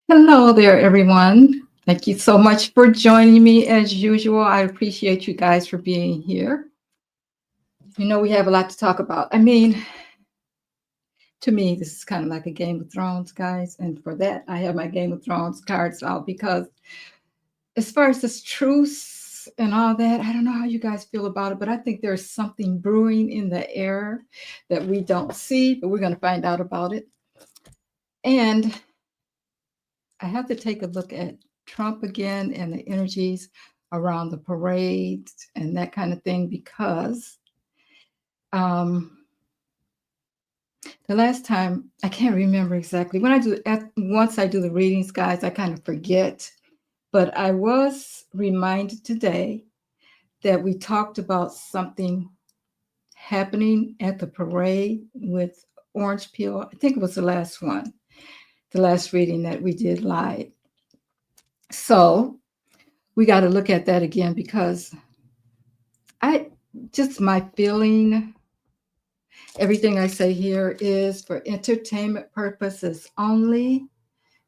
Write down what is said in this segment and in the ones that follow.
Hello there, everyone. Thank you so much for joining me as usual. I appreciate you guys for being here. You know, we have a lot to talk about. I mean, to me, this is kind of like a Game of Thrones, guys. And for that, I have my Game of Thrones cards out because, as far as this truce and all that, I don't know how you guys feel about it, but I think there's something brewing in the air that we don't see, but we're going to find out about it. And I have to take a look at Trump again and the energies around the parades and that kind of thing because um, the last time I can't remember exactly when I do once I do the readings, guys, I kind of forget. But I was reminded today that we talked about something happening at the parade with Orange Peel. I think it was the last one, the last reading that we did live. So we got to look at that again because I just my feeling, everything I say here is for entertainment purposes only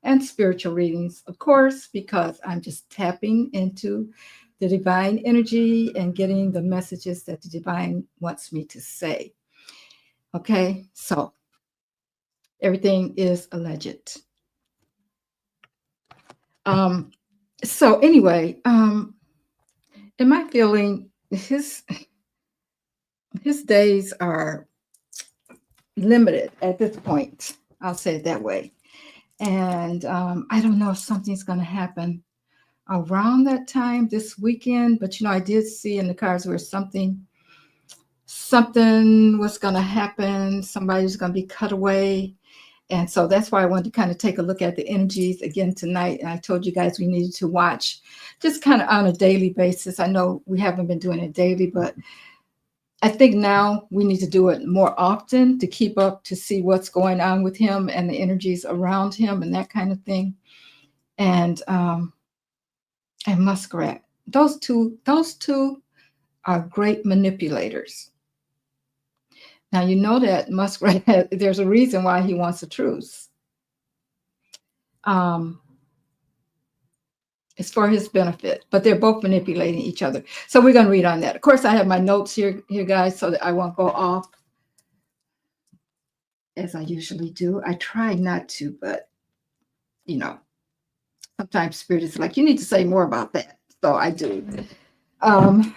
and spiritual readings, of course, because I'm just tapping into the divine energy and getting the messages that the divine wants me to say. Okay, so everything is alleged. Um, so anyway, in my feeling, his days are limited at this point. I'll say it that way. And I don't know if something's going to happen around that time this weekend, but I did see in the cards where something was going to happen. Somebody was going to be cut away. And so that's why I wanted to kind of take a look at the energies again tonight. And I told you guys we needed to watch just kind of on a daily basis. I know we haven't been doing it daily, but I think now we need to do it more often to keep up to see what's going on with him and the energies around him and that kind of thing. And Muskrat, those two are great manipulators. Now you know that Muskrat there's a reason why he wants a truce. Um, it's for his benefit, but they're both manipulating each other. So we're going to read on that. Of course, I have my notes here, guys, so that I won't go off as I usually do. I try not to, but you know, sometimes spirit is like, you need to say more about that. So I do. Um,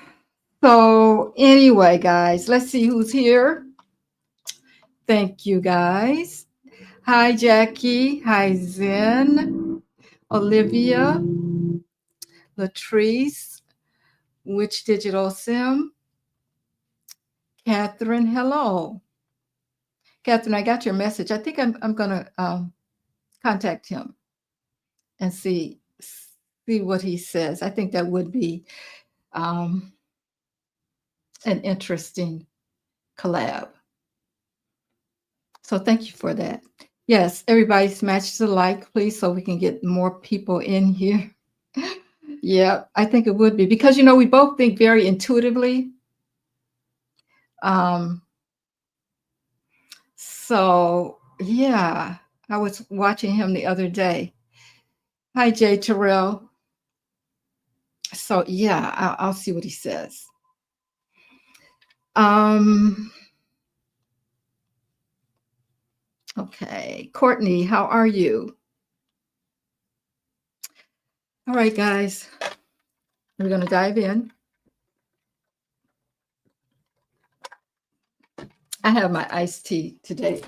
so anyway, guys, let's see who's here. Thank you, guys. Hi, Jackie. Hi, Zen. Olivia. Latrice. Which Digital Sim. Catherine, hello. Catherine, I got your message. I think I'm going to contact him and see what he says. I think that would be um, an interesting collab. So thank you for that. Yes, everybody smash the like, please, so we can get more people in here. Yeah, I think it would be because we both think very intuitively. Um, so yeah, I was watching him the other day. Hi, Jay Terrell. So yeah, I'll see what he says. Um, okay, Courtney, how are you? All right, guys, we're gonna dive in. I have my iced tea today.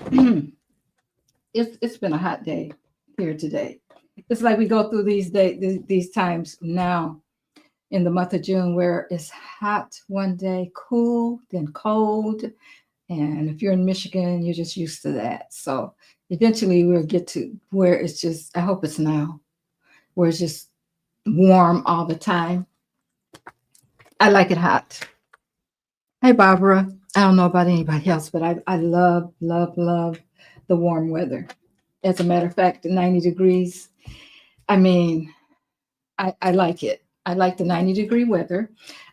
It's been a hot day here today. It's like we go through these times now in the month of June where it's hot one day, cool, then cold. And if you're in Michigan, you're just used to that. So eventually we'll get to where it's just, I hope it's now, where it's just warm all the time. I like it hot. Hey, Barbara. I don't know about anybody else, but I love, love, love the warm weather. As a matter of fact, the 90 degrees, I mean, I like it. I like the 90-degree weather.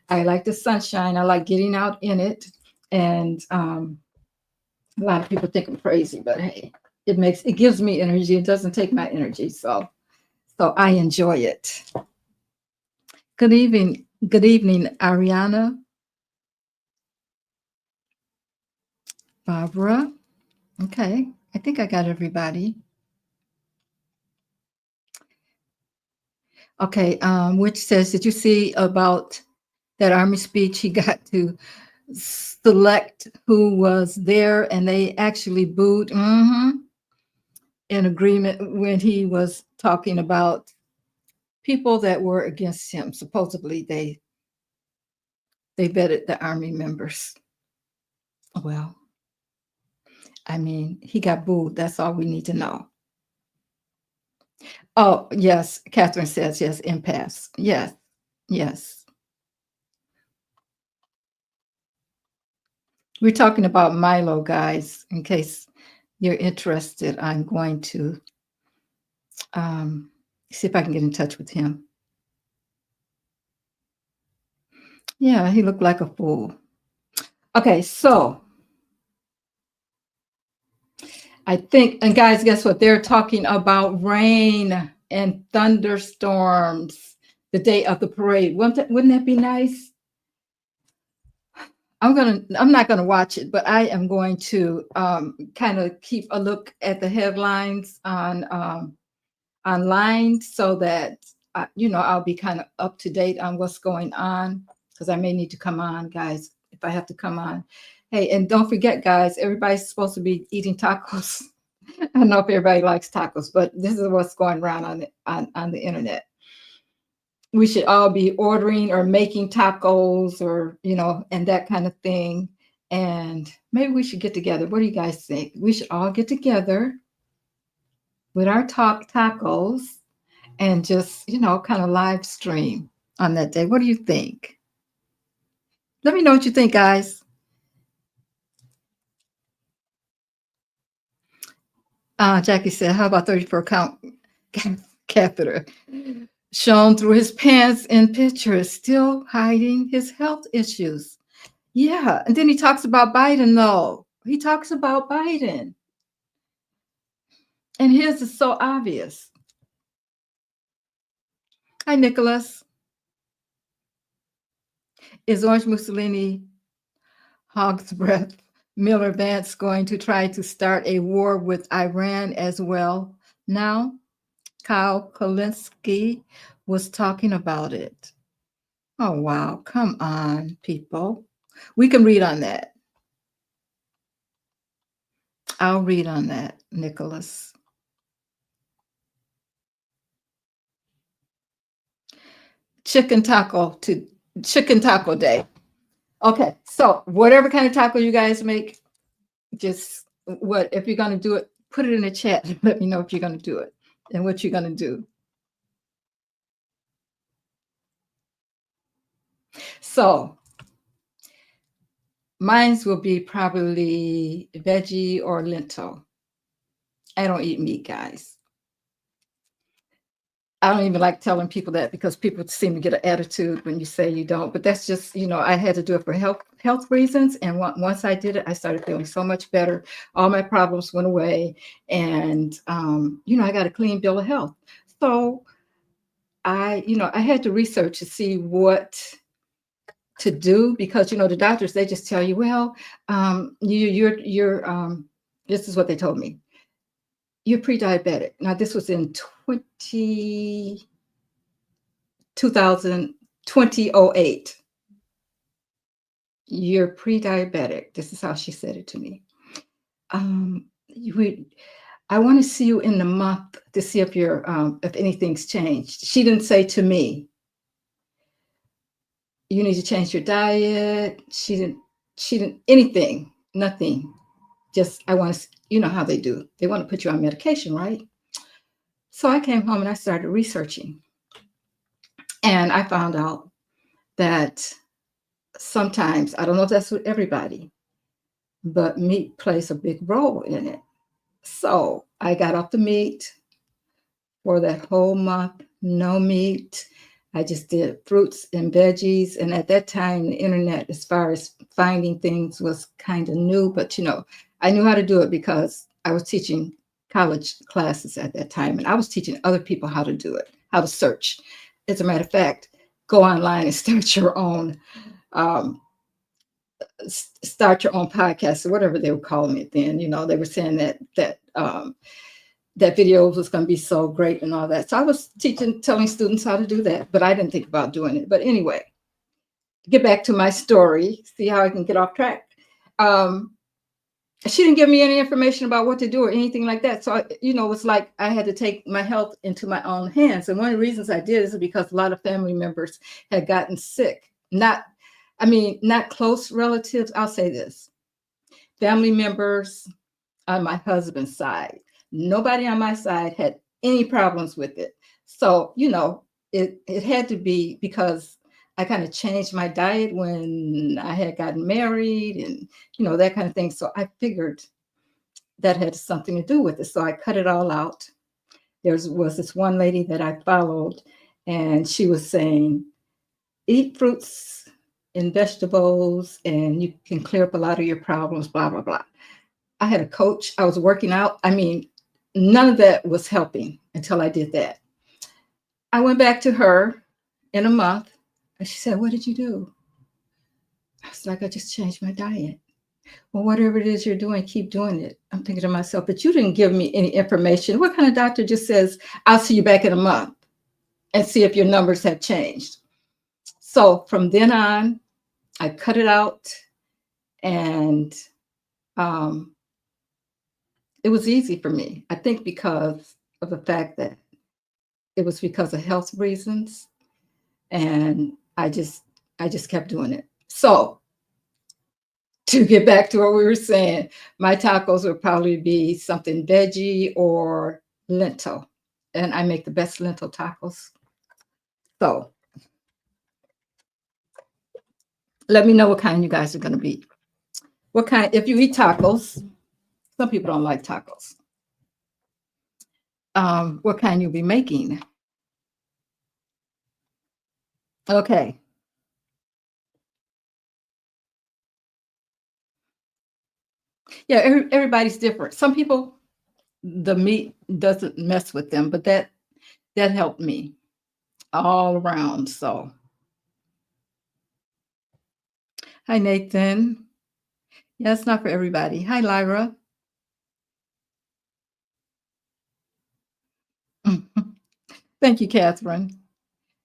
I like the sunshine. I like getting out in it. And a lot of people think I'm crazy, but hey, it gives me energy. It doesn't take my energy. So So I enjoy it. Good evening. Good evening, Ariana, Barbara. Okay. I think I got everybody. Okay. Which says, did you see about that Army speech? He got to select who was there and they actually booed in agreement when he was talking about people that were against him. Supposedly they vetted the Army members. Well, I mean, he got booed. That's all we need to know. Oh, yes. Catherine says, yes, impasse. Yes, yes. We're talking about Milo, guys. In case you're interested, I'm going to see if I can get in touch with him. Yeah, he looked like a fool. Okay, so I think, and guys, guess what? They're talking about rain and thunderstorms the day of the parade. Wouldn't that be nice? I'm not gonna watch it, but I am going to kind of keep a look at the headlines on online so that I'll be kind of up to date on what's going on because I may need to come on, guys, if I have to come on. Hey, and don't forget, guys, everybody's supposed to be eating tacos. I don't know if everybody likes tacos, but this is what's going around on the internet. We should all be ordering or making tacos or, and that kind of thing. And maybe we should get together. What do you guys think? We should all get together with our tacos and just, kind of live stream on that day. What do you think? Let me know what you think, guys. Jackie said, how about 34 count catheter? Shown through his pants in pictures, still hiding his health issues. Yeah. And then he talks about Biden, though. He talks about Biden. And his is so obvious. Hi, Nicholas. Is Orange Mussolini hog's breath Miller Vance going to try to start a war with Iran as well? Now, Kyle Kalinsky was talking about it. Oh, wow. Come on, people. We can read on that. I'll read on that, Nicholas. Chicken taco day. Okay, so whatever kind of taco you guys make, just if you're going to do it, put it in the chat. Let me know if you're going to do it and what you're going to do. So mine will be probably veggie or lentil. I don't eat meat, guys. I don't even like telling people that because people seem to get an attitude when you say you don't. But that's just, I had to do it for health reasons. And once I did it, I started feeling so much better. All my problems went away. And, I got a clean bill of health. So I had to research to see what to do because, the doctors, they just tell you, well, you're this is what they told me. You're pre-diabetic. Now, this was in 2008. You're pre-diabetic. This is how she said it to me. I want to see you in a month to see if if anything's changed. She didn't say to me, you need to change your diet. She didn't anything, nothing. Just, I want to, how they do. They want to put you on medication, right? So I came home and I started researching. And I found out that sometimes, I don't know if that's with everybody, but meat plays a big role in it. So I got off the meat for that whole month, no meat. I just did fruits and veggies. And at that time, the internet, as far as finding things, was kind of new. But, I knew how to do it because I was teaching college classes at that time, and I was teaching other people how to do it, how to search. As a matter of fact, go online and um, start your own podcast or whatever they were calling it then. They were saying that video was going to be so great and all that. So I was telling students how to do that, but I didn't think about doing it. But anyway, to get back to my story, see how I can get off track. She didn't give me any information about what to do or anything like that. So, it's like I had to take my health into my own hands. And one of the reasons I did is because a lot of family members had gotten sick. Not close relatives. I'll say this: family members on my husband's side. Nobody on my side had any problems with it. So, it had to be because I kind of changed my diet when I had gotten married and, that kind of thing. So I figured that had something to do with it. So I cut it all out. There was this one lady that I followed, and she was saying, eat fruits and vegetables, and you can clear up a lot of your problems, blah, blah, blah. I had a coach. I was working out. None of that was helping until I did that. I went back to her in a month, and she said, what did you do? I was like, I just changed my diet. Well, whatever it is you're doing, keep doing it. I'm thinking to myself, but you didn't give me any information. What kind of doctor just says, I'll see you back in a month and see if your numbers have changed? So from then on, I cut it out, and it was easy for me. I think because of the fact that it was because of health reasons, and I just kept doing it. So to get back to what we were saying, my tacos would probably be something veggie or lentil, and I make the best lentil tacos. So let me know what kind you guys are going to be. What kind? If you eat tacos, some people don't like tacos. What kind you'll be making? Okay. Yeah, everybody's different. Some people, the meat doesn't mess with them, but that helped me all around. So, hi Nathan. Yeah, it's not for everybody. Hi Lyra. Thank you, Catherine.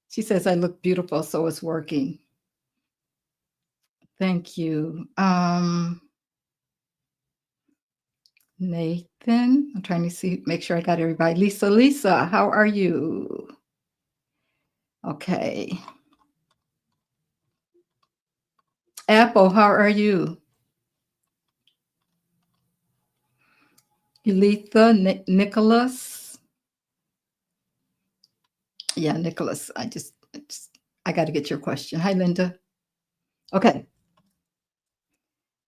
She says I look beautiful, so it's working. Thank you. Nathan, I'm trying to make sure I got everybody. Lisa, how are you? Okay. Apple, how are you? Letha, Nicholas. Yeah, Nicholas. I got to get your question. Hi, Linda. Okay.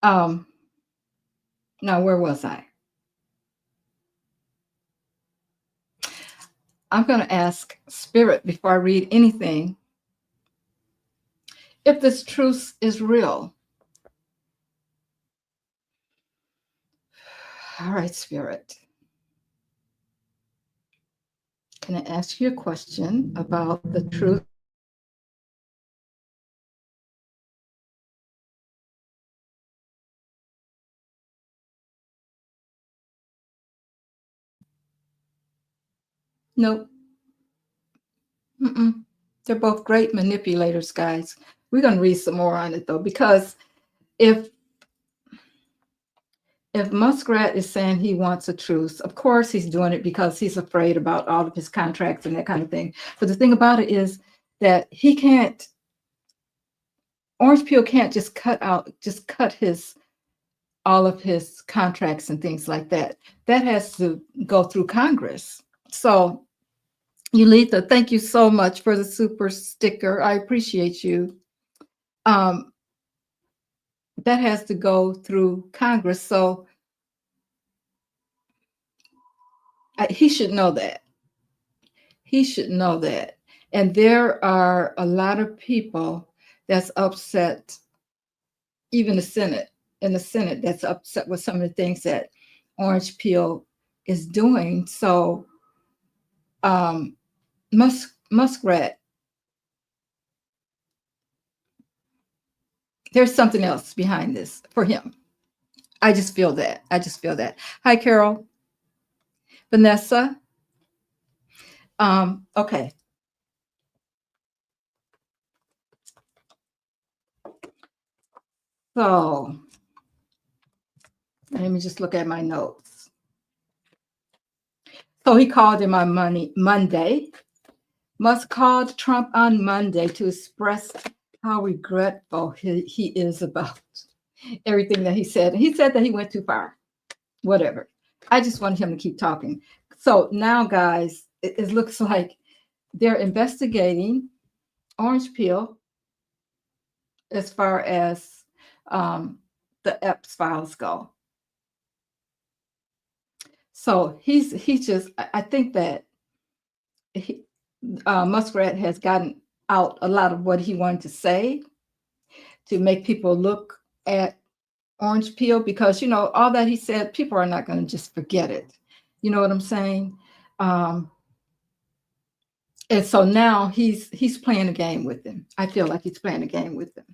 Now where was I? I'm going to ask Spirit before I read anything if this truce is real. All right, Spirit. Can I ask you a question about the truth? Nope. Mm-mm. They're both great manipulators, guys. We're going to read some more on it, though, because if Muskrat is saying he wants a truce, of course he's doing it because he's afraid about all of his contracts and that kind of thing. But the thing about it is that Orange Peel can't just cut all of his contracts and things like that. That has to go through Congress. So, Yulitha, thank you so much for the super sticker. I appreciate you. That has to go through Congress. So he should know that. He should know that. And there are a lot of people that's upset, even in the Senate, that's upset with some of the things that Orange Peel is doing. So Muskrat, there's something else behind this for him. I just feel that. I just feel that. Hi, Carol. Vanessa. Okay. So let me just look at my notes. So he called him on Monday. Musk called Trump on Monday to express how regretful he is about everything that he said. He said that he went too far. Whatever. I just wanted him to keep talking. So now, guys, it looks like they're investigating Orange Peel as far as the Epps files go. So he's just, I think that Muskrat has gotten out a lot of what he wanted to say to make people look at Orange Peel, because, you know, all that he said, people are not going to just forget it. You know what I'm saying? And so now he's playing a game with them. I feel like he's playing a game with them.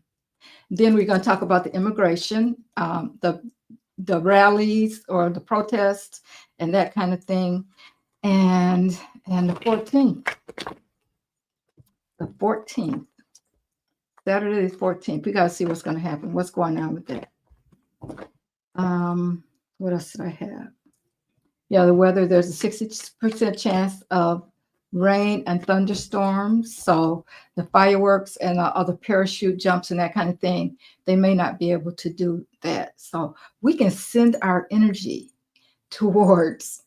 Then we're going to talk about the immigration, the rallies or the protests and that kind of thing. And the 14th. The 14th. Saturday the 14th. We got to see what's going to happen. What's going on with that? What else did I have? Yeah, the weather, there's a 60% chance of rain and thunderstorms. So the fireworks and other parachute jumps and that kind of thing, they may not be able to do that. So we can send our energy towards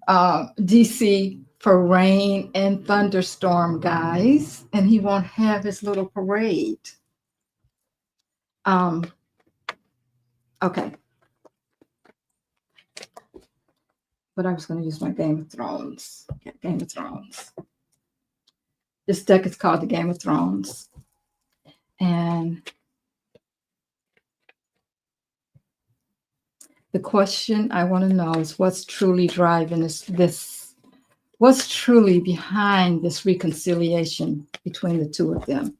DC for rain and thunderstorm, guys, and he won't have his little parade. Okay. But I was going to use my Game of Thrones. Game of Thrones. This deck is called the Game of Thrones. And the question I want to know is what's truly driving this what's truly behind this reconciliation between the two of them?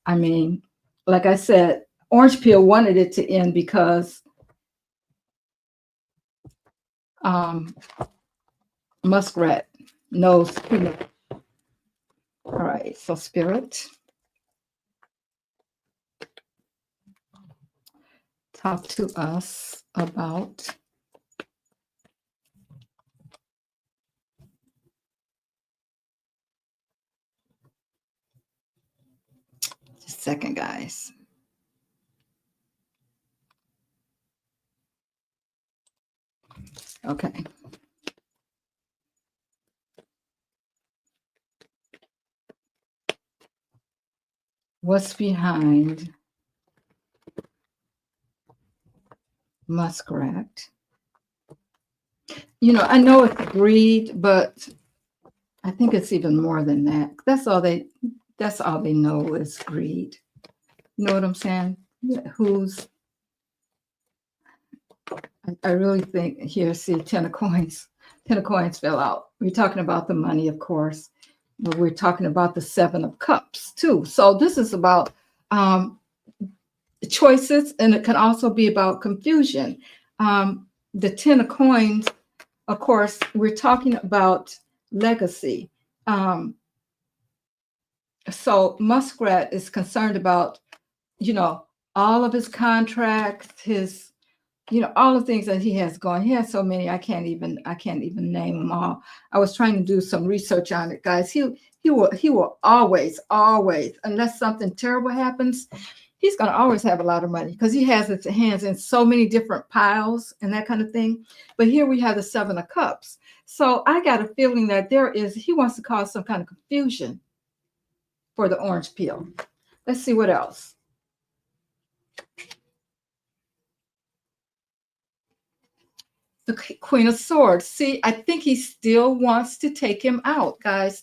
I mean, like I said, Orange Peel wanted it to end because Muskrat knows too much. All right, so Spirit, talk to us about just a second, guys. Okay. What's behind Muskrat? You know, I know it's greed, but I think it's even more than that. That's all they know is greed. You know what I'm saying? I really think here, see, 10 of coins. 10 of coins fell out. We're talking about the money, of course, but we're talking about the 7 of cups too. So this is about choices, and it can also be about confusion. The 10 of coins, of course, we're talking about legacy. So Muskrat is concerned about, you know, all of his contracts, his, you know, all the things that he has going. He has so many, I can't even name them all. I was trying to do some research on it, guys. He will always, unless something terrible happens, he's going to always have a lot of money because he has his hands in so many different piles and that kind of thing. But here we have the 7 of cups. So I got a feeling that he wants to cause some kind of confusion for the Orange Peel. Let's see what else. The Queen of Swords. See, I think he still wants to take him out, guys.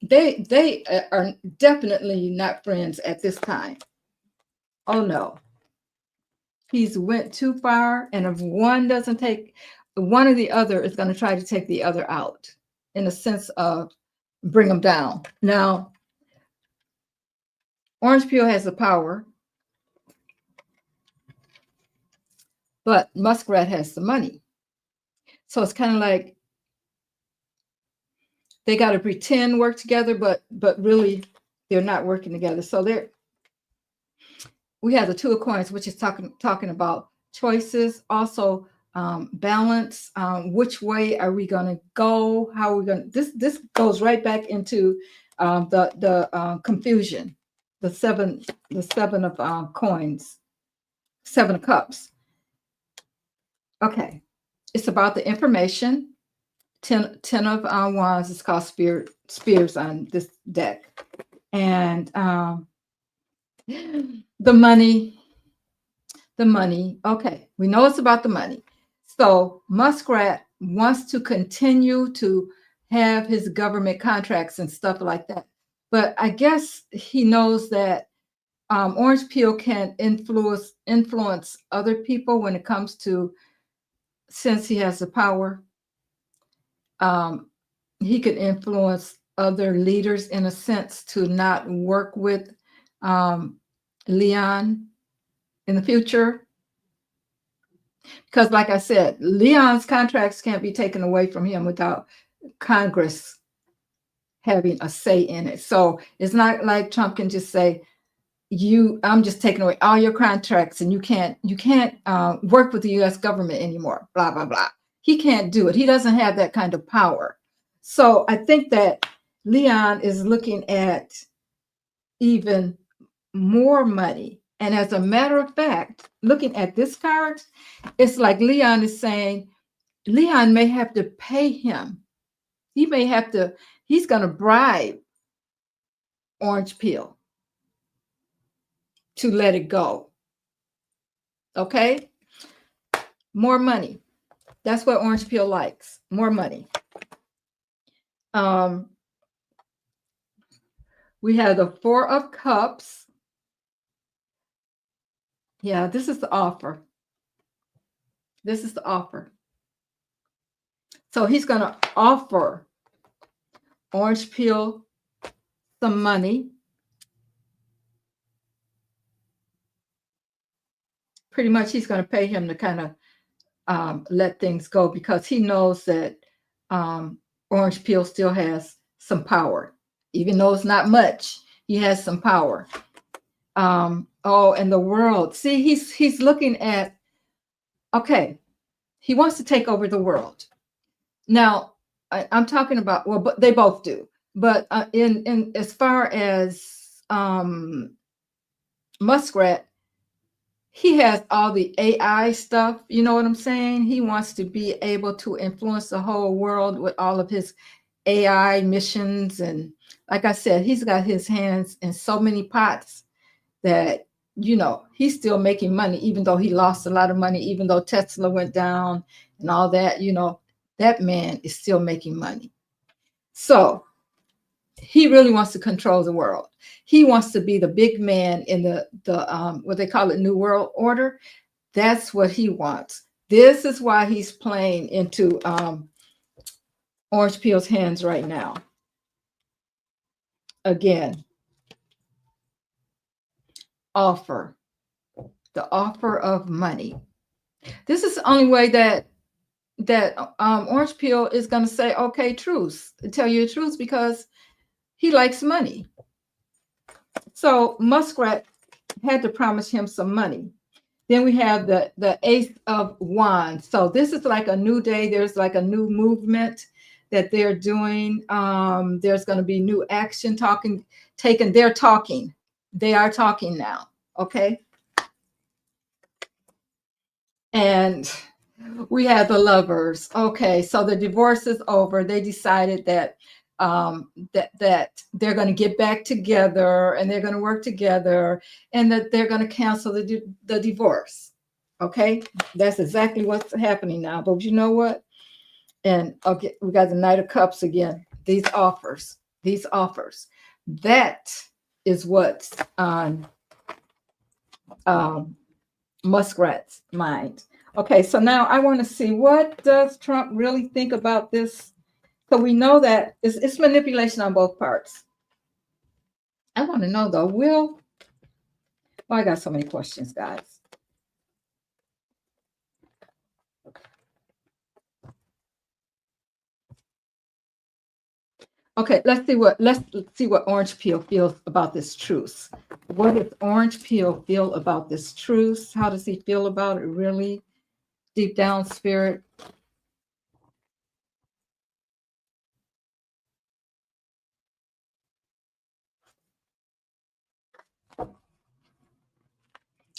They are definitely not friends at this time. Oh no. he's went too far, and if one doesn't take, one or the other is going to try to take the other out in a sense of bring them down. Now, orange peel has the power, but Muskrat has the money. So it's kind of like they got to pretend work together, but really they're not working together. So we have the Two of Coins, which is talking about choices, also balance. Which way are we going to go? How are we going to? This goes right back into the confusion. The seven of coins, 7 of cups. Okay, it's about the information. 10 of wands is called spears on this deck, and the money. Okay, we know it's about the money. So Muskrat wants to continue to have his government contracts and stuff like that, but I guess he knows that orange peel can influence other people when it comes to, since he has the power. He could influence other leaders in a sense to not work with Leon in the future. Because like I said, Leon's contracts can't be taken away from him without Congress having a say in it. So it's not like Trump can just say, I'm just taking away all your contracts and you can't work with the US government anymore, blah, blah, blah. He can't do it. He doesn't have that kind of power. So I think that Leon is looking at even more money. And as a matter of fact, looking at this card, it's like Leon is saying, Leon may have to pay him. He's going to bribe orange peel to let it go. Okay? More money. That's what orange peel likes. More money. We have the 4 of cups. Yeah, this is the offer. This is the offer. So he's going to offer orange peel some money. Pretty much he's going to pay him to kind of let things go, because he knows that orange peel still has some power. Even though it's not much, he has some power. And the world. See, he's looking at, okay, he wants to take over the world. Now, I'm talking about, well, but they both do. But in as far as Muskrat, he has all the AI stuff. You know what I'm saying? He wants to be able to influence the whole world with all of his AI missions. And like I said, he's got his hands in so many pots that, he's still making money, even though he lost a lot of money, even though Tesla went down and all that, that man is still making money. So he really wants to control the world. He wants to be the big man in the what they call it, New World Order. That's what he wants. This is why he's playing into orange peel's hands right now. Again, offer. The offer of money. This is the only way that orange peel is going to say, okay, truce, tell you the truth, because he likes money. So Muskrat had to promise him some money. Then we have the Ace of Wands. So this is like a new day. There's like a new movement that they're doing. There's going to be new action taken. They're talking. They are talking now. Okay. And we have the Lovers. Okay, so the divorce is over. They decided that that they're going to get back together and they're going to work together, and that they're going to cancel the divorce. Okay, that's exactly what's happening now. But you know what? And okay, we got the Knight of Cups again. These offers. That is what's on Muskrat's mind. Okay, so now I want to see, what does Trump really think about this? So we know that it's manipulation on both parts. I want to know though, I got so many questions, guys. Okay, let's see what Orange Peel feels about this truce. What does Orange Peel feel about this truce? How does he feel about it really? Deep down spirit.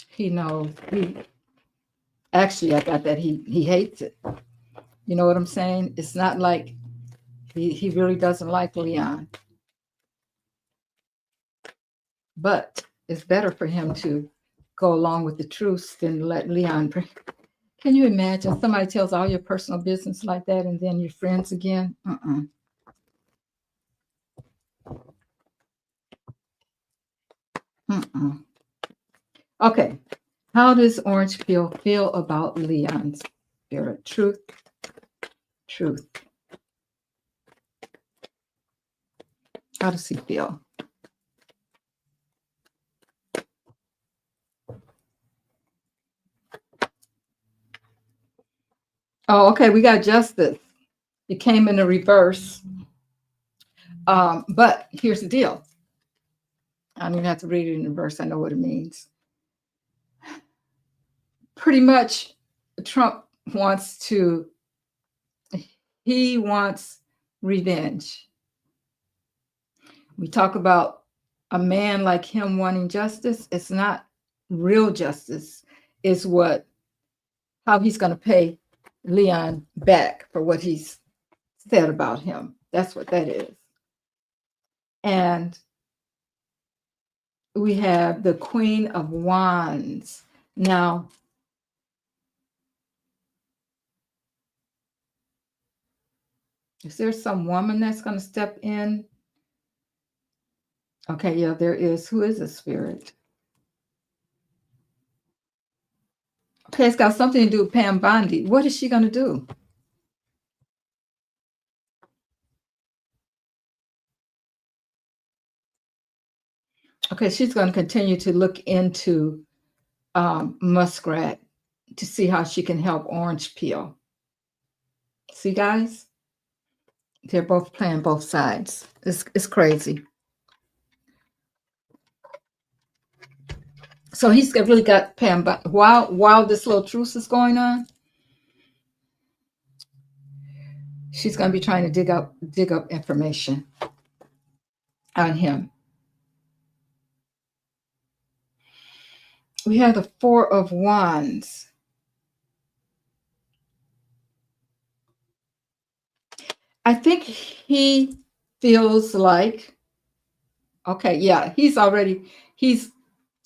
He knows. Actually, I got that he hates it. You know what I'm saying? It's not like he really doesn't like Leon. But it's better for him to go along with the truce than let Leon bring. Can you imagine somebody tells all your personal business like that and then you're friends again? Mm-mm. Okay. How does Orange Peel feel about Leon's spirit? Truth. Truth. How does he feel? Oh, okay. We got justice. It came in the reverse. But here's the deal. I don't even have to read it in reverse. I know what it means. Pretty much, Trump wants to, he wants revenge. We talk about a man like him wanting justice. It's not real justice. It's how he's going to pay Leon back for what he's said about him. That's what that is. And we have the Queen of Wands. Now, is there some woman that's going to step in? Okay, yeah, there is. Who is a spirit? Okay, it's got something to do with Pam Bondi. What is she going to do? Okay, she's going to continue to look into Muskrat to see how she can help Orange Peel. See, guys? They're both playing both sides. It's crazy. So he's really got Pam, but while this little truce is going on, she's going to be trying to dig up information on him. We have the Four of Wands. I think he feels like, okay, yeah,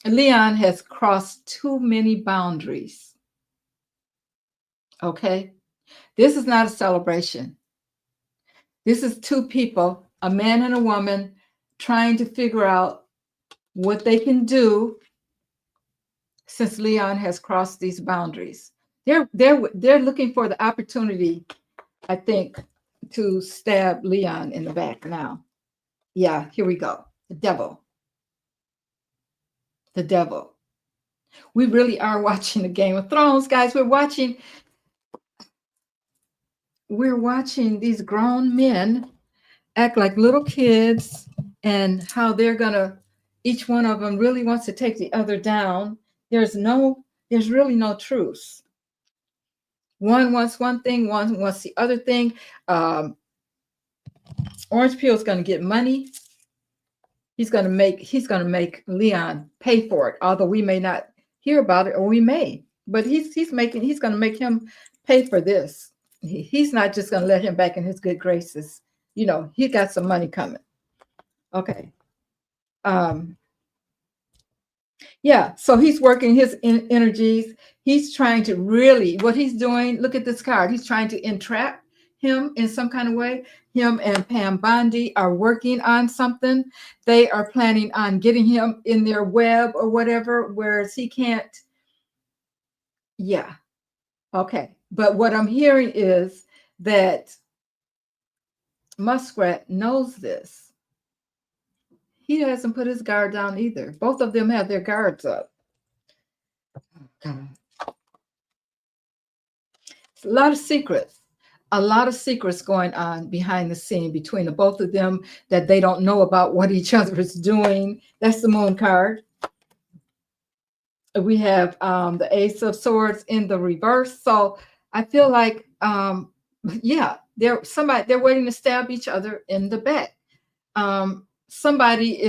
Leon has crossed too many boundaries. Okay. This is not a celebration. This is two people, a man and a woman, trying to figure out what they can do since Leon has crossed these boundaries. They're looking for the opportunity, I think, to stab Leon in the back now. Yeah, here we go. The devil. The devil. We really are watching the Game of Thrones, guys. We're watching these grown men act like little kids, and how each one of them really wants to take the other down. There's really no truce. One wants one thing, one wants the other thing. Orange Peel is going to get money. He's going to make Leon pay for it, although we may not hear about it, or we may. But he's going to make him pay for this. He's not just going to let him back in his good graces. You know, he got some money coming. Okay. Yeah, so he's working his energies. He's trying to really, what he's doing, look at this card. He's trying to entrap him in some kind of way. Him and Pam Bondi are working on something. They are planning on getting him in their web or whatever, whereas he can't Yeah. Okay. But what I'm hearing is that Muskrat knows this. He hasn't put his guard down either. Both of them have their guards up. God. A lot of secrets. A lot of secrets going on behind the scene between the both of them that they don't know about what each other is doing. That's the Moon card. We have the Ace of Swords in the reverse. So I feel like, yeah, they're waiting to stab each other in the back. Somebody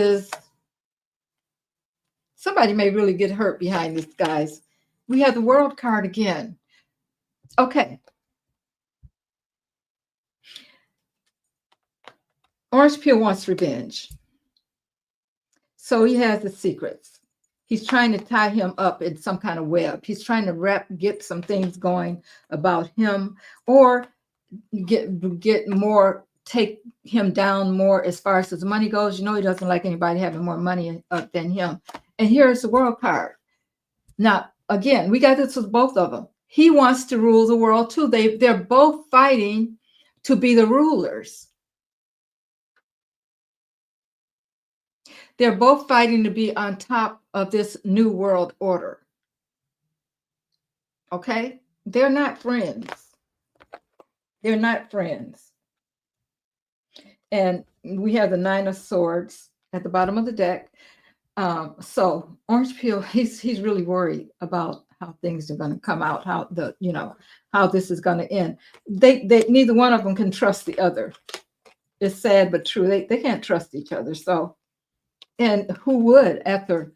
may really get hurt behind this, guys. We have the World card again. Okay. Orange Peel wants revenge. So he has the secrets. He's trying to tie him up in some kind of web. He's trying to get some things going about him, or get more, take him down more as far as his money goes. You know, he doesn't like anybody having more money than him. And here's the World card. Now, again, we got this with both of them. He wants to rule the world too. They're both fighting to be the rulers. They're both fighting to be on top of this new world order. Okay? They're not friends. They're not friends. And we have the Nine of Swords at the bottom of the deck. So Orange Peel, he's really worried about how things are going to come out, how this is going to end. They neither one of them can trust the other. It's sad but true. They can't trust each other. So, and who would, after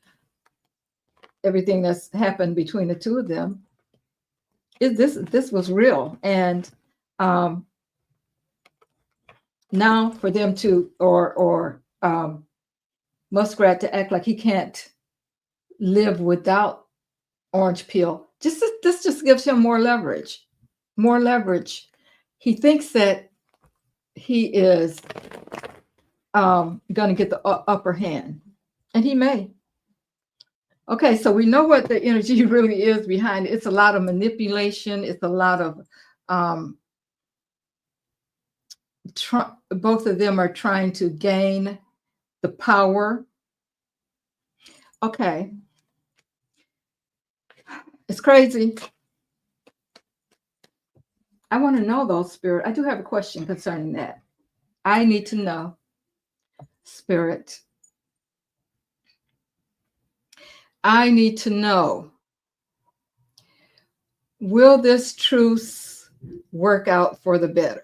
everything that's happened between the two of them? This was real. And now for them to, or Muskrat to act like he can't live without Orange Peel, this just gives him more leverage. More leverage. He thinks that he is going to get the upper hand, and he may. Okay, so we know what the energy really is behind it. It's a lot of manipulation. It's a lot of both of them are trying to gain the power. Okay. It's crazy. I want to know though, Spirit. I do have a question concerning that. I need to know, Spirit. I need to know, will this truce work out for the better?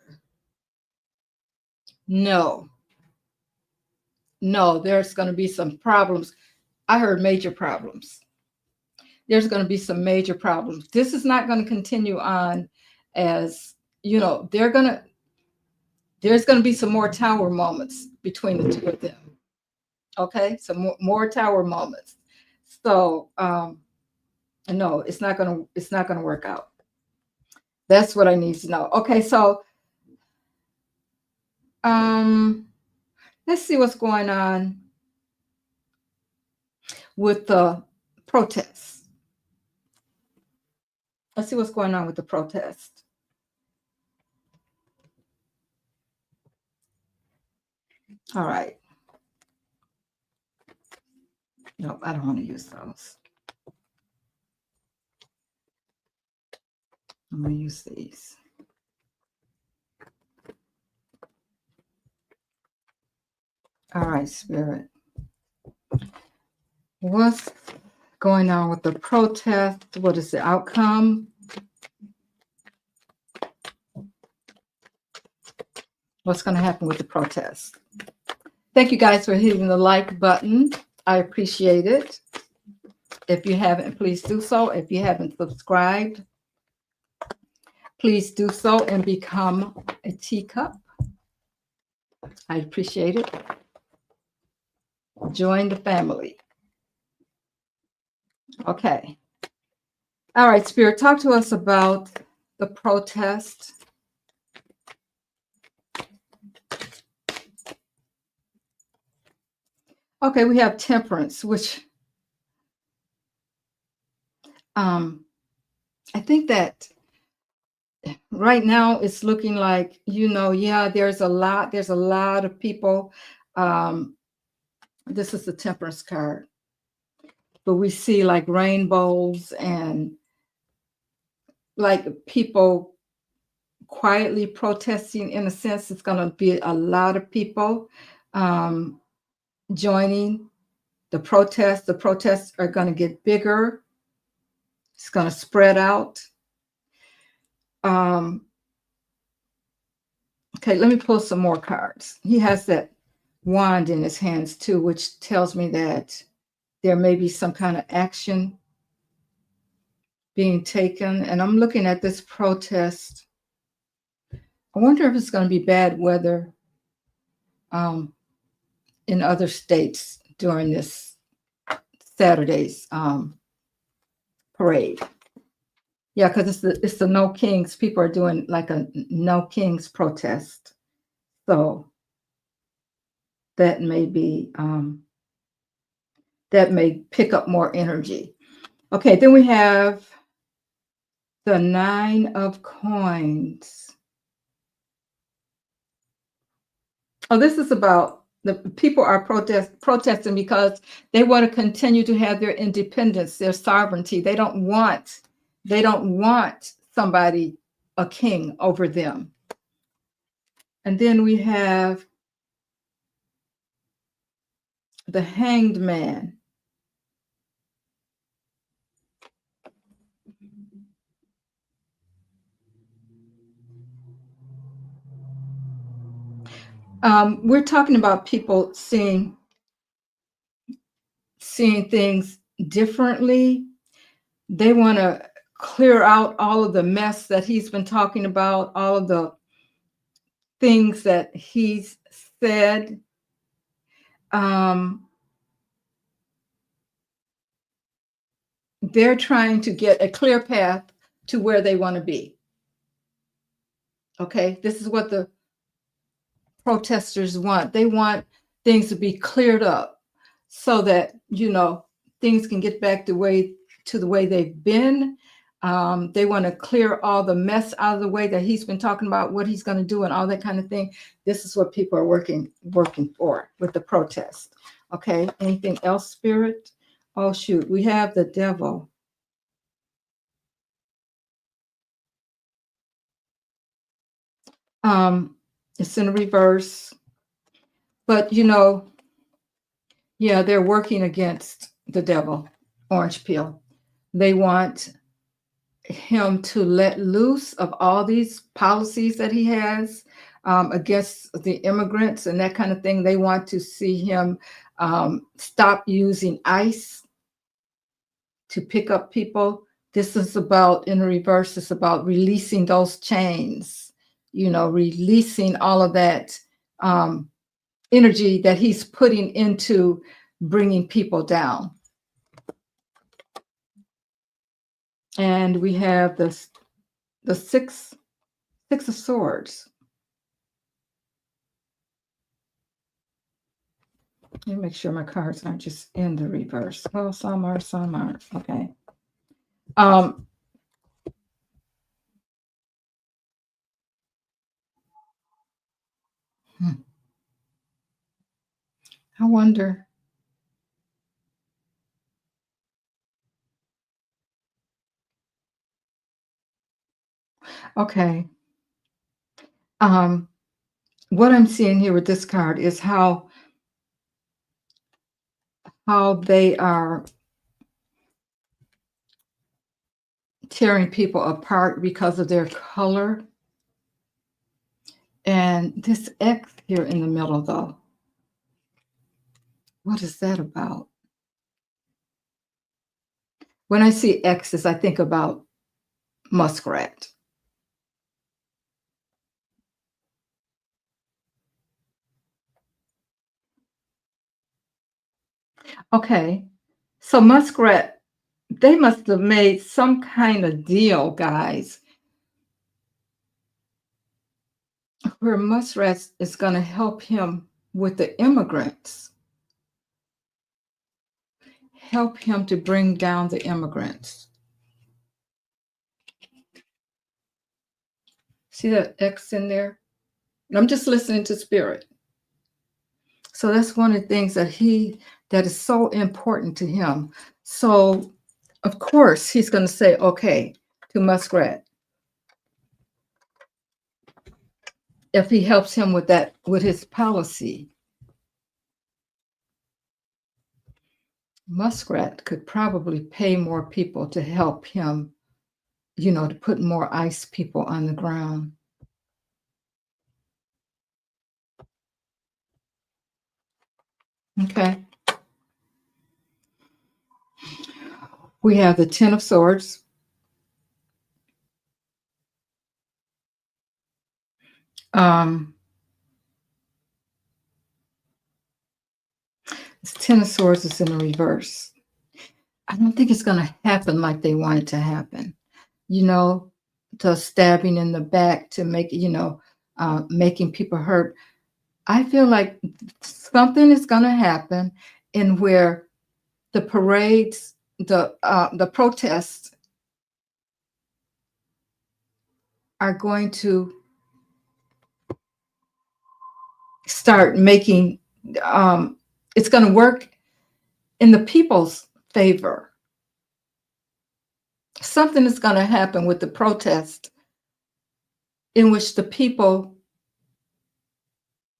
No. No, there's going to be some problems. I heard major problems. There's going to be some major problems. This is not going to continue on as, there's going to be some more tower moments between the two of them. Okay, some more tower moments. So no, it's not gonna work out. That's what I need to know. Okay, so let's see what's going on with the protests. Let's see what's going on with the protest. All right. No, I don't want to use those. I'm going to use these. All right, Spirit. What's going on with the protest? What is the outcome? What's going to happen with the protest? Thank you guys for hitting the like button. I appreciate it. If you haven't, please do so. If you haven't subscribed, please do so and become a teacup. I appreciate it. Join the family. Okay. All right, Spirit, talk to us about the protest. Okay, we have Temperance, which I think that right now it's looking like, yeah, there's a lot of people. Um, this is the Temperance card, but we see like rainbows and like people quietly protesting. In a sense, it's going to be a lot of people um, joining the protest. The protests are going to get bigger. It's going to spread out. Um, okay, let me pull some more cards. He has that wand in his hands too, which tells me that there may be some kind of action being taken. And I'm looking at this protest. I wonder if it's going to be bad weather um, in other states during this Saturday's parade. Yeah, because it's the No Kings. People are doing like a No Kings protest, so that may be that may pick up more energy. Okay, then we have the Nine of Coins. Oh, this is about the people are protesting because they want to continue to have their independence, their sovereignty. They don't want somebody, a king over them. And then we have the Hanged Man. We're talking about people seeing things differently. They want to clear out all of the mess that he's been talking about, all of the things that he's said. Um, they're trying to get a clear path to where they want to be. Okay, this is what the protesters want. They want things to be cleared up so that things can get back to the way they've been. They want to clear all the mess out of the way that he's been talking about, what he's going to do and all that kind of thing. This is what people are working for with the protest. Okay, anything else, Spirit? Oh shoot, we have the Devil. It's in reverse, but yeah, they're working against the Devil, orange peel. They want him to let loose of all these policies that he has against the immigrants and that kind of thing. They want to see him stop using ICE to pick up people. This is about, in reverse, it's about releasing those chains, releasing all of that energy that he's putting into bringing people down. And we have the six of Swords. Let me make sure my cards aren't just in the reverse. Well, some are, some aren't. Okay. I wonder. Okay. What I'm seeing here with this card is how they are tearing people apart because of their color. And this X here in the middle, though, what is that about? When I see X's, I think about Muskrat. Okay. So Muskrat, they must have made some kind of deal, guys, where Muskrat is going to help him with the immigrants, help him to bring down the immigrants. See that X in there? I'm just listening to spirit. So that's one of the things that is so important to him. So of course he's going to say okay to Muskrat if he helps him with that, with his policy. Muskrat could probably pay more people to help him, to put more ice people on the ground. Okay. We have the Ten of Swords. Um, this Ten of Swords is in the reverse. I don't think it's going to happen like they want it to happen. The stabbing in the back to make, making people hurt. I feel like something is going to happen in where the parades, the protests are going to start making, it's going to work in the people's favor. Something is going to happen with the protest in which the people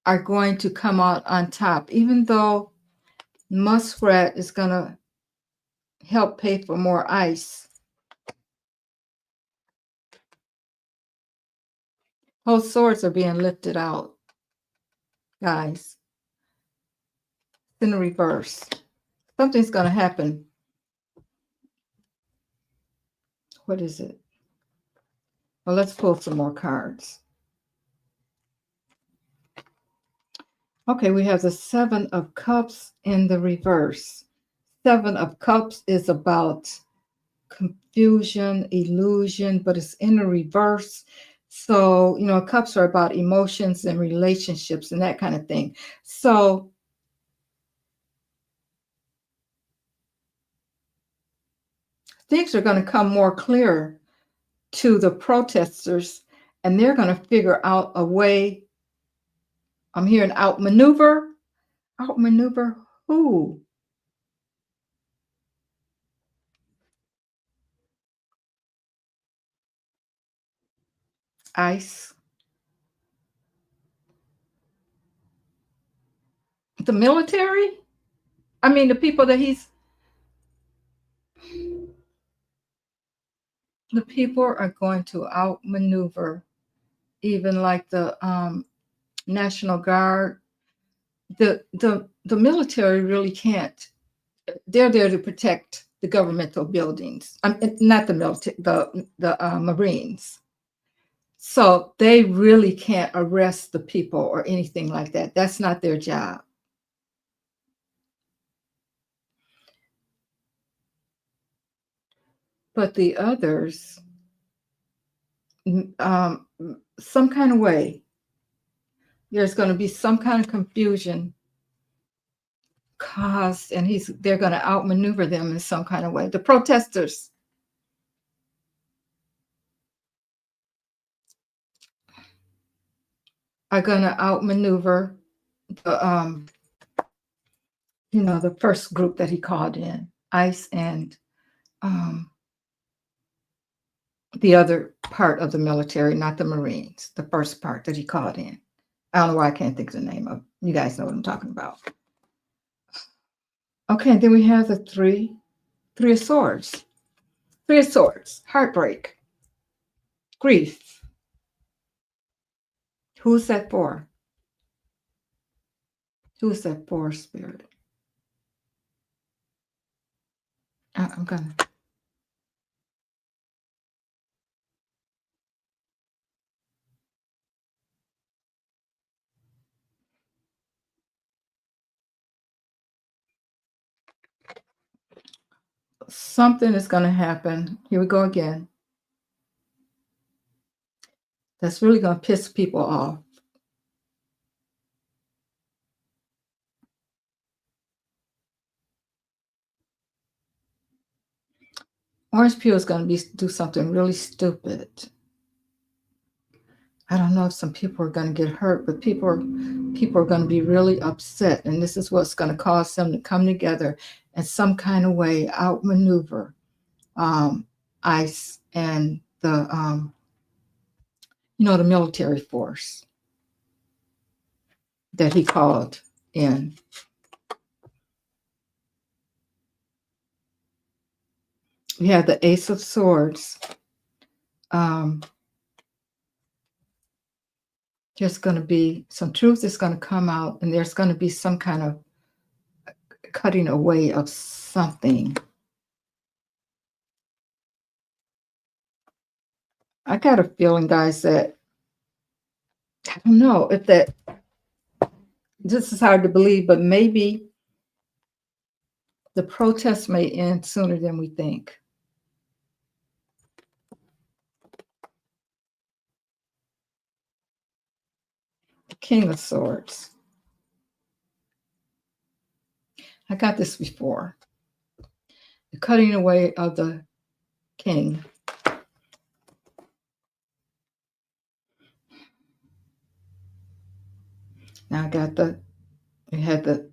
are going to come out on top, even though Muskrat is going to help pay for more ice. Both swords are being lifted out, guys. In the reverse. Something's going to happen. What is it? Well, let's pull some more cards. Okay, we have the Seven of Cups in the reverse. Seven of Cups is about confusion, illusion, but it's in the reverse. So, cups are about emotions and relationships and that kind of thing. So, things are going to come more clear to the protesters, and they're going to figure out a way. I'm hearing outmaneuver. Outmaneuver who? ICE. The military? I mean, the people that the people are going to outmaneuver, even like the National Guard. The military really can't. They're there to protect the governmental buildings. Not the military, the Marines. So they really can't arrest the people or anything like that. That's not their job. But the others, um, some kind of way, there's going to be some kind of confusion caused, and they're going to outmaneuver them in some kind of way. The protesters are going to outmaneuver the the first group that he called in, ICE, and the other part of the military, not the Marines, the first part that he called in. I don't know why I can't think of the name of. You guys know what I'm talking about. Okay, and then we have the three of swords. Three of swords, heartbreak, grief. Who's that for? Who's that for, Spirit? I'm gonna. Something is going to happen. Here we go again. That's really going to piss people off. Orange peel is going to do something really stupid. I don't know if some people are going to get hurt, but people are going to be really upset, and this is what's going to cause them to come together in some kind of way, outmaneuver ICE and the the military force that he called in. We have the Ace of Swords. There's going to be some truth is going to come out, and there's going to be some kind of cutting away of something. I got a feeling, guys, that I don't know if that this is hard to believe, but maybe the protest may end sooner than we think. The King of Swords. I got this before. The cutting away of the king. Now I got we had the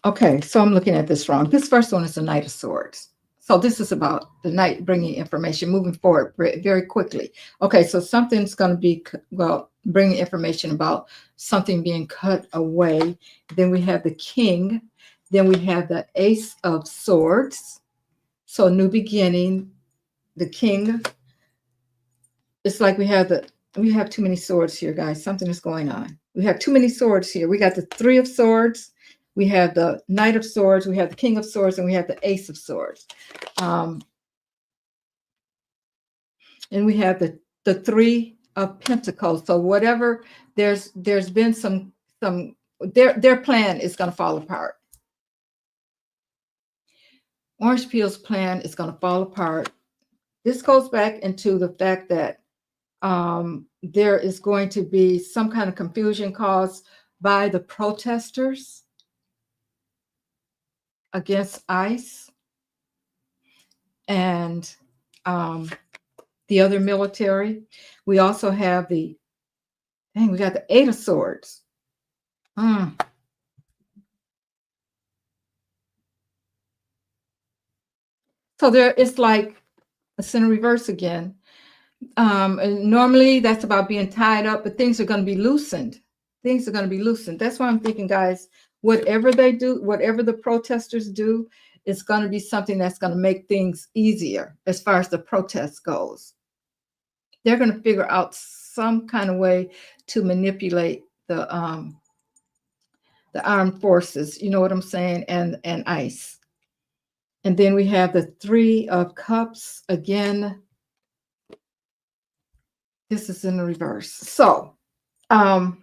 okay, so I'm looking at this wrong. This first one is the Knight of Swords. So this is about the knight bringing information, moving forward very quickly. Okay, so something's going to be, well, bringing information about something being cut away. Then we have the king. Then we have the Ace of Swords. So new beginning, the king. It's like we have too many swords here, guys. Something is going on. We have too many swords here. We got the Three of Swords. We have the Knight of Swords. We have the King of Swords, and we have the Ace of Swords. And we have the Three of Pentacles. So whatever there's been some their plan is going to fall apart. Orange Peel's plan is going to fall apart. This goes back into the fact that there is going to be some kind of confusion caused by the protesters against ICE and the other military. We also have we got the Eight of Swords. So it's like it's in reverse again. And normally that's about being tied up, but things are going to be loosened. Things are going to be loosened. That's why I'm thinking, guys, whatever they do, whatever the protesters do, it's going to be something that's going to make things easier as far as the protest goes. They're going to figure out some kind of way to manipulate the armed forces, you know what I'm saying, and ICE. And then we have the Three of Cups again. This is in the reverse. So, but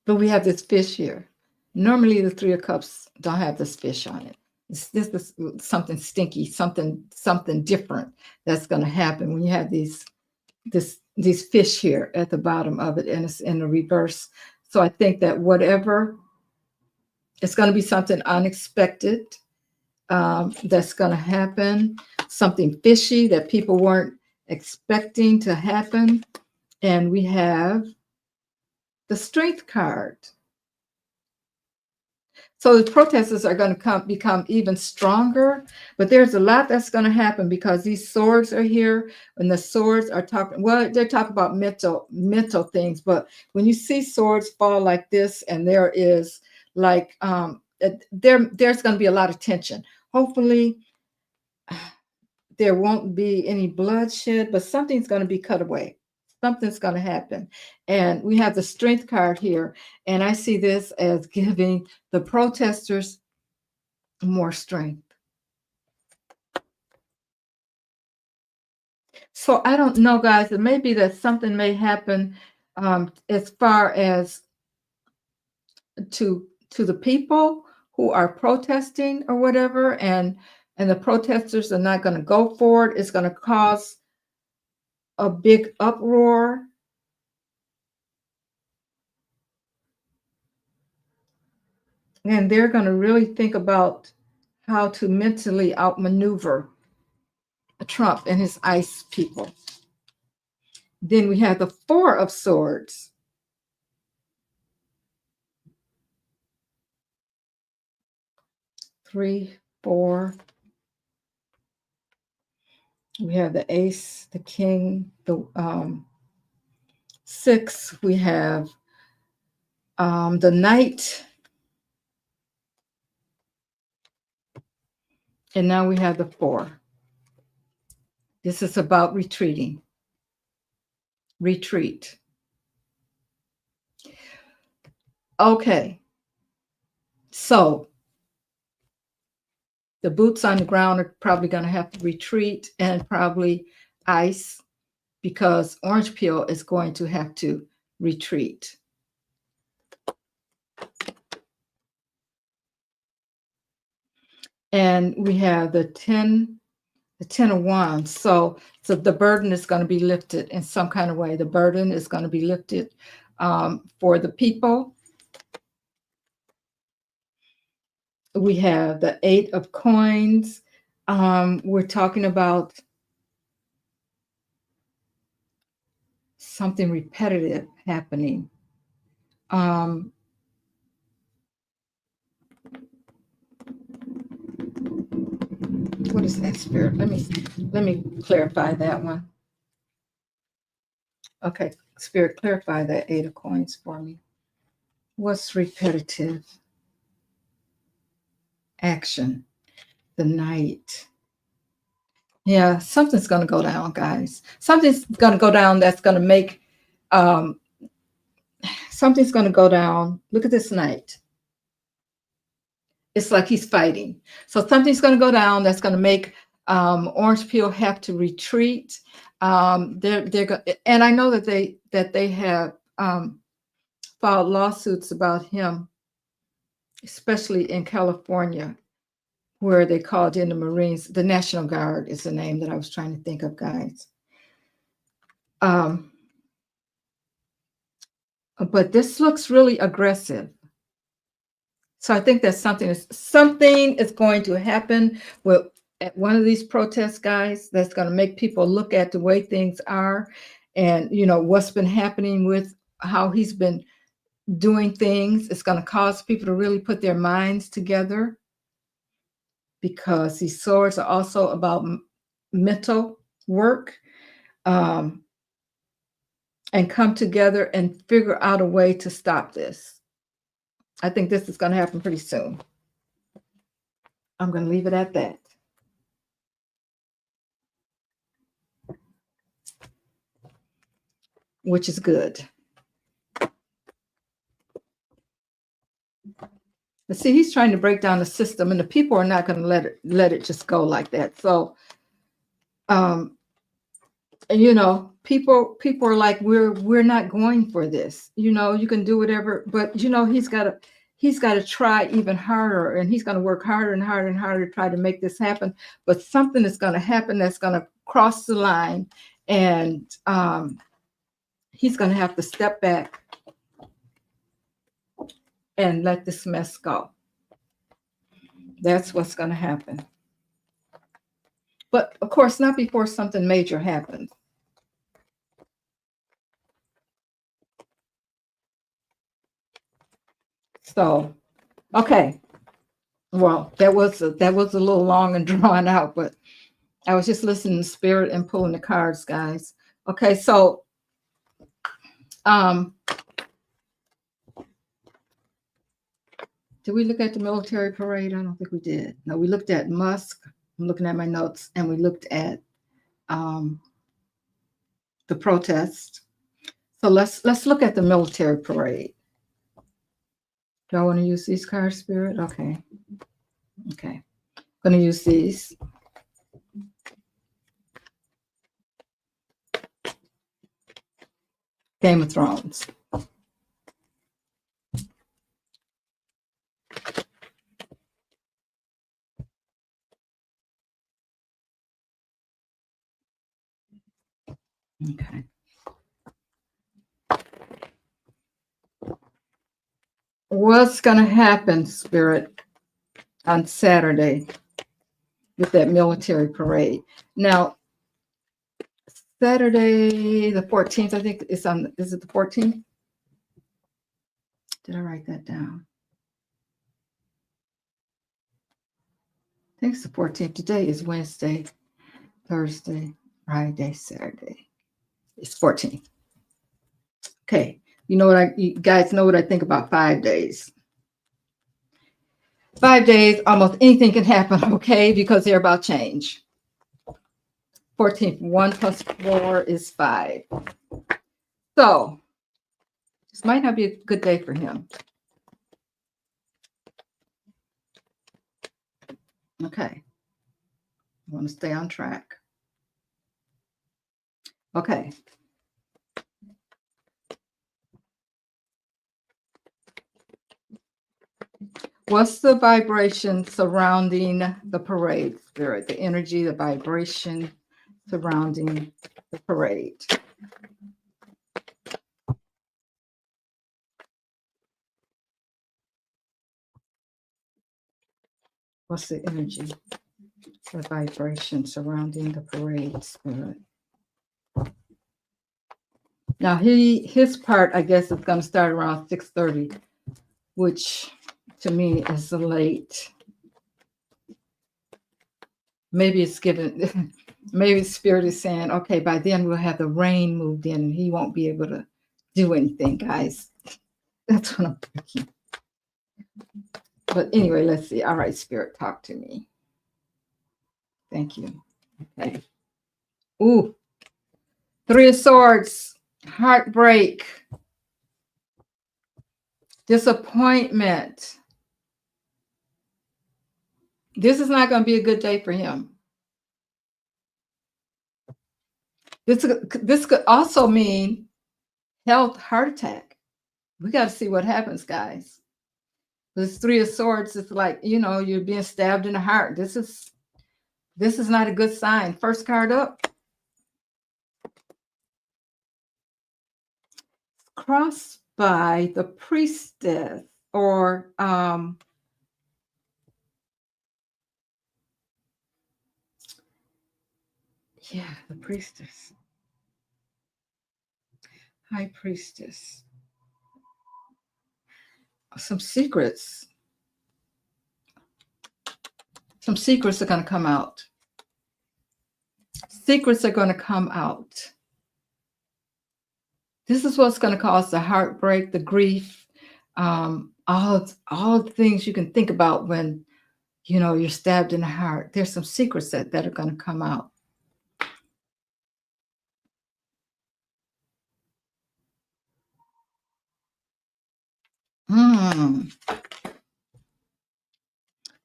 we have this fish here. Normally, the Three of Cups don't have this fish on it. This is something stinky, something different that's going to happen when you have these fish here at the bottom of it, and it's in the reverse. So I think that whatever, it's going to be something unexpected that's going to happen, something fishy that people weren't expecting to happen. And we have the Strength card. So the protesters are going to become even stronger, but there's a lot that's going to happen because these swords are here, and the swords are talking. Well, they're talking about mental things, but when you see swords fall like this, and there is like there's going to be a lot of tension. Hopefully, there won't be any bloodshed, but something's going to be cut away. Something's going to happen. And we have the Strength card here. And I see this as giving the protesters more strength. So I don't know, guys. It may be that something may happen as far as to the people who are protesting or whatever. And the protesters are not going to go for it. It's going to cause a big uproar. And they're going to really think about how to mentally outmaneuver Trump and his ICE people. Then we have the Four of Swords. Three, four. We have the Ace, the King, the six. We have the Knight. And now we have the four. This is about retreating. Retreat. Okay. So the boots on the ground are probably going to have to retreat, and probably ICE, because Orange Peel is going to have to retreat. And we have the 10 of Wands. So the burden is going to be lifted in some kind of way. The burden is going to be lifted for the people. We have the 8 of Coins. We're talking about something repetitive happening. What is that, Spirit? Let me clarify that one. Okay, Spirit, clarify that 8 of Coins for me. What's repetitive? Action. The Knight. Yeah, something's going to go down, guys. Something's going to go down that's going to make, something's going to go down. Look at this Knight. It's like he's fighting. So something's going to go down that's going to make Orange Peel have to retreat. They're and I know that they have filed lawsuits about him, especially in California, where they called in the Marines. The National Guard is the name that I was trying to think of, guys. But this looks really aggressive. So I think that something is going to happen at one of these protests, guys, that's going to make people look at the way things are, and what's been happening with how he's been doing things. It's going to cause people to really put their minds together, because these swords are also about mental work, and come together and figure out a way to stop this. I think this is going to happen pretty soon. I'm going to leave it at that. Which is good. But see, he's trying to break down the system, and the people are not going to let it just go like that. So, and people are like, we're not going for this. You can do whatever, but he's got to try even harder, and he's going to work harder and harder and harder to try to make this happen. But something is going to happen that's going to cross the line, and he's going to have to step back and let this mess go. That's what's going to happen. But of course, not before something major happens. So, okay. Well, that was a little long and drawn out, but I was just listening to Spirit and pulling the cards, guys. Okay, so did we look at the military parade? I don't think we did. No, we looked at Musk. I'm looking at my notes, and we looked at the protest. So let's look at the military parade. Do I want to use these cards, Spirit? Okay. Okay. I'm going to use these. Game of Thrones. Okay. what's going to happen, Spirit, on Saturday with that military parade? Now, Saturday the 14th, I think it's on, is it the 14th? Did I write that down? I think it's the 14th. Today is Wednesday, Thursday, Friday, Saturday. It's 14th. Okay. You know what you guys know what I think about 5 days. 5 days, almost anything can happen, okay? Because they're about change. 14th, 1 plus 4 is 5. So this might not be a good day for him. Okay. I want to stay on track. Okay. What's the vibration surrounding the parade, Spirit? The energy, the vibration surrounding the parade. What's the energy, the vibration surrounding the parade, Spirit? Now his part, I guess, is going to start around 6:30, which to me is late. Maybe it's given. Maybe Spirit is saying, okay, by then we'll have the rain moved in, and he won't be able to do anything, guys. That's what I'm thinking. But anyway, let's see. All right, Spirit, talk to me. Thank you. Okay. Ooh, 3 of Swords, heartbreak, disappointment. This is not going to be a good day for him. This could also mean health, heart attack. We got to see what happens, guys. This 3 of Swords is like, you know, you're being stabbed in the heart. This is not a good sign. First card up. Crossed by the Priestess, or yeah, the Priestess. High Priestess. Some secrets. Some secrets are going to come out. Secrets are going to come out. This is what's going to cause the heartbreak, the grief, all the things you can think about when, you know, you're stabbed in the heart. There's some secrets that are going to come out.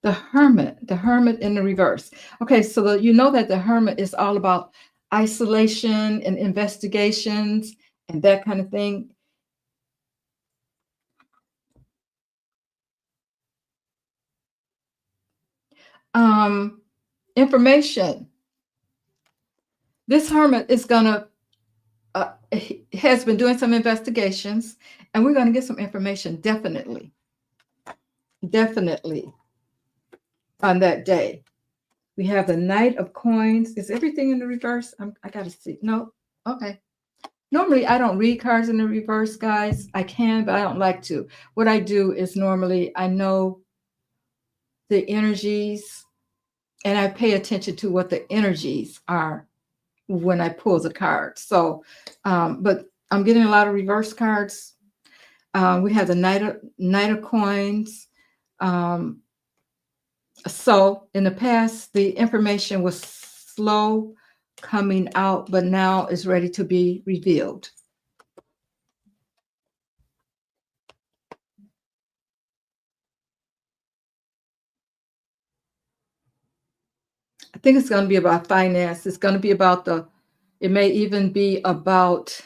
The Hermit in the reverse. Okay, so you know that the Hermit is all about isolation and investigations and that kind of thing. Information. This Hermit is gonna has been doing some investigations, and we're gonna get some information definitely on that day. We have the Knight of Coins. Is everything in the reverse? I gotta see. No. Okay. Normally, I don't read cards in the reverse, guys. I can, but I don't like to. What I do is normally I know the energies, and I pay attention to what the energies are when I pull the card. So, but I'm getting a lot of reverse cards. We have the Knight of Coins. So in the past, the information was slow coming out, but now it's ready to be revealed. I think it's going to be about finance. It's going to be about it may even be about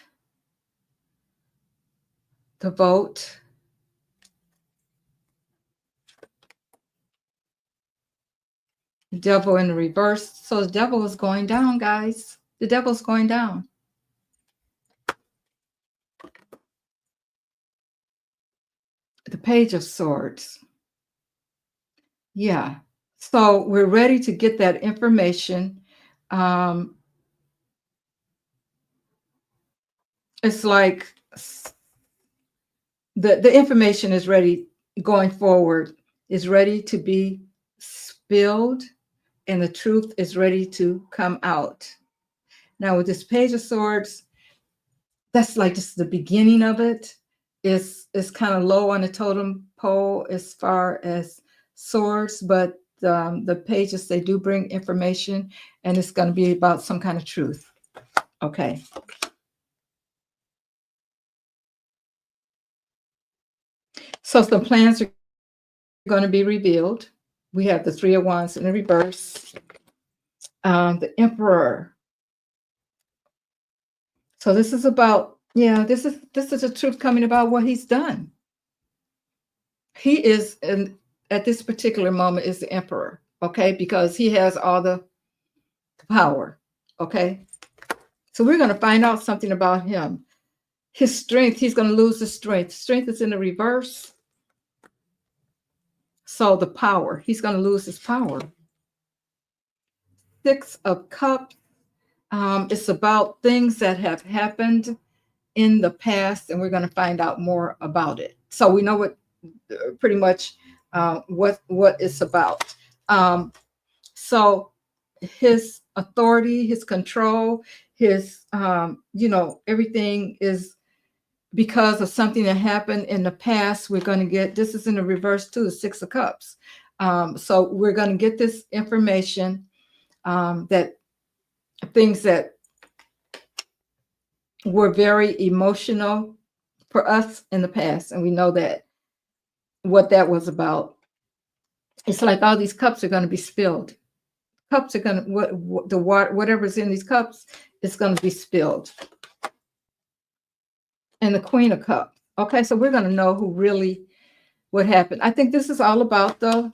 the vote. The Devil in the reverse. So the devil is going down, guys. The devil's going down. The The Page of Swords. Yeah. So we're ready to get that information. Um, it's like the information is ready going forward, is ready to be spilled, and the truth is ready to come out. Now, with this Page of Swords, that's like just the beginning of it. It's kind of low on the totem pole as far as swords, but the pages, they do bring information, and it's going to be about some kind of truth. Okay. So some plans are going to be revealed. We have the Three of Wands in the reverse. The Emperor. So this is about, yeah, this is the truth coming about what he's done. He is at this particular moment is the Emperor, okay, because he has all the power, okay. So we're going to find out something about him. His strength, he's going to lose his strength. Strength is in the reverse. So the power, he's going to lose his power. Six of Cups. It's about things that have happened in the past, and we're going to find out more about it. So we know what pretty much what it's about. So his authority, his control, his everything is because of something that happened in the past. We're going to get, this is in the reverse too, the Six of Cups. So we're going to get this information, that things that were very emotional for us in the past, and we know that what that was about. It's like all these cups are going to be spilled. Cups are going to, what the water, whatever's in these cups, is going to be spilled. And the Queen of Cups. Okay, so we're going to know who really, what happened. I think this is all about the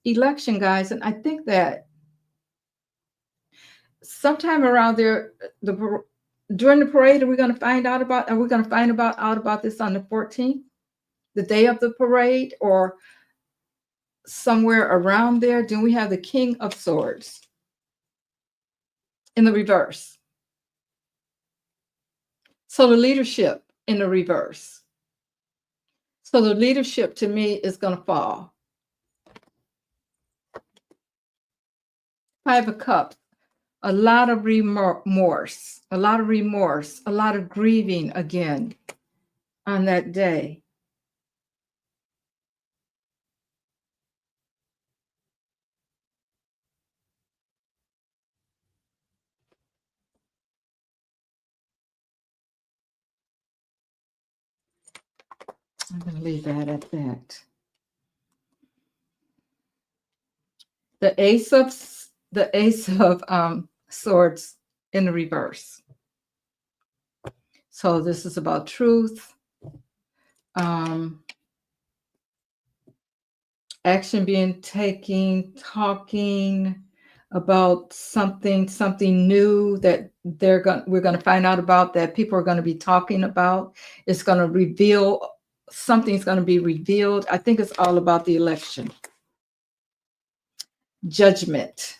election, guys, and I think that sometime around there, during the parade, are we going to find out about? Are we going to find out about this on the 14th, the day of the parade, or somewhere around there? Do we have the King of Swords in the reverse? So the leadership in the reverse. So the leadership to me is going to fall. Five of Cups. A lot of remorse, a lot of remorse, a lot of grieving again on that day. I'm going to leave that at that. The Ace of Swords in the reverse. So this is about truth, action being taken, talking about something new that we're going to find out about, that people are going to be talking about. It's going to reveal, something's going to be revealed. I think it's all about the election. Judgment.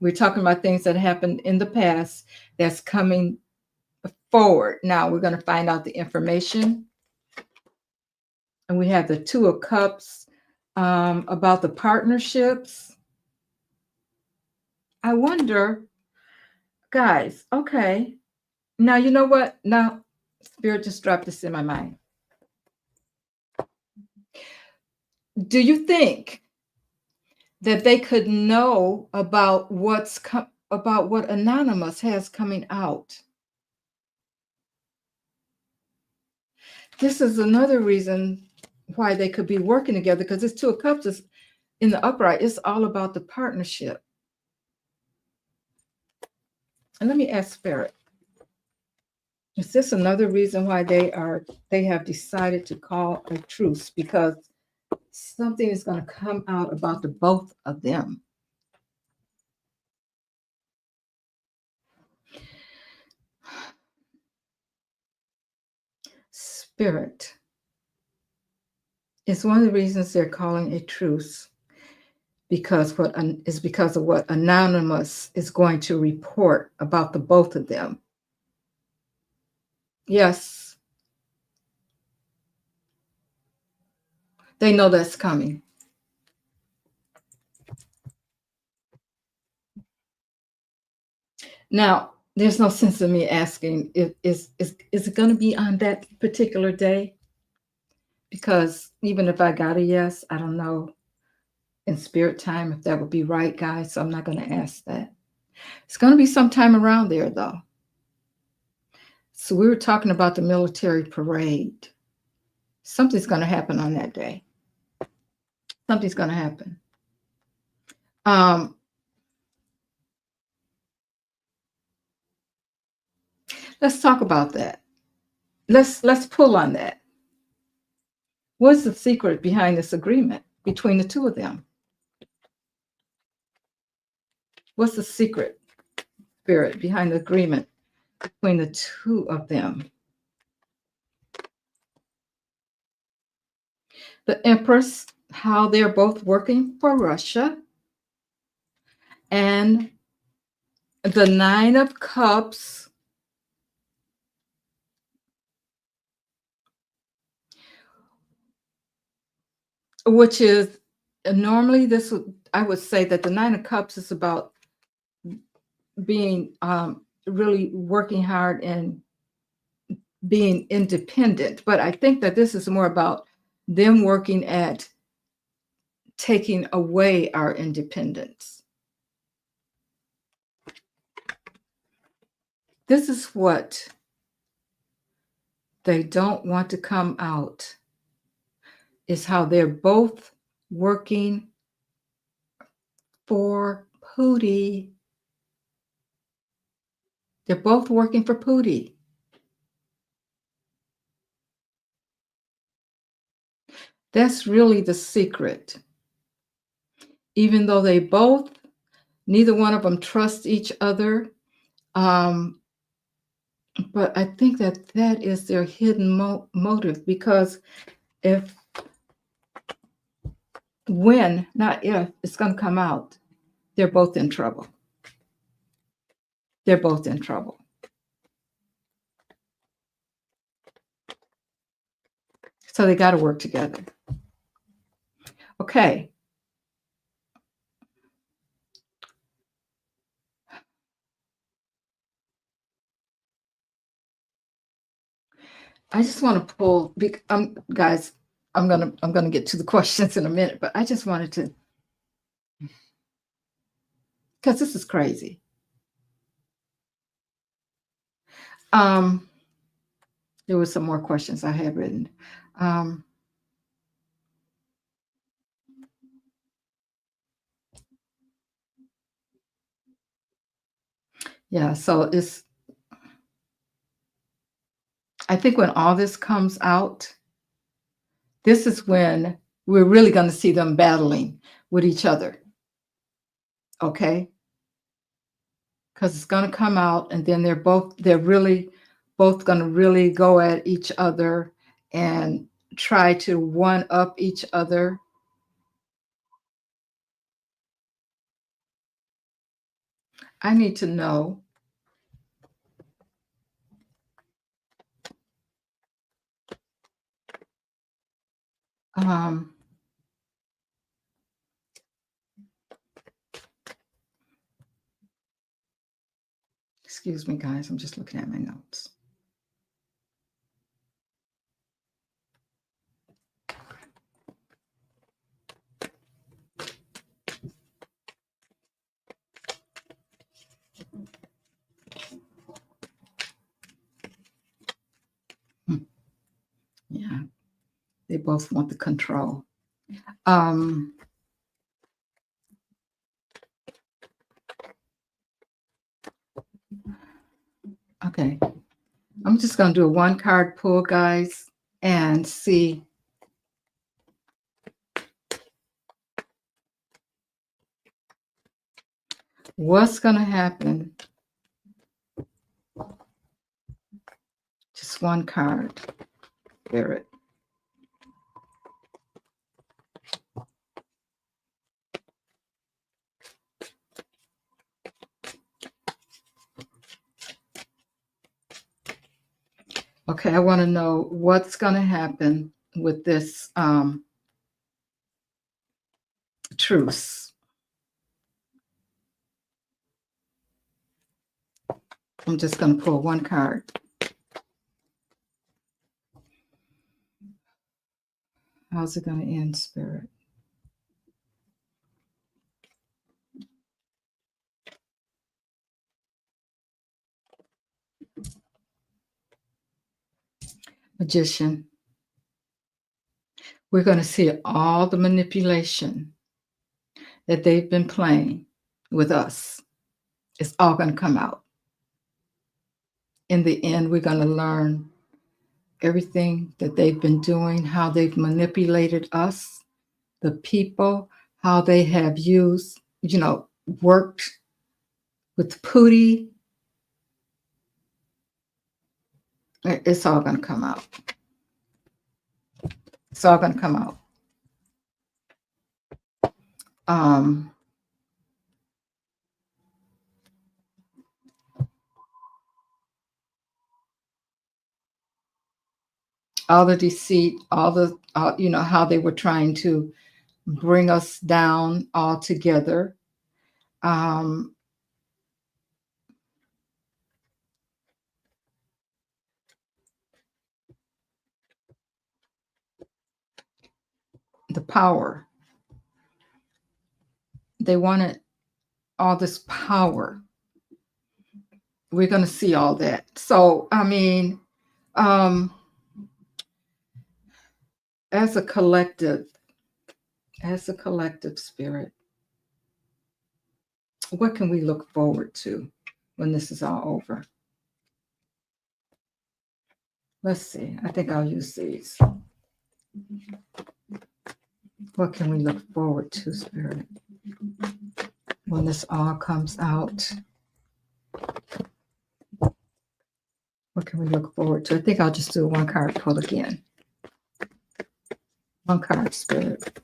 We're talking about things that happened in the past that's coming forward. Now we're going to find out the information. And we have the Two of Cups, about the partnerships. I wonder, guys, okay. Now, you know what? Now, Spirit just dropped this in my mind. Do you think that they could know about about what Anonymous has coming out? This is another reason why they could be working together, because this Two of Cups is in the upright. It's all about the partnership. And let me ask Spirit, is this another reason why they have decided to call a truce? Because something is going to come out about the both of them. Spirit. It's one of the reasons they're calling a truce, because because of what Anonymous is going to report about the both of them. Yes, they know that's coming. Now, there's no sense in me asking, is it going to be on that particular day? Because even if I got a yes, I don't know in spirit time if that would be right, guys. So I'm not going to ask that. It's going to be sometime around there, though. So we were talking about the military parade. Something's going to happen on that day. Something's going to happen. Let's talk about that. Let's pull on that. What's the secret behind this agreement between the two of them? What's the secret, Spirit, behind the agreement between the two of them? The Empress, how they're both working for Russia, and the Nine of Cups, which is normally I would say that the Nine of Cups is about being really working hard and being independent. But I think that this is more about them working at taking away our independence. This is what they don't want to come out, is how they're both working for Pootie. They're both working for Pootie. That's really the secret. Even though neither one of them trust each other, but I think that is their hidden motive, because not if, it's going to come out, they're both in trouble. They're both in trouble. So they got to work together. Okay. I just want to pull, guys, I'm gonna get to the questions in a minute, but I just wanted to, because this is crazy. There were some more questions I had written. Yeah, so I think when all this comes out, this is when we're really going to see them battling with each other. Okay? Because it's going to come out, and then they're really both going to really go at each other and try to one up each other. I need to know excuse me, guys, I'm just looking at my notes. Yeah, they both want the control. Okay, I'm just going to do a one card pull, guys, and see what's going to happen. Just one card. Spirit. Okay, I want to know what's going to happen with this truce. I'm just going to pull one card. How's it going to end, Spirit? Magician. We're going to see all the manipulation that they've been playing with us. It's all going to come out. In the end, we're going to learn everything that they've been doing, how they've manipulated us, the people, how they have used, worked with Pootie. It's all going to come out. It's all going to come out. All the deceit, all the, how they were trying to bring us down all together. The power. They wanted all this power. We're going to see all that. So, I mean, as a collective spirit, what can we look forward to when this is all over? Let's see. I think I'll use these. What can we look forward to, Spirit, when this all comes out? What can we look forward to? I think I'll just do a one card pull again. One card, Spirit.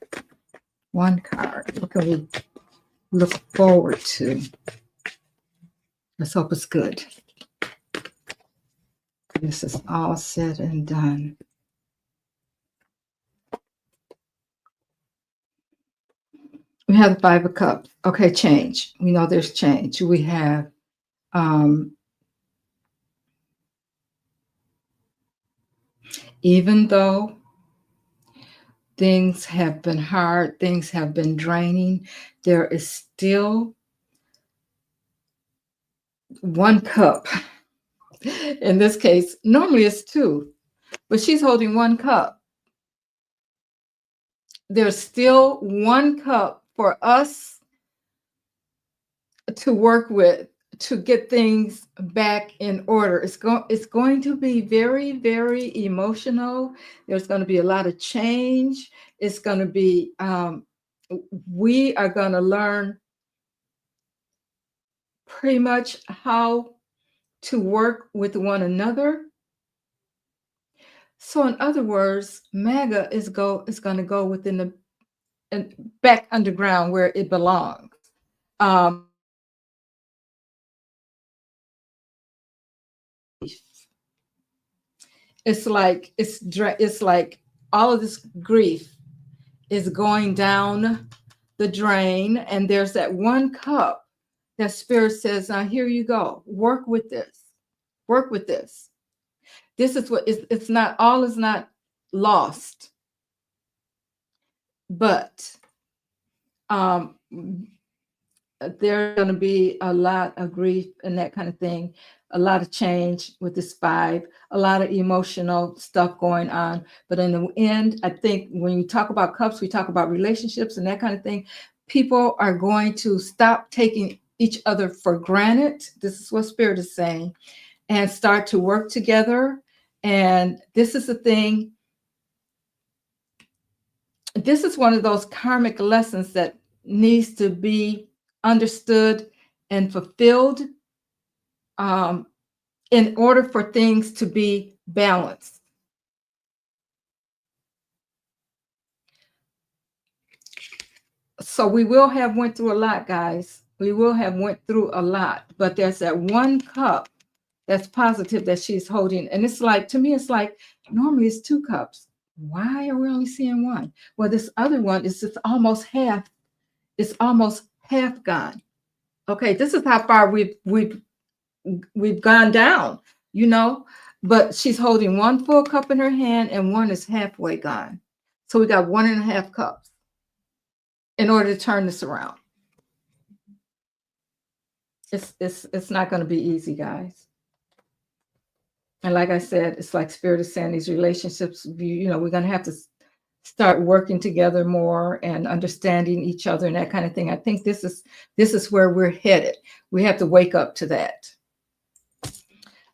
One card. What can we look forward to? Let's hope it's good. This is all said and done. We have the Five of Cups. Okay, change. We know there's change. We have even though things have been hard, things have been draining, there is still one cup. In this case, normally it's two, but she's holding one cup. There's still one cup for us to work with to get things back in order. It's going to be very, very emotional. There's going to be a lot of change. It's going to be, we are going to learn pretty much how to work with one another. So in other words, MAGA is going to go within the and back underground where it belongs. It's like all of this grief is going down the drain, and there's that one cup that Spirit says, now here you go, work with this. This is what it's not, all is not lost, but there's going to be a lot of grief and that kind of thing, a lot of change with this five, a lot of emotional stuff going on. But in the end, I think when you talk about cups, we talk about relationships and that kind of thing. People are going to stop taking each other for granted. This is what Spirit is saying, and start to work together. And this is the thing. This is one of those karmic lessons that needs to be understood and fulfilled in order for things to be balanced. So we will have went through a lot, guys. We will have went through a lot, but there's that one cup that's positive that she's holding. And it's like, to me, it's like normally it's two cups. Why are we only seeing one? Well, this other one is just almost half. It's almost half gone. Okay, this is how far we've gone down, you know. But she's holding one full cup in her hand and one is halfway gone. So we got 1.5 cups in order to turn this around. It's not going to be easy, guys. And like I said, it's like Spirit is saying, these relationships, we're going to have to start working together more and understanding each other and that kind of thing. I think this is where we're headed. We have to wake up to that.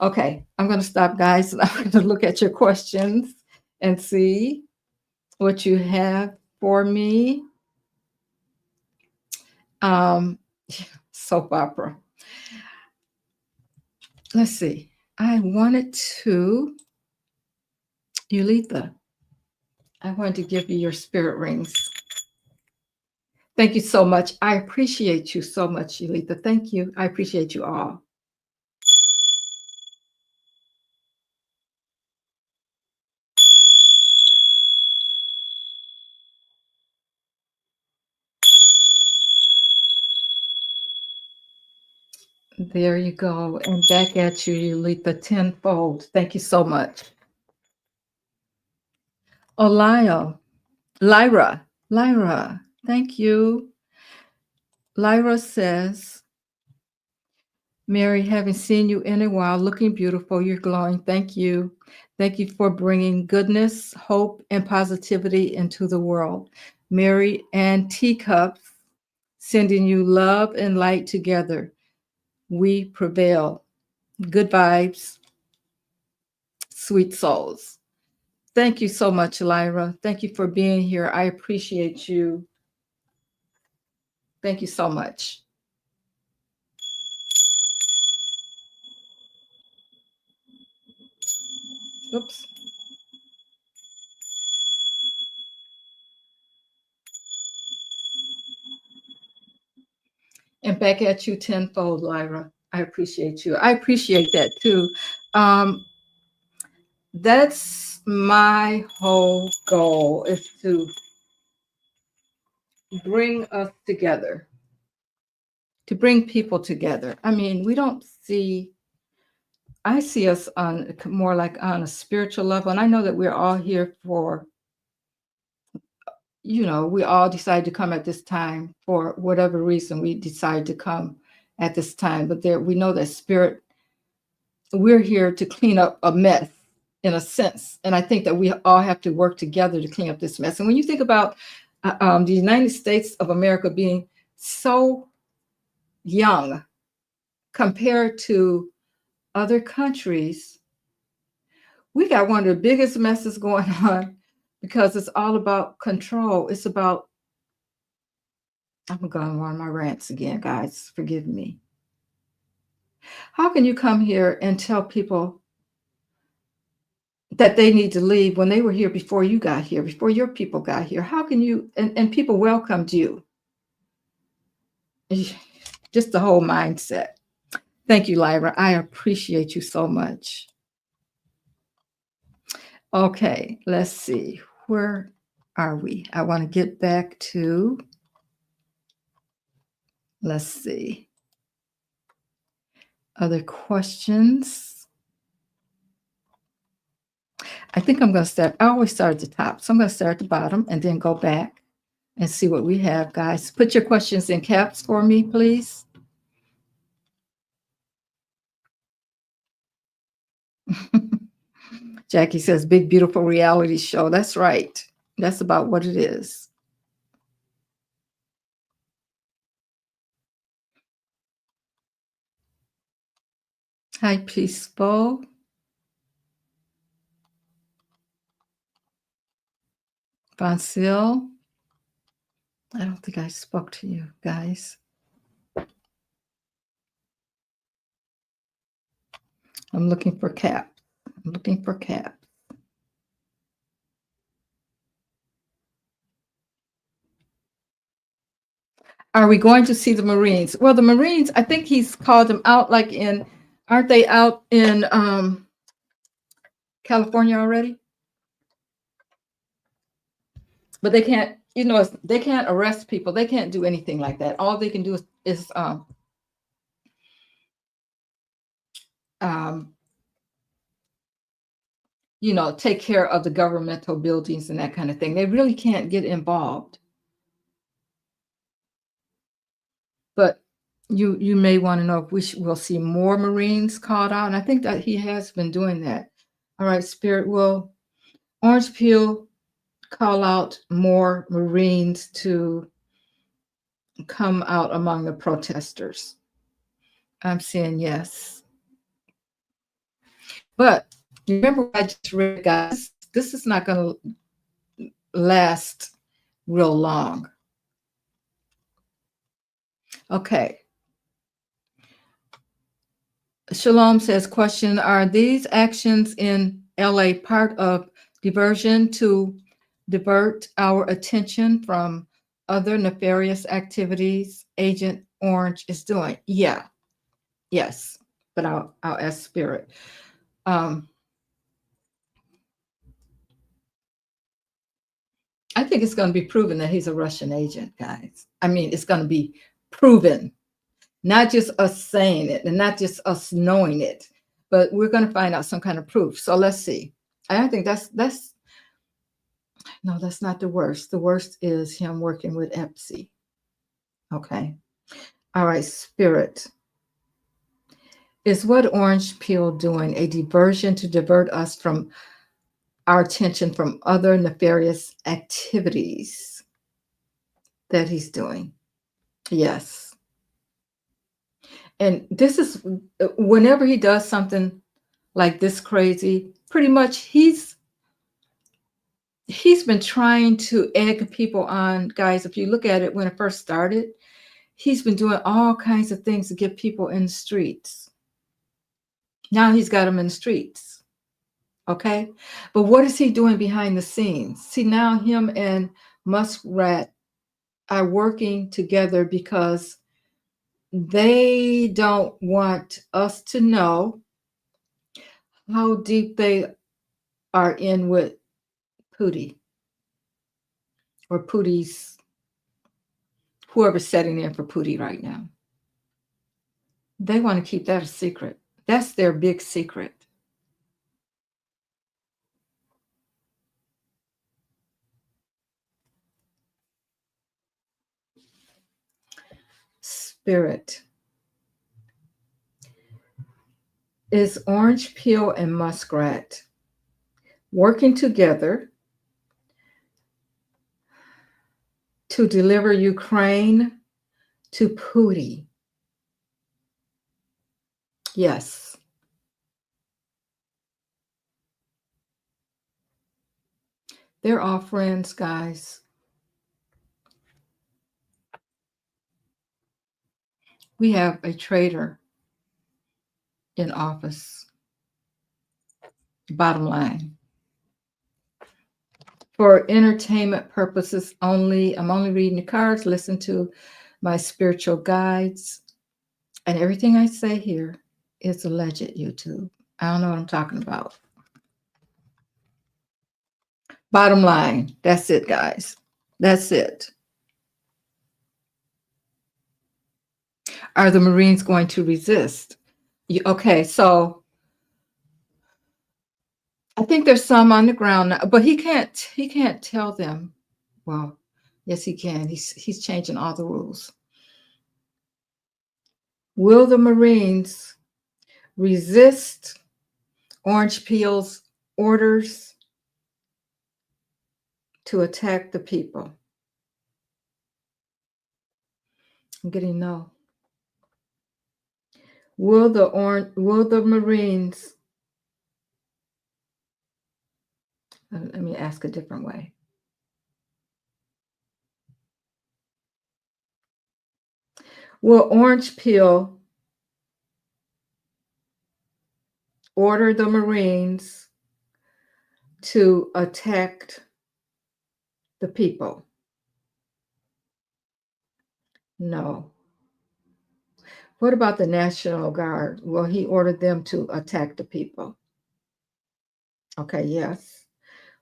Okay, I'm going to stop, guys, and I'm going to look at your questions and see what you have for me. Soap opera. Let's see. I wanted to, Yulitha, I wanted to give you your spirit rings. Thank you so much. I appreciate you so much, Yulitha. Thank you. I appreciate you all. There you go. And back at you, Yulitha, tenfold. Thank you so much. Oh, Lyra, thank you. Lyra says, Mary, haven't seen you in a while, looking beautiful. You're glowing. Thank you. Thank you for bringing goodness, hope, and positivity into the world. Mary and Teacups, sending you love and light together. We prevail. Good vibes, sweet souls. Thank you so much, Lyra. Thank you for being here. I appreciate you. Thank you so much. Oops. And back at you tenfold, Lyra. I appreciate you. I appreciate that too. That's my whole goal, is to bring us together, to bring people together. I mean, I see us on more like on a spiritual level. And I know that we're all here for, we all decide to come at this time for whatever reason we decide to come at this time. But we know that spirit, we're here to clean up a mess in a sense. And I think that we all have to work together to clean up this mess. And when you think about the United States of America being so young compared to other countries, we got one of the biggest messes going on because it's all about control. It's about, I'm going on my rants again, guys. Forgive me. How can you come here and tell people that they need to leave when they were here before you got here, before your people got here? How can you, and people welcomed you? Just the whole mindset. Thank you, Lyra. I appreciate you so much. Okay, let's see. Where are we? I want to get back to, let's see, other questions. I think I'm going to start. I always start at the top. So I'm going to start at the bottom and then go back and see what we have, guys. Put your questions in caps for me, please. Jackie says, big, beautiful reality show. That's right. That's about what it is. Hi, Peaceful. Bonsil. I don't think I spoke to you, guys. I'm looking for cap. I'm looking for cap. Are we going to see the Marines? Well, the Marines, I think he's called them out, like in, aren't they out in California already? But they can't, they can't arrest people. They can't do anything like that. All they can do is um, take care of the governmental buildings and that kind of thing. They really can't get involved. But you may want to know if we'll see more Marines called out. And I think that he has been doing that. All right, Spirit, will Orange Peel call out more Marines to come out among the protesters? I'm saying yes. But remember what I just read, guys, this is not going to last real long. Okay. Shalom says, question, are these actions in LA part of diversion to divert our attention from other nefarious activities Agent Orange is doing? Yeah. Yes. But I'll ask Spirit. I think it's going to be proven that he's a Russian agent, guys. I mean, it's going to be proven. Not just us saying it and not just us knowing it, but we're going to find out some kind of proof. So let's see. I think that's not the worst. The worst is him working with Epsi. Okay. All right, Spirit. Is what Orange Peel doing a diversion to divert us from our attention from other nefarious activities that he's doing? Yes. And this is whenever he does something like this crazy, pretty much he's been trying to egg people on. Guys, if you look at it when it first started, he's been doing all kinds of things to get people in the streets. Now he's got them in the streets. Okay. But what is he doing behind the scenes? See, now him and Muskrat are working together because they don't want us to know how deep they are in with Pootie or Pootie's, whoever's setting in for Pootie right now. They want to keep that a secret. That's their big secret. Spirit. Is Orange Peel and Muskrat working together to deliver Ukraine to Pootie? Yes. They're all friends, guys. We have a traitor in office. Bottom line. For entertainment purposes only, I'm only reading the cards. Listen to my spiritual guides. And everything I say here is alleged, YouTube. I don't know what I'm talking about. Bottom line, that's it, guys. That's it. Are the Marines going to resist? Okay, so I think there's some on the ground now, but he can't tell them. Well, yes, he can. He's changing all the rules. Will the Marines resist Orange Peel's orders to attack the people? I'm getting no. Will the Marines, let me ask a different way. Will Orange Peel order the Marines to attack the people? No. What about the National Guard? Will he order them to attack the people? Okay, yes.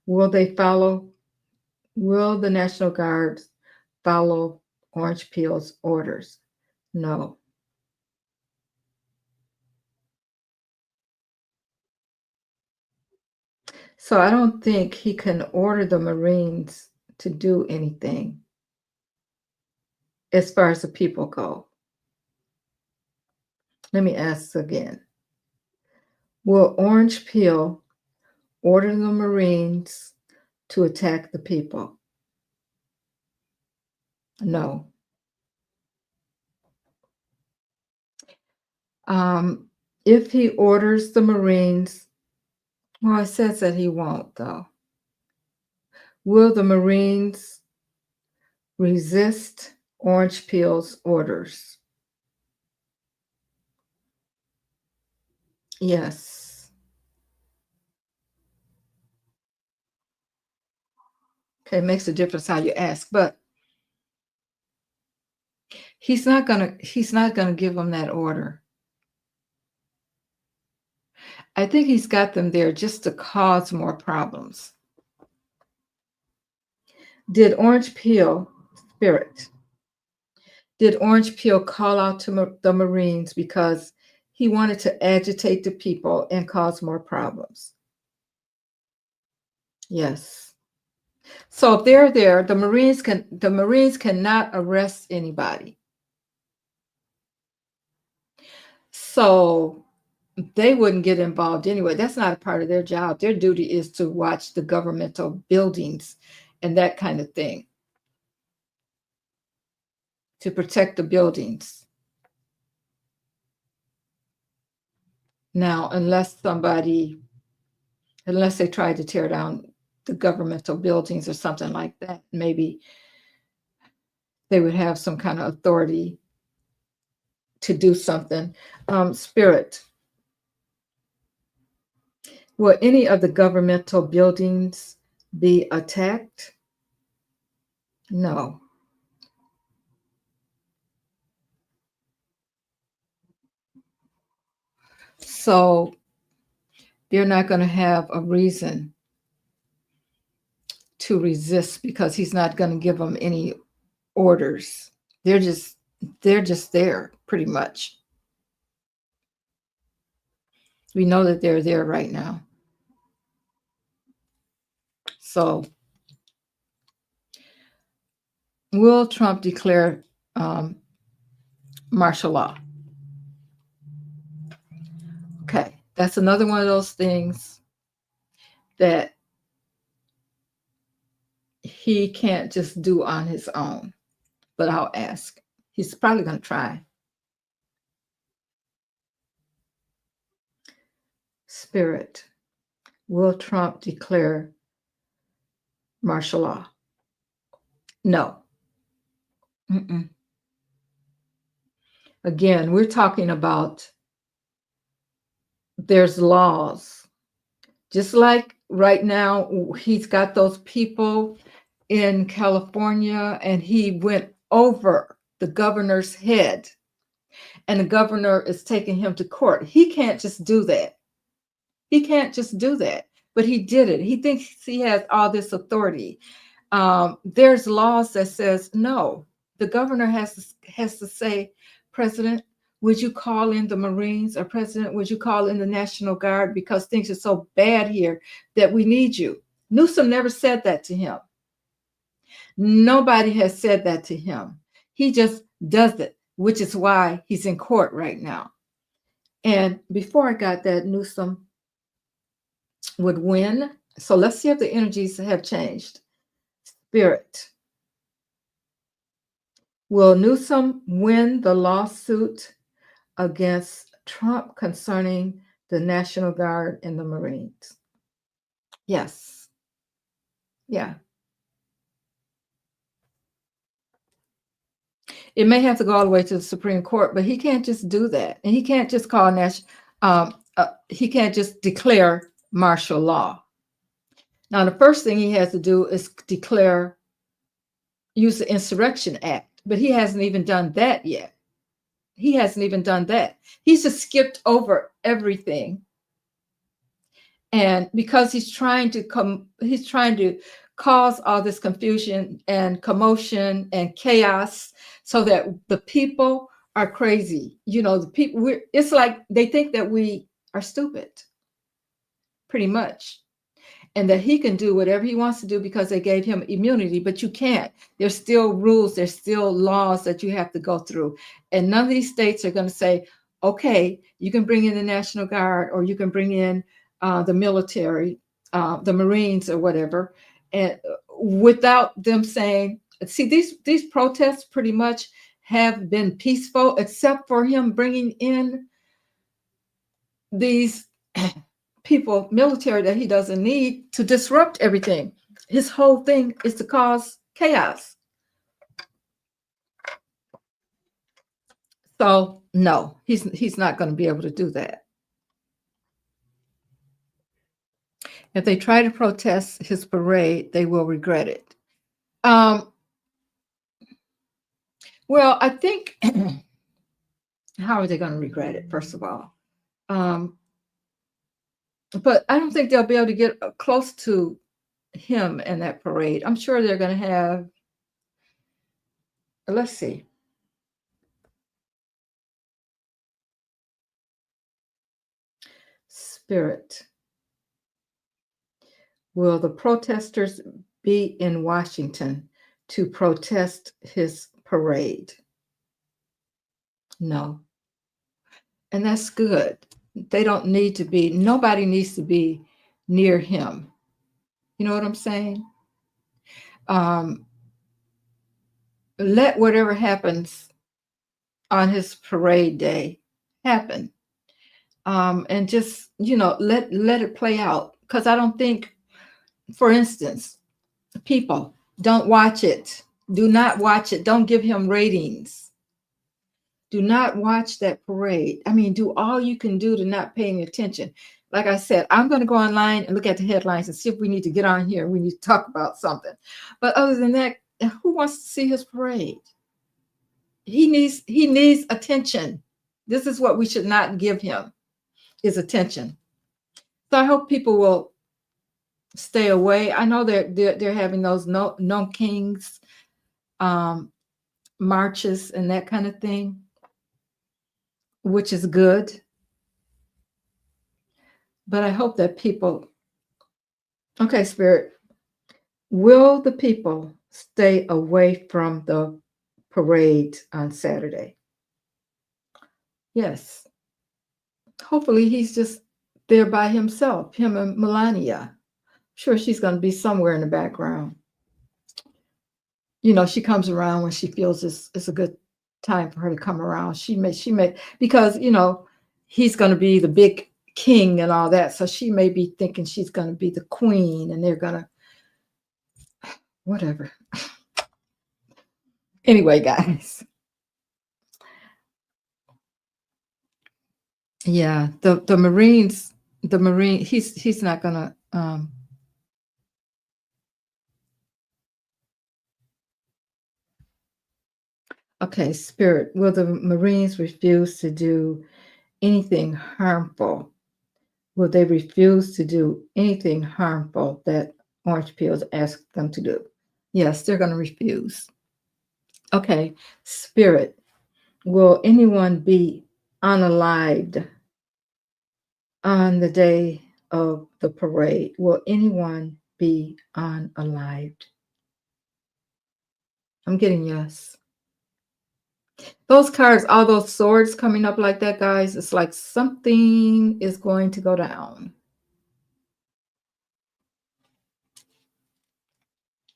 Will they follow? Will the National Guard follow Orange Peel's orders? No. So I don't think he can order the Marines to do anything as far as the people go. Let me ask again. Will Orange Peel order the Marines to attack the people? No. If he orders the Marines, well, it says that he won't, though. Will the Marines resist Orange Peel's orders? Yes. Okay, it makes a difference how you ask, but he's not gonna give them that order. I think he's got them there just to cause more problems. Did Orange Peel Spirit? Did Orange Peel call out to the Marines because he wanted to agitate the people and cause more problems? Yes. So if they're there, the Marines cannot arrest anybody. So they wouldn't get involved anyway. That's not a part of their job. Their duty is to watch the governmental buildings and that kind of thing, to protect the buildings. Now, unless they try to tear down the governmental buildings or something like that, maybe they would have some kind of authority to do something. Spirit, will any of the governmental buildings be attacked? No. So they're not going to have a reason to resist because he's not going to give them any orders. They're just there pretty much. We know that they're there right now. So will Trump declare martial law? Okay, that's another one of those things that he can't just do on his own, but I'll ask. He's probably going to try. Spirit, will Trump declare martial law? No. Mm-mm. Again, we're talking about there's laws. Just like right now, he's got those people in California and he went over the governor's head and the governor is taking him to court. He can't just do that. He can't just do that, but he did it. He thinks he has all this authority. There's laws that says no. The governor has to say, President, would you call in the Marines, or President, would you call in the National Guard because things are so bad here that we need you? Newsom never said that to him. Nobody has said that to him. He just does it, which is why he's in court right now. And before I got that, Newsom would win. So let's see if the energies have changed. Spirit, will Newsom win the lawsuit against Trump concerning the National Guard and the Marines? Yes. Yeah. It may have to go all the way to the Supreme Court, but he can't just do that. And he can't just he can't just declare martial law. Now, the first thing he has to do is use the Insurrection Act, But he hasn't even done that yet. He hasn't even done that. He's just skipped over everything. And because he's trying to cause all this confusion and commotion and chaos so that the people are crazy. You know, the people, it's like they think that we are stupid, pretty much, and that he can do whatever he wants to do because they gave him immunity, but you can't. There's still rules, there's still laws that you have to go through. And none of these states are going to say, okay, you can bring in the National Guard or you can bring in the military, the Marines or whatever, and without them saying, see, these protests pretty much have been peaceful, except for him bringing in these people, military that he doesn't need to disrupt everything. His whole thing is to cause chaos. So no, he's not going to be able to do that. If they try to protest his parade, they will regret it. Well, I think how are they going to regret it, first of all? But I don't think they'll be able to get close to him in that parade. I'm sure they're going to have, let's see. Spirit. Will the protesters be in Washington to protest his parade? No. And that's good. They don't need to be, nobody needs to be near him. You know what I'm saying? Let whatever happens on his parade day happen. And just, let it play out. Because I don't think, for instance, people don't watch it. Do not watch it. Don't give him ratings. Do not watch that parade. I mean, do all you can do to not pay any attention. Like I said, I'm going to go online and look at the headlines and see if we need to get on here. We need to talk about something. But other than that, who wants to see his parade? He needs attention. This is what we should not give him, is attention. So I hope people will stay away. I know they're having those no kings marches and that kind of thing, which is good. But I hope that people, okay, Spirit, will the people stay away from the parade on Saturday? Yes. Hopefully he's just there by himself, him and Melania. Sure, she's going to be somewhere in the background. She comes around when she feels it's a good time for her to come around. She may, because, he's going to be the big king and all that. So she may be thinking she's going to be the queen and they're going to, whatever. Anyway, guys. Yeah, the Marines, he's not going to, okay, Spirit, will the Marines refuse to do anything harmful? Will they refuse to do anything harmful that Orange Pills ask them to do? Yes, they're going to refuse. Okay, Spirit, will anyone be unalived on the day of the parade? Will anyone be unalived? I'm getting yes. Those cards, all those swords coming up like that, guys, it's like something is going to go down.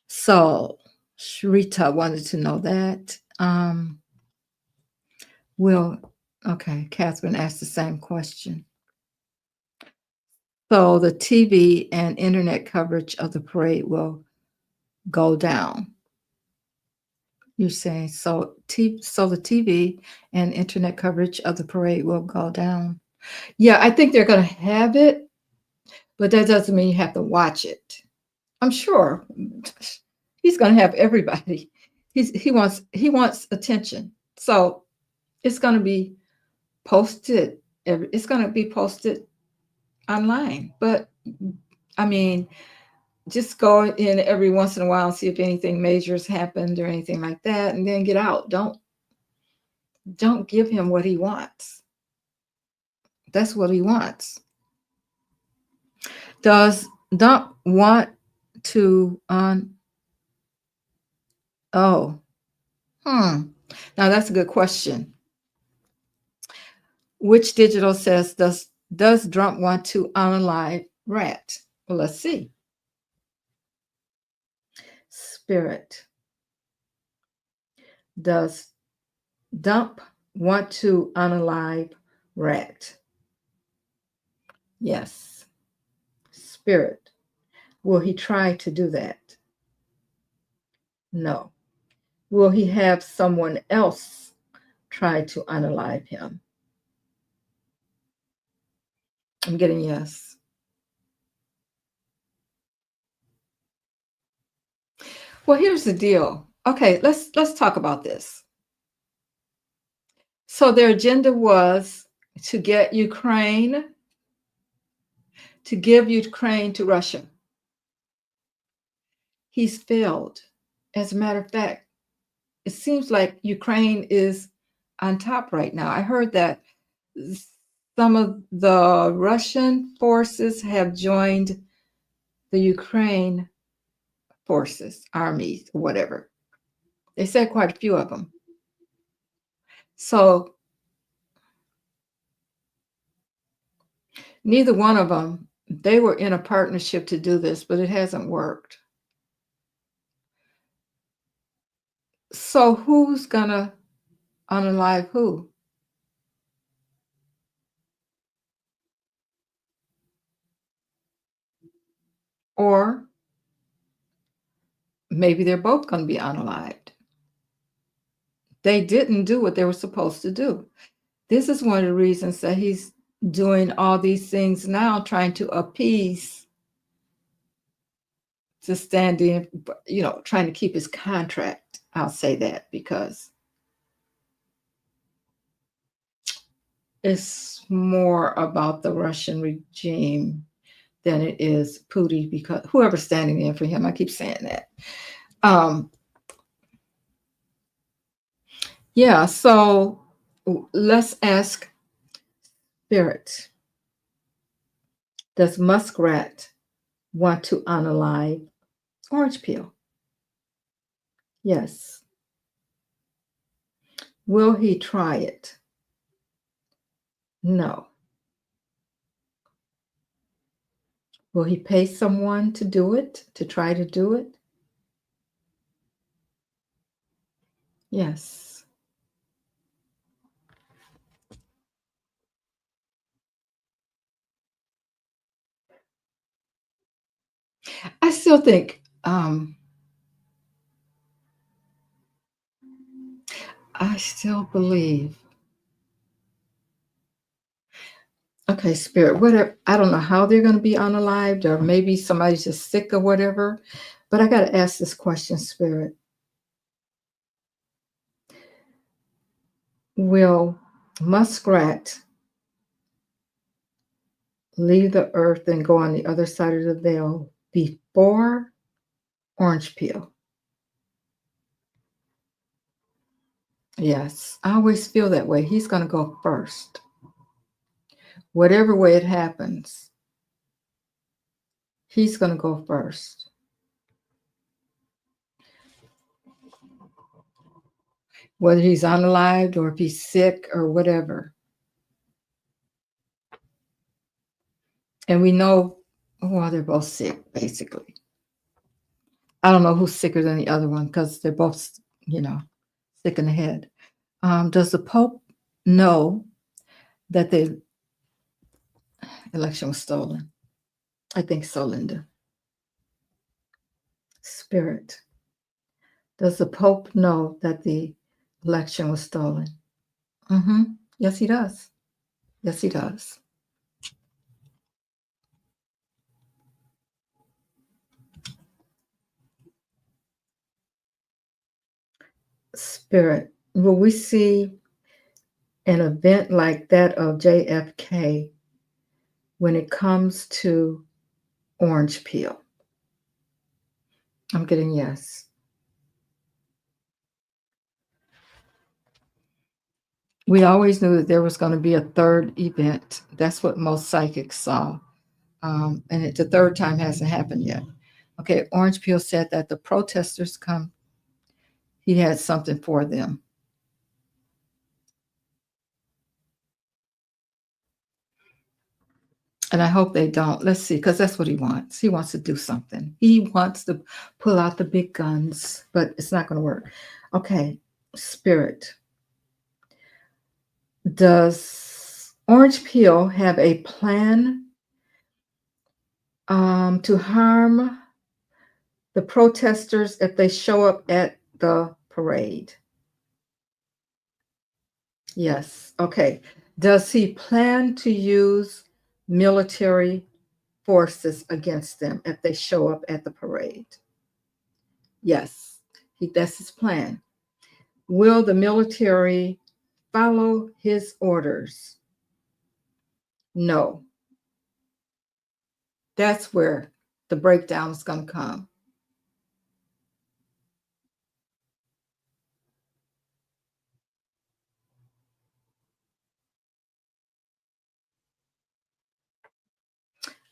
So Shrita wanted to know that. Okay, Catherine asked the same question. So the TV and internet coverage of the parade will go down. You're saying so the TV and internet coverage of the parade will go down. Yeah, I think they're going to have it, but that doesn't mean you have to watch it. I'm sure he's going to have everybody He wants attention. So it's going to be posted. It's going to be posted online. But I mean, just go in every once in a while and see if anything major has happened or anything like that, and then get out. Don't give him what he wants. That's what he wants. Does Dump want to oh, hmm. Now that's a good question. Which digital says does Trump want to unalive Rat? Well, let's see. Spirit. Does Dump want to unalive Rat? Yes. Spirit. Will he try to do that? No. Will he have someone else try to unalive him? I'm getting yes. Well, here's the deal. Okay, let's talk about this. So their agenda was to get Ukraine, to give Ukraine to Russia. He's failed. As a matter of fact, it seems like Ukraine is on top right now. I heard that some of the Russian forces have joined the Ukraine forces, armies, whatever. They said quite a few of them. So neither one of them, they were in a partnership to do this, but it hasn't worked. So who's gonna unalive who? Or maybe they're both gonna be unalived. They didn't do what they were supposed to do. This is one of the reasons that he's doing all these things now, trying to appease, to stand in, trying to keep his contract. I'll say that because it's more about the Russian regime than it is Putin, because whoever's standing in for him, I keep saying that. Yeah, so let's ask Spirit. Does Muskrat want to unalive Orange Peel? Yes. Will he try it? No. Will he pay someone to do it, to try to do it? Yes. I still think, I still believe. Okay, Spirit, whatever. I don't know how they're going to be unalived, or maybe somebody's just sick or whatever. But I got to ask this question, Spirit. Will Muskrat leave the earth and go on the other side of the veil before Orange Peel? Yes, I always feel that way. He's going to go first. Whatever way it happens, he's going to go first. Whether he's unalived or if he's sick or whatever. And we know, well, they're both sick, basically. I don't know who's sicker than the other one because they're both, sick in the head. Does the Pope know that the election was stolen? I think so, Linda. Spirit. Does the Pope know that the election was stolen? Mm-hmm. Yes, he does. Yes, he does. Spirit, will we see an event like that of JFK when it comes to orange peel? I'm getting yes. We always knew that there was going to be a third event. That's what most psychics saw. And the third time hasn't happened yet. Okay, Orange Peel said that the protesters come, he had something for them. And I hope they don't. Let's see, because that's what he wants. He wants to do something. He wants to pull out the big guns, but it's not going to work. Okay, Spirit. Does Orange Peel have a plan to harm the protesters if they show up at the parade? Yes. Okay. Does he plan to use military forces against them if they show up at the parade? Yes. That's his plan. Will the military follow his orders? No. That's where the breakdown is going to come.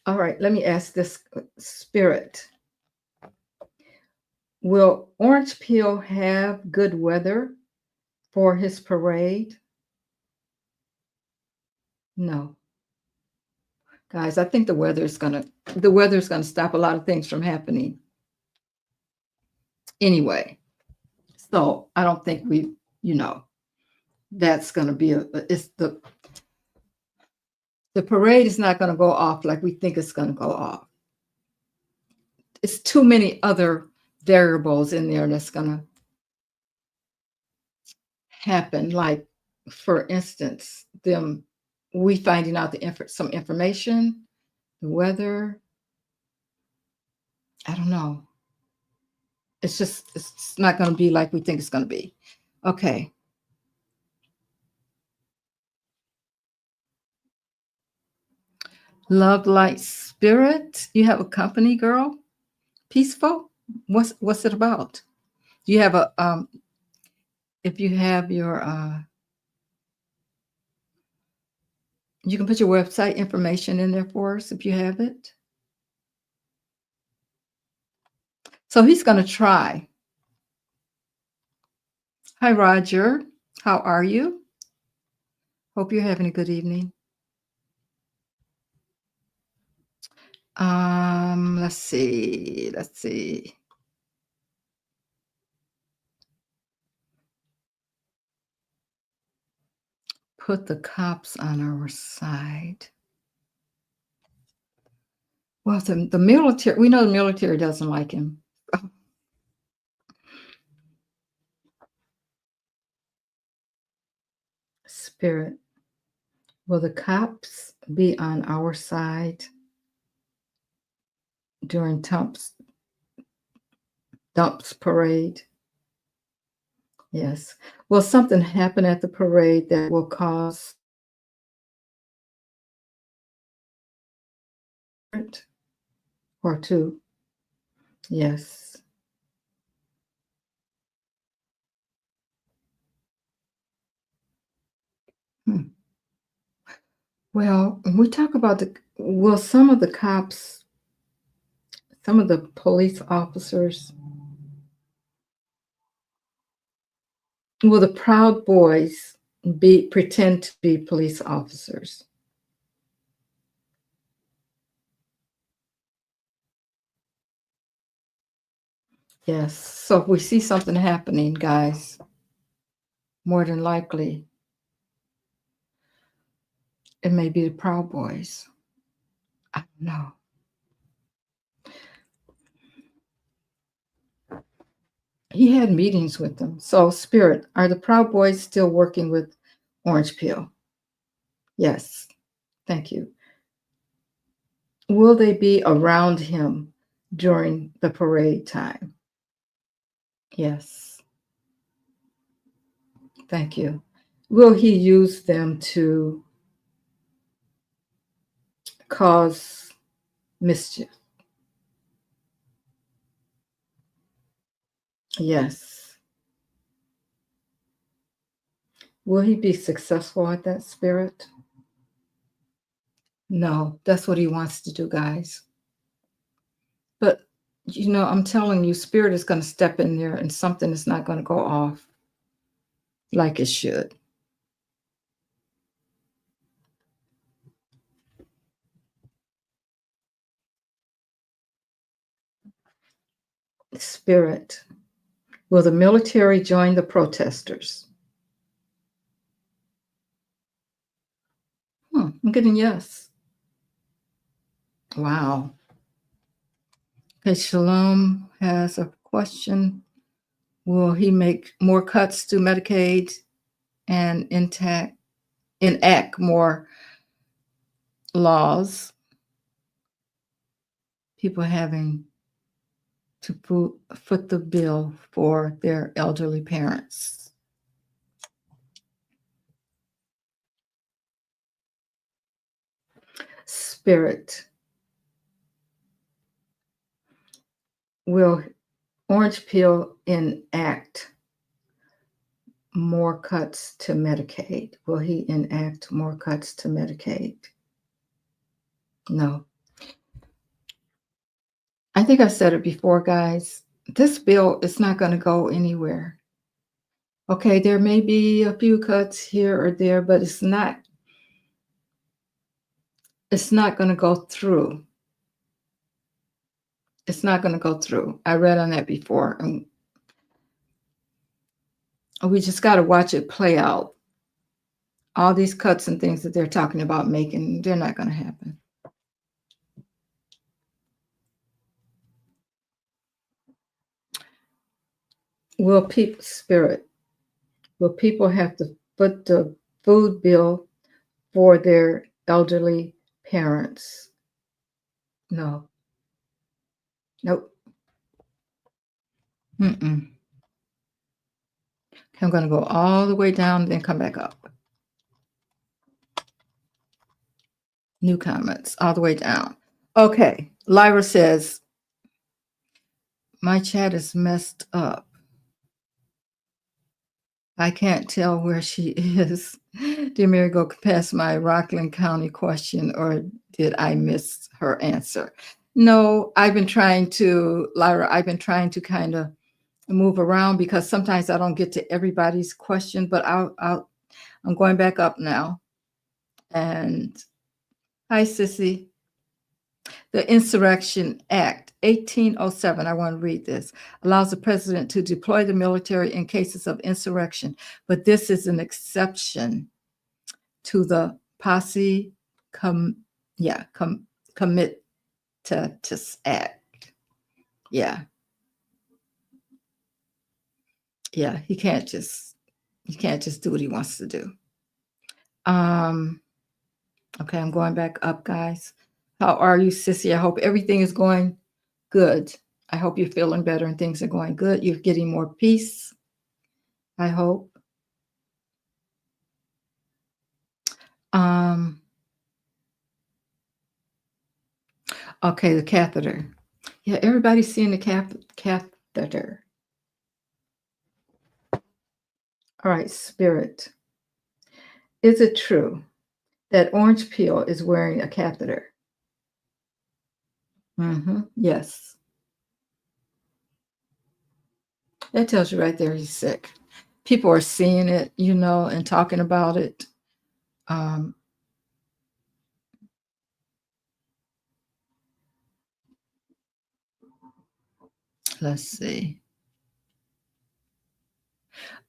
All right, let me ask this, Spirit. Will Orange Peel have good weather for his parade? No. Guys, I think the weather is gonna stop a lot of things from happening anyway. So I don't think you know, that's gonna be it's the parade is not gonna go off like we think it's gonna go off. It's too many other variables in there that's gonna happen. Like, for instance, we finding out some information, the weather. I don't know. It's not going to be like we think it's going to be. Okay. Love, light, spirit. You have a company, girl. Peaceful. What's it about? Do you have a if you have your you can put your website information in there for us if you have it. So he's going to try. Hi, Roger. How are you? Hope you're having a good evening. Let's see. Let's see. Put the cops on our side. Well, the military, we know the military doesn't like him. Spirit, will the cops be on our side during Dump's parade? Yes. Will something happen at the parade that will cause it or two? Yes. Hmm. Well, when we talk about will some of the cops, some of the police officers, will the Proud Boys pretend to be police officers? Yes. So if we see something happening, guys, more than likely it may be the Proud Boys. I don't know. He had meetings with them. So, Spirit, are the Proud Boys still working with Orange Peel? Yes. Thank you. Will they be around him during the parade time? Yes. Thank you. Will he use them to cause mischief? Yes. Will he be successful at that, Spirit? No, that's what he wants to do, guys. But, I'm telling you, Spirit is going to step in there and something is not going to go off like it should. Spirit. Will the military join the protesters? I'm getting yes. Wow. Okay, Shalom has a question. Will he make more cuts to Medicaid and enact more laws? People having to foot the bill for their elderly parents. Spirit. Will Orange Pill enact more cuts to Medicaid? Will he enact more cuts to Medicaid? No. I think I said it before, guys. This bill is not going to go anywhere. Okay, there may be a few cuts here or there, but it's not going to go through. It's not going to go through. I read on that before, and we just got to watch it play out. All these cuts and things that they're talking about making, they're not going to happen. Will people have to foot the food bill for their elderly parents? No. Nope. Mm-mm. I'm going to go all the way down, then come back up. New comments, all the way down. Okay. Lyra says, my chat is messed up. I can't tell where she is. Did Mary go past my Rockland County question, or did I miss her answer? No, Lyra, I've been trying to kind of move around because sometimes I don't get to everybody's question, but I'm going back up now. And hi, Sissy. The Insurrection Act, 1807, I want to read this, allows the president to deploy the military in cases of insurrection, but this is an exception to the posse comitatus act. Yeah. Yeah, he can't just do what he wants to do. Okay, I'm going back up, guys. How are you, Sissy? I hope everything is going good. I hope you're feeling better and things are going good. You're getting more peace, I hope. Okay, the catheter. Yeah, everybody's seeing the catheter. All right, Spirit. Is it true that Orange Peel is wearing a catheter? Yes. That tells you right there he's sick. People are seeing it, and talking about it. Let's see.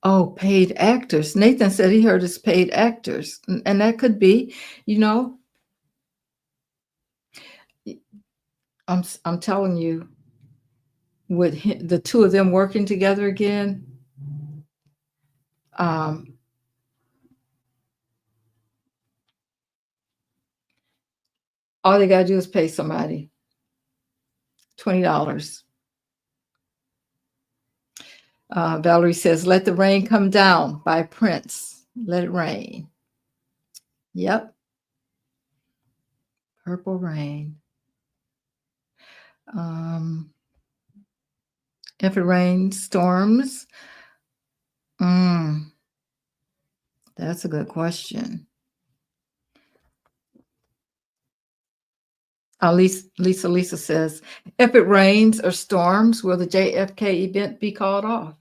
Oh, paid actors. Nathan said he heard it's paid actors, and that could be, I'm telling you, with the two of them working together again, all they got to do is pay somebody $20. Valerie says, Let the Rain Come Down by Prince. Let it rain. Yep. Purple Rain. If it rains, storms. That's a good question. Lisa says, if it rains or storms, will the JFK event be called off?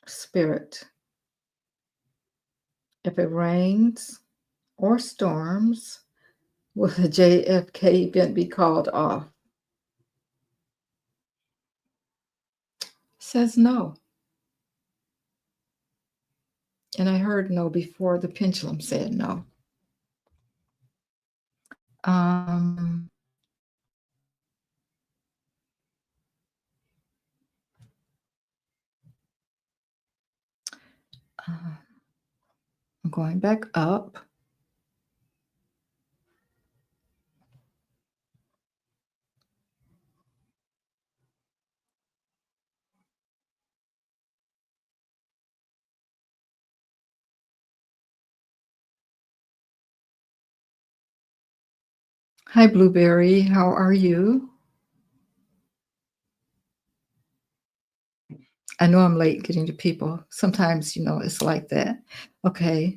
Spirit. If it rains or storms, will the JFK event be called off? Says no. And I heard no before the pendulum said no. I'm going back up. Hi, Blueberry. How are you? I know I'm late getting to people. Sometimes, it's like that. Okay.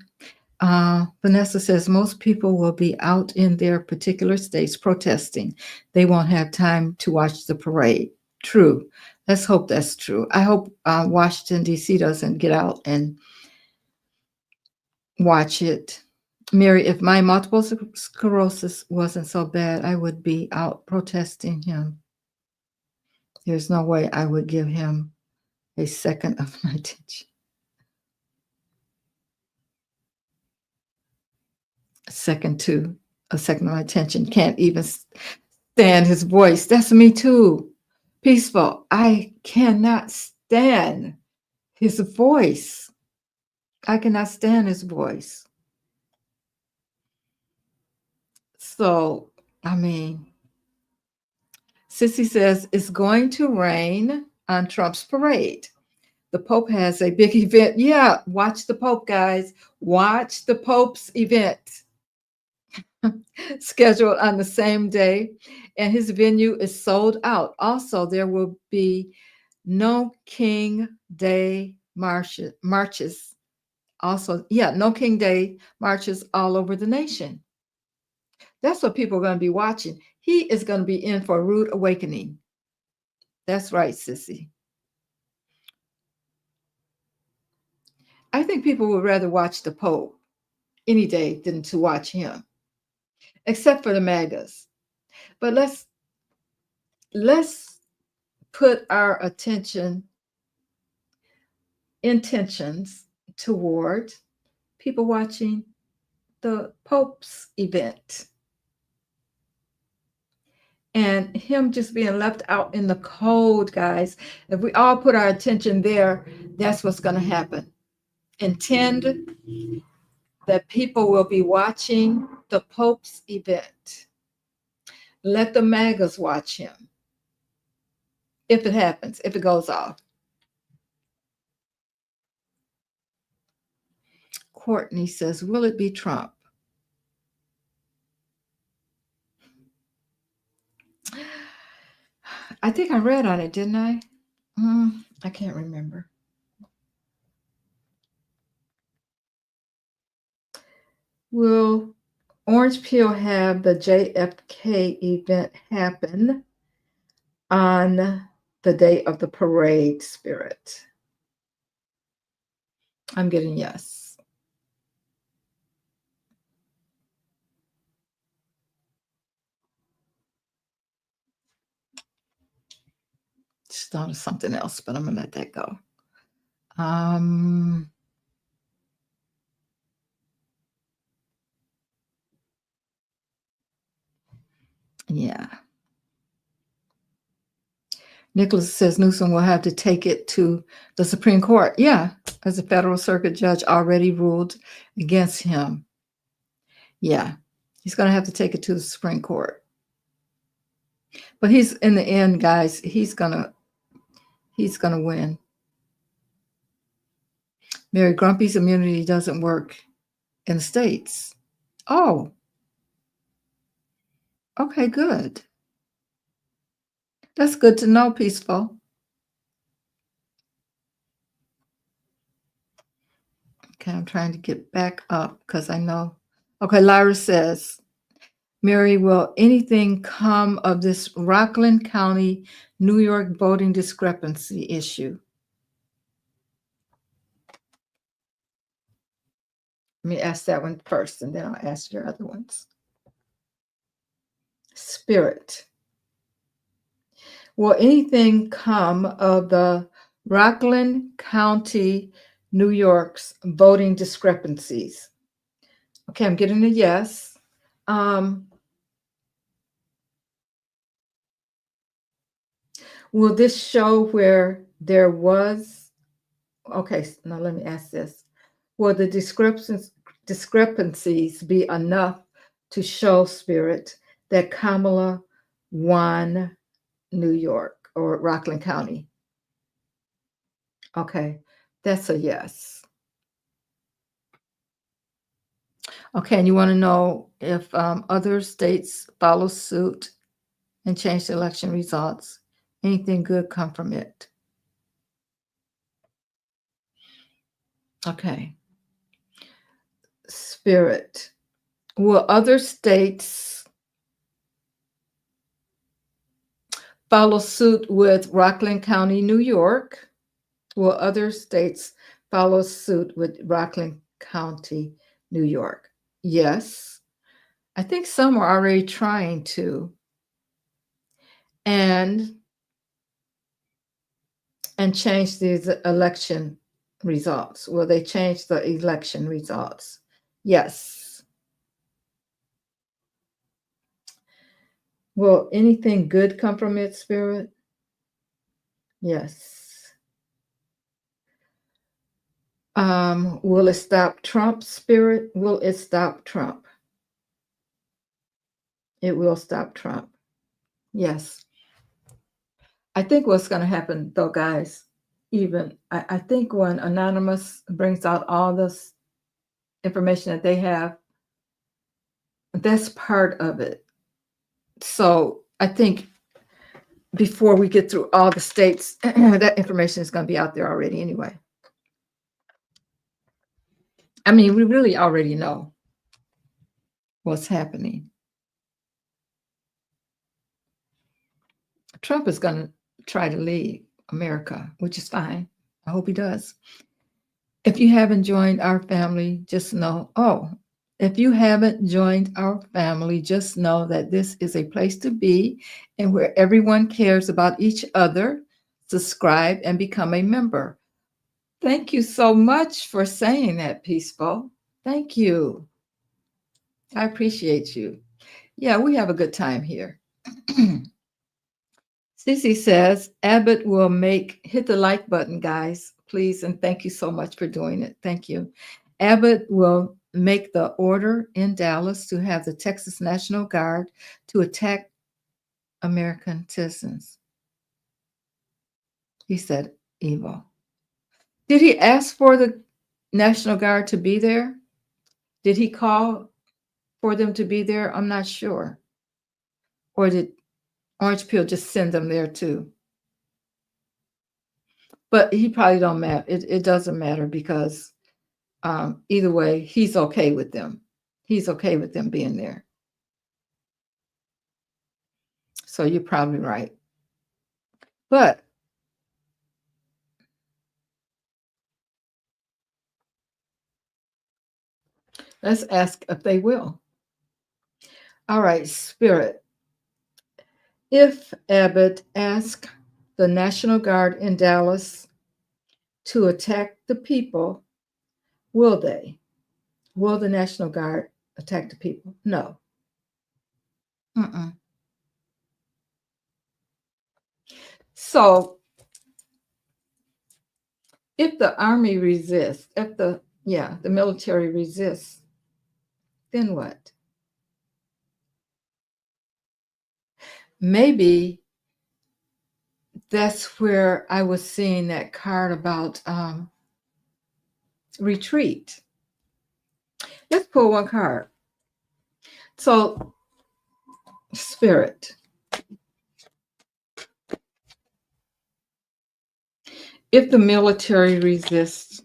Vanessa says most people will be out in their particular states protesting. They won't have time to watch the parade. True. Let's hope that's true. I hope Washington, D.C. doesn't get out and watch it. Mary, if my multiple sclerosis wasn't so bad, I would be out protesting him. There's no way I would give him a second of my attention. A second of my attention. Can't even stand his voice. That's me too. Peaceful. I cannot stand his voice. I cannot stand his voice. So, Sissy says it's going to rain on Trump's parade. The Pope has a big event. Yeah, watch the Pope, guys. Watch the Pope's event. Scheduled on the same day, and his venue is sold out. Also, there will be no King Day marches. Also, no King Day marches all over the nation. That's what people are going to be watching. He is going to be in for a rude awakening. That's right, Sissy. I think people would rather watch the Pope any day than to watch him, except for the MAGAs. But let's put our intentions toward people watching the Pope's event and him just being left out in the cold, guys. If we all put our attention there, that's what's going to happen. Intend that people will be watching the Pope's event. Let the MAGAs watch him. If it happens, if it goes off. Courtney says, will it be Trump? I think I read on it, didn't I? I can't remember. Will Orange Peel have the JFK event happen on the day of the parade, Spirit? I'm getting yes. Just thought of something else, but I'm going to let that go. Yeah. Nicholas says Newsom will have to take it to the Supreme Court. Yeah, as a federal circuit judge already ruled against him. Yeah, he's going to have to take it to the Supreme Court. But he's, in the end, guys, he's going He's going to win. Mary, Grumpy's immunity doesn't work in the States. Oh, okay, good. That's good to know, Peaceful. Okay, I'm trying to get back up because I know. Okay, Lyra says, Mary, will anything come of this Rockland County, New York voting discrepancy issue? Let me ask that one first, and then I'll ask your other ones. Spirit. Will anything come of the Rockland County, New York's voting discrepancies? Okay, I'm getting a yes. Will this show where there was, okay, now let me ask this. Will the discrepancies be enough to show, Spirit, that Kamala won New York or Rockland County? Okay, that's a yes. Okay, and you want to know if other states follow suit and change the election results, anything good come from it? Okay. Spirit. Will other states follow suit with Rockland County, New York? Will other states follow suit with Rockland County, New York? Yes. I think some are already trying to. And change these election results. Will they change the election results? Yes. Will anything good come from it, Spirit? Yes. Will it stop Trump, Spirit? Will it stop Trump? It will stop Trump. Yes. I think what's going to happen, though, guys, I think when Anonymous brings out all this information that they have, that's part of it. So I think before we get through all the states, that information is going to be out there already anyway. I mean, we really already know what's happening. Trump is going to try to leave America, which is fine. I hope he does. If you haven't joined our family, just know, if you haven't joined our family, just know that this is a place to be and where everyone cares about each other. Subscribe and become a member. Thank you so much for saying that, Peaceful. Thank you. I appreciate you. Yeah, we have a good time here. Cece says, Abbott will hit the like button, guys, please. And thank you so much for doing it. Thank you. Abbott will make the order in Dallas to have the Texas National Guard to attack American citizens. He said, evil. Did he ask for the National Guard to be there? Did he call for them to be there? I'm not sure. Or did Orange Peel just send them there too? But he probably don't matter. It doesn't matter because either way, he's okay with them. He's okay with them being there. So you're probably right. But let's ask if they will. All right, Spirit. If Abbott asked the National Guard in Dallas to attack the people, will they? Will the National Guard attack the people? No. So if the army resists, if the military resists, then what? Maybe that's where I was seeing that card about retreat. Let's pull one card. So, Spirit, if the military resists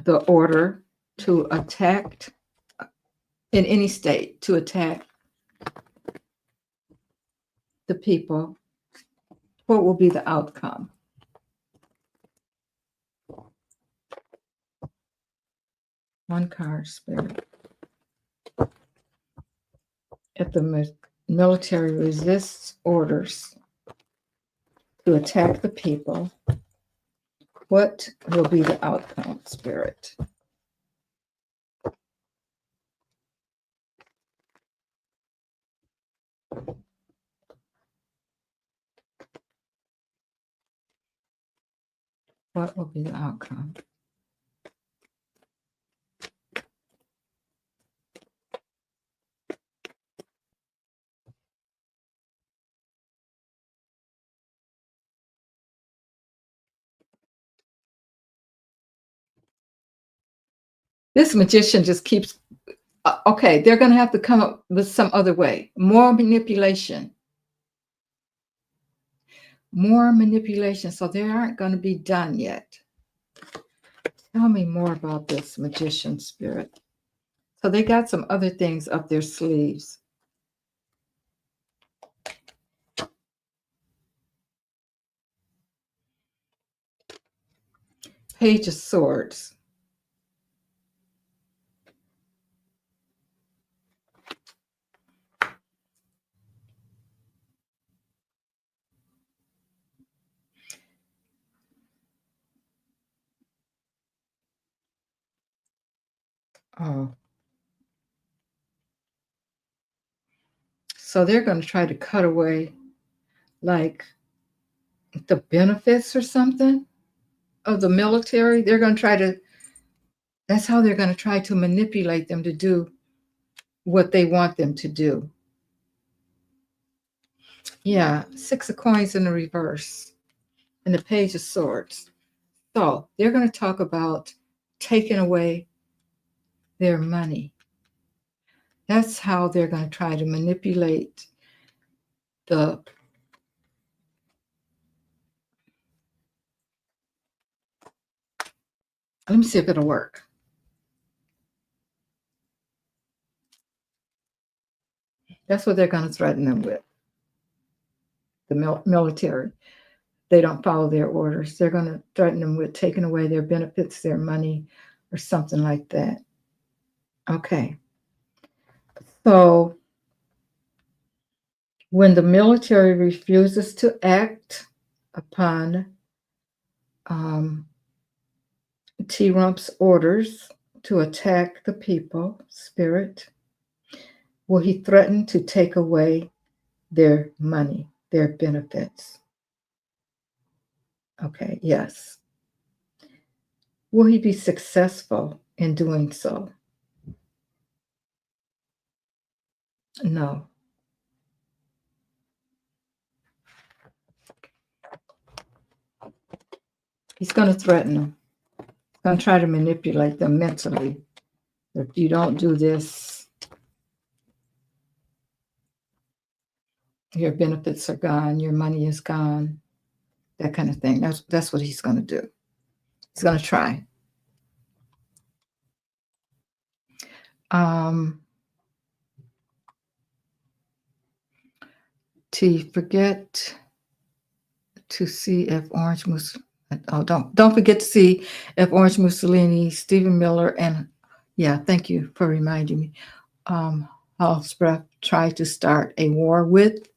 the order to attack in any state, to attack the people, what will be the outcome? One card, Spirit. If the military resists orders to attack the people, what will be the outcome, Spirit? What will be the outcome? This magician just keeps, okay, they're going to have to come up with some other way. More manipulation. More manipulation. So they aren't going to be done yet. Tell me more about this magician, Spirit. So they got some other things up their sleeves. Page of Swords. Oh. So they're going to try to cut away like the benefits or something of the military. They're going to try to, that's how they're going to try to manipulate them to do what they want them to do. Yeah, 6 of Coins in the reverse and the Page of Swords. So they're going to talk about taking away their money. That's how they're going to try to manipulate the let me see if it'll work. That's what they're going to threaten them with. The military. They don't follow their orders. They're going to threaten them with taking away their benefits, their money, or something like that. Okay. So when the military refuses to act upon T-Rump's orders to attack the people, Spirit, will he threaten to take away their money, their benefits? Okay, yes. Will he be successful in doing so? No. He's going to threaten them. He's going to try to manipulate them mentally. If you don't do this, your benefits are gone, your money is gone, that kind of thing. That's what he's going to do. He's going to try. To forget to see if Orange Mussolini. Oh, don't forget to see if Orange Mussolini, Stephen Miller, and yeah, thank you for reminding me. Halsbrecht tried to start a war with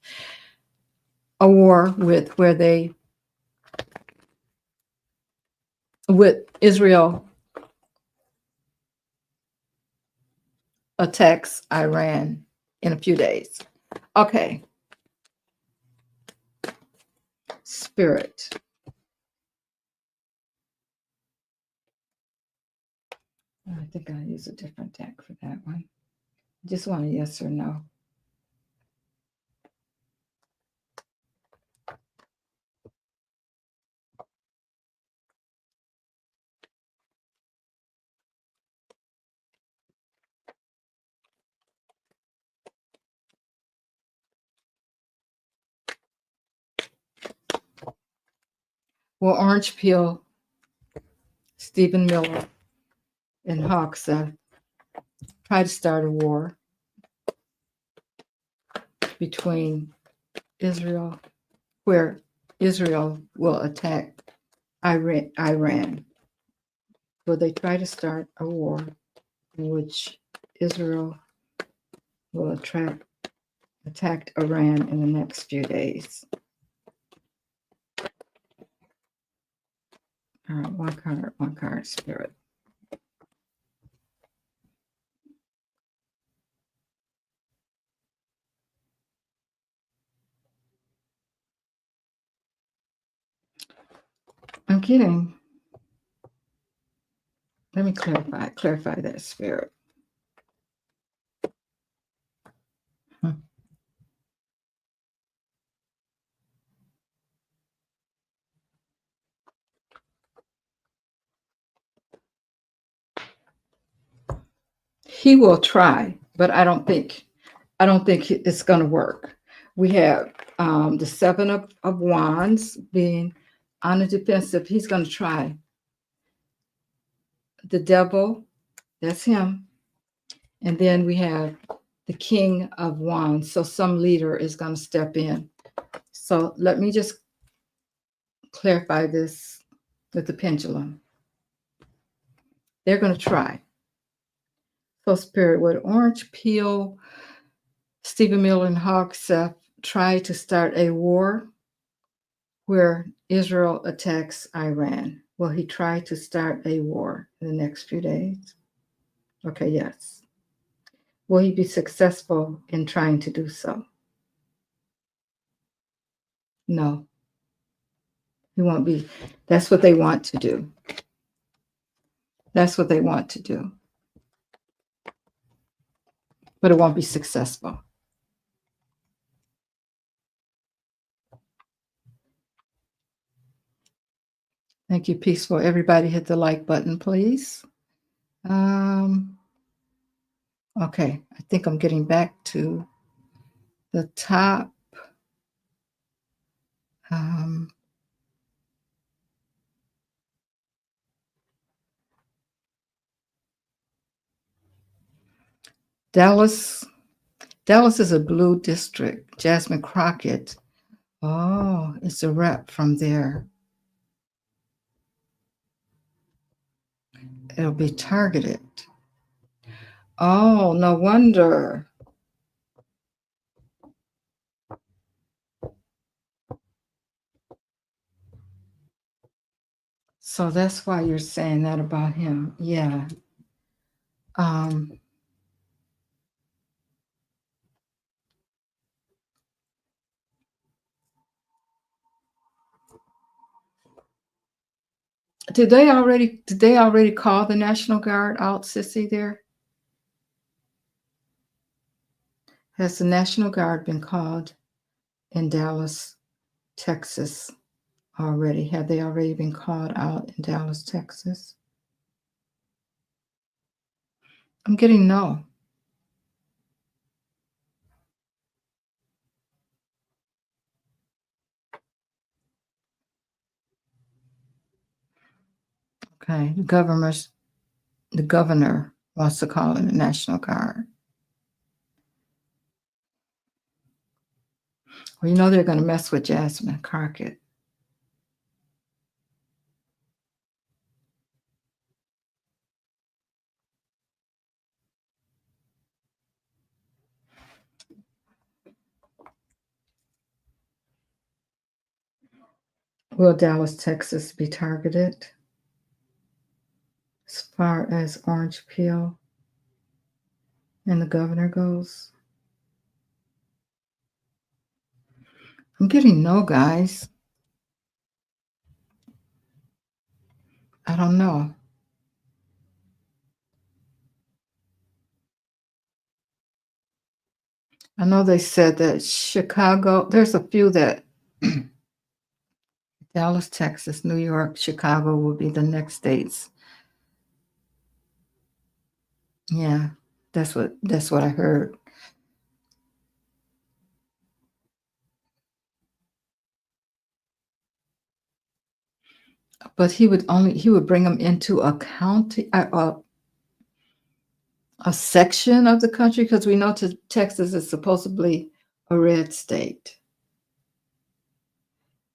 where they with Israel attacks Iran in a few days. Okay. Spirit. I think I'll use a different deck for that one. Just want a yes or no. Well, Orange Peel, Stephen Miller, and Hawks try to start a war between Israel, where Israel will attack Iran. Will they try to start a war in which Israel will attack Iran in the next few days? All right, one card, Spirit. I'm kidding. Let me clarify that, Spirit. He will try, but I don't think it's going to work. We have the Seven of Wands being on the defensive. He's going to try. The Devil, that's him. And then we have the King of Wands. So some leader is going to step in. So let me just clarify this with the pendulum. They're going to try. So Spirit, would Orange Peel, Stephen Miller, and Hogseth try to start a war where Israel attacks Iran? Will he try to start a war in the next few days? Okay, yes. Will he be successful in trying to do so? No. He won't be. That's what they want to do. That's what they want to do. But it won't be successful. Thank you, Peaceful. Everybody hit the like button, please. Okay, I think I'm getting back to the top. Dallas is a blue district. Jasmine Crockett. Oh, it's a rep from there. It'll be targeted. Oh, no wonder. So that's why you're saying that about him. Yeah. Did they already call the National Guard out, Sissy, there? Has the National Guard been called in Dallas, Texas already? Have they already been called out in Dallas, Texas? I'm getting no. Okay, the governor wants to call in the National Guard. Well, you know they're going to mess with Jasmine Crockett. Will Dallas, Texas be targeted? As far as Orange Peel and the governor goes? I'm getting no, guys. I don't know. I know they said that Chicago, there's a few that Dallas, Texas, New York, Chicago will be the next states. Yeah, that's what I heard. but he would bring them into a county, a section of the country, because we know Texas is supposedly a red state.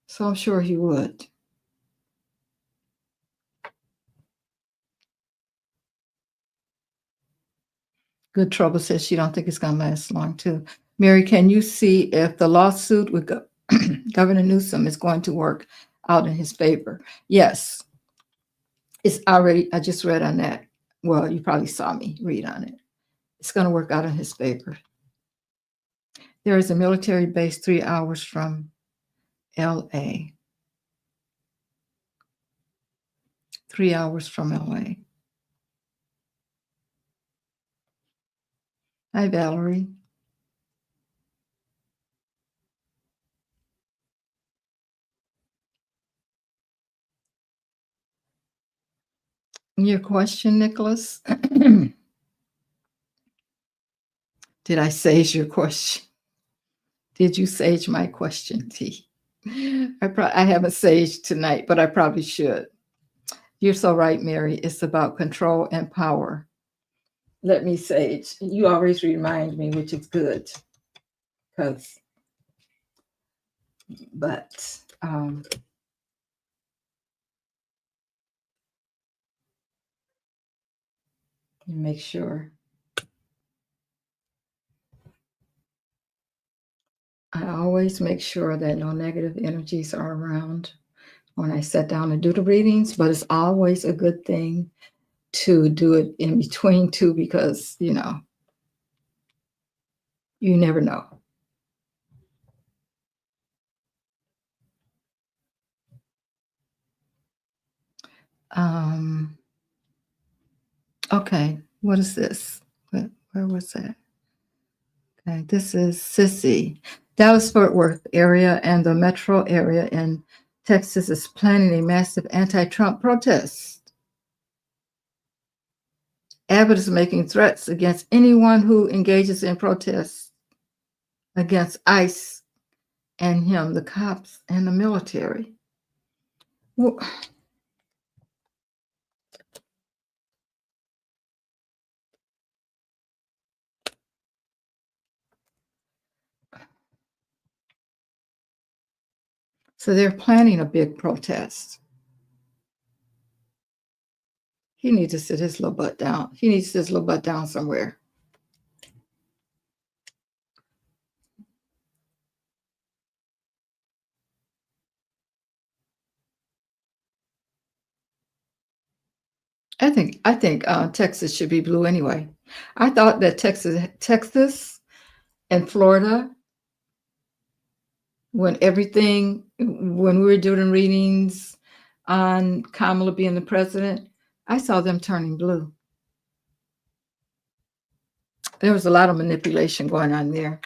So I'm sure he would. Good Trouble says she don't think it's going to last long, too. Mary, can you see if the lawsuit with Governor Newsom is going to work out in his favor? Yes. It's already, I just read on that. Well, you probably saw me read on it. It's going to work out in his favor. There is a military base 3 hours from LA. 3 hours from LA. Hi, Valerie. Your question, Nicholas? Did I sage your question? Did you sage my question, T? I haven't saged tonight, but I probably should. You're so right, Mary. It's about control and power. Let me sage. You always remind me, which is good. But make sure. I always make sure that no negative energies are around when I sit down and do the readings, but it's always a good thing to do it in between too, because, you never know. Okay, what is this? Where was that? Okay, this is Sissy. Dallas-Fort Worth area and the metro area in Texas is planning a massive anti-Trump protest. Abbott is making threats against anyone who engages in protests against ICE and him, the cops and the military. Well, so they're planning a big protest. He needs to sit his little butt down. He needs to sit his little butt down somewhere. I think Texas should be blue anyway. I thought that Texas and Florida, when we were doing readings on Kamala being the president, I saw them turning blue. There was a lot of manipulation going on there.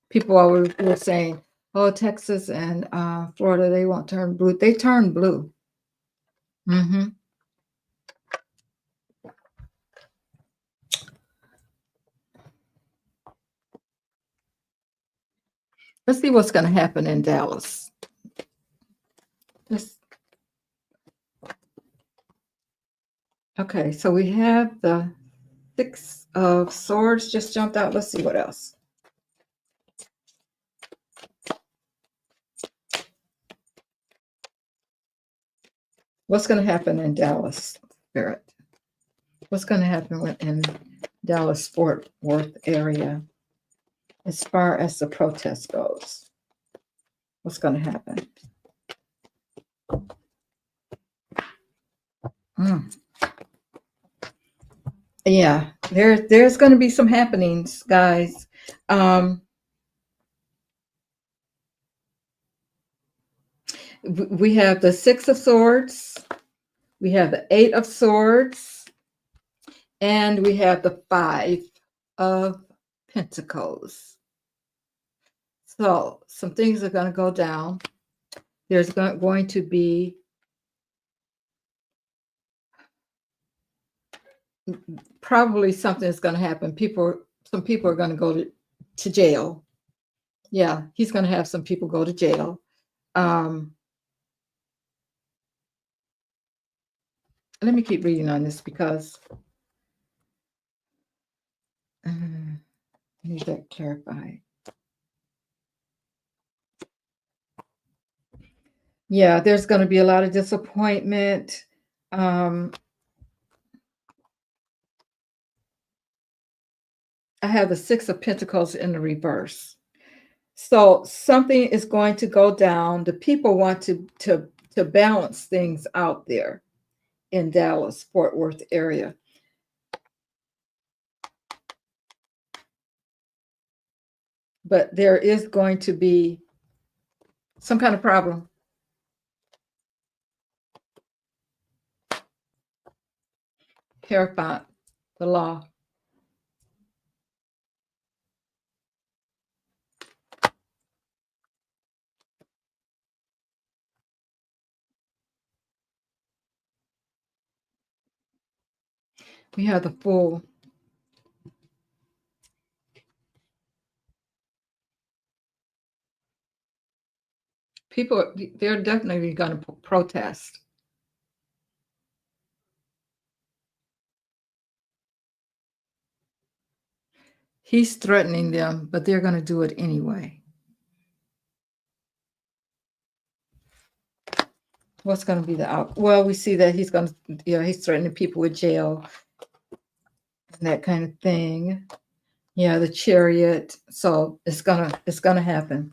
People always were saying, "Oh, Texas and Florida, they won't turn blue." They turned blue. Mm-hmm. Let's see what's going to happen in Dallas. Okay, so we have the 6 of Swords just jumped out. Let's see what else. What's going to happen in Dallas, Spirit? What's going to happen in Dallas-Fort Worth area as far as the protest goes? What's going to happen? Yeah, there's going to be some happenings, guys. We have the 6 of Swords, we have the 8 of Swords, and we have the 5 of Pentacles. So some things are going to go down. There's going to be probably something that's going to happen. Some people are going to go to jail. Yeah, he's going to have some people go to jail. let me keep reading on this because I need that clarified. Yeah, there's going to be a lot of disappointment. Um, I have the Six of Pentacles in the reverse. So something is going to go down. The people want to balance things out there in Dallas, Fort Worth area. But there is going to be some kind of problem. Hierophant, the law. We have the Fool. People, they're definitely going to protest. He's threatening them, but they're going to do it anyway. What's going to be the out? Well, we see that he's going to, he's threatening people with jail and that kind of thing. Yeah, the Chariot. So it's gonna happen.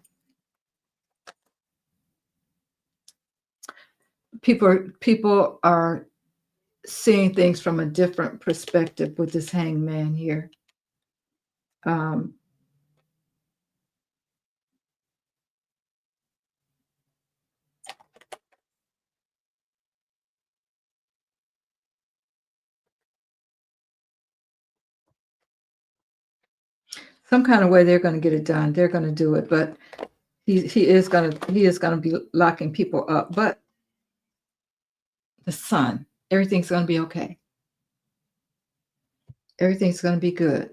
People are seeing things from a different perspective with this Hangman here. Um, some kind of way they're going to get it done. They're going to do it, but he is going to be locking people up. But the Sun, everything's going to be okay. Everything's going to be good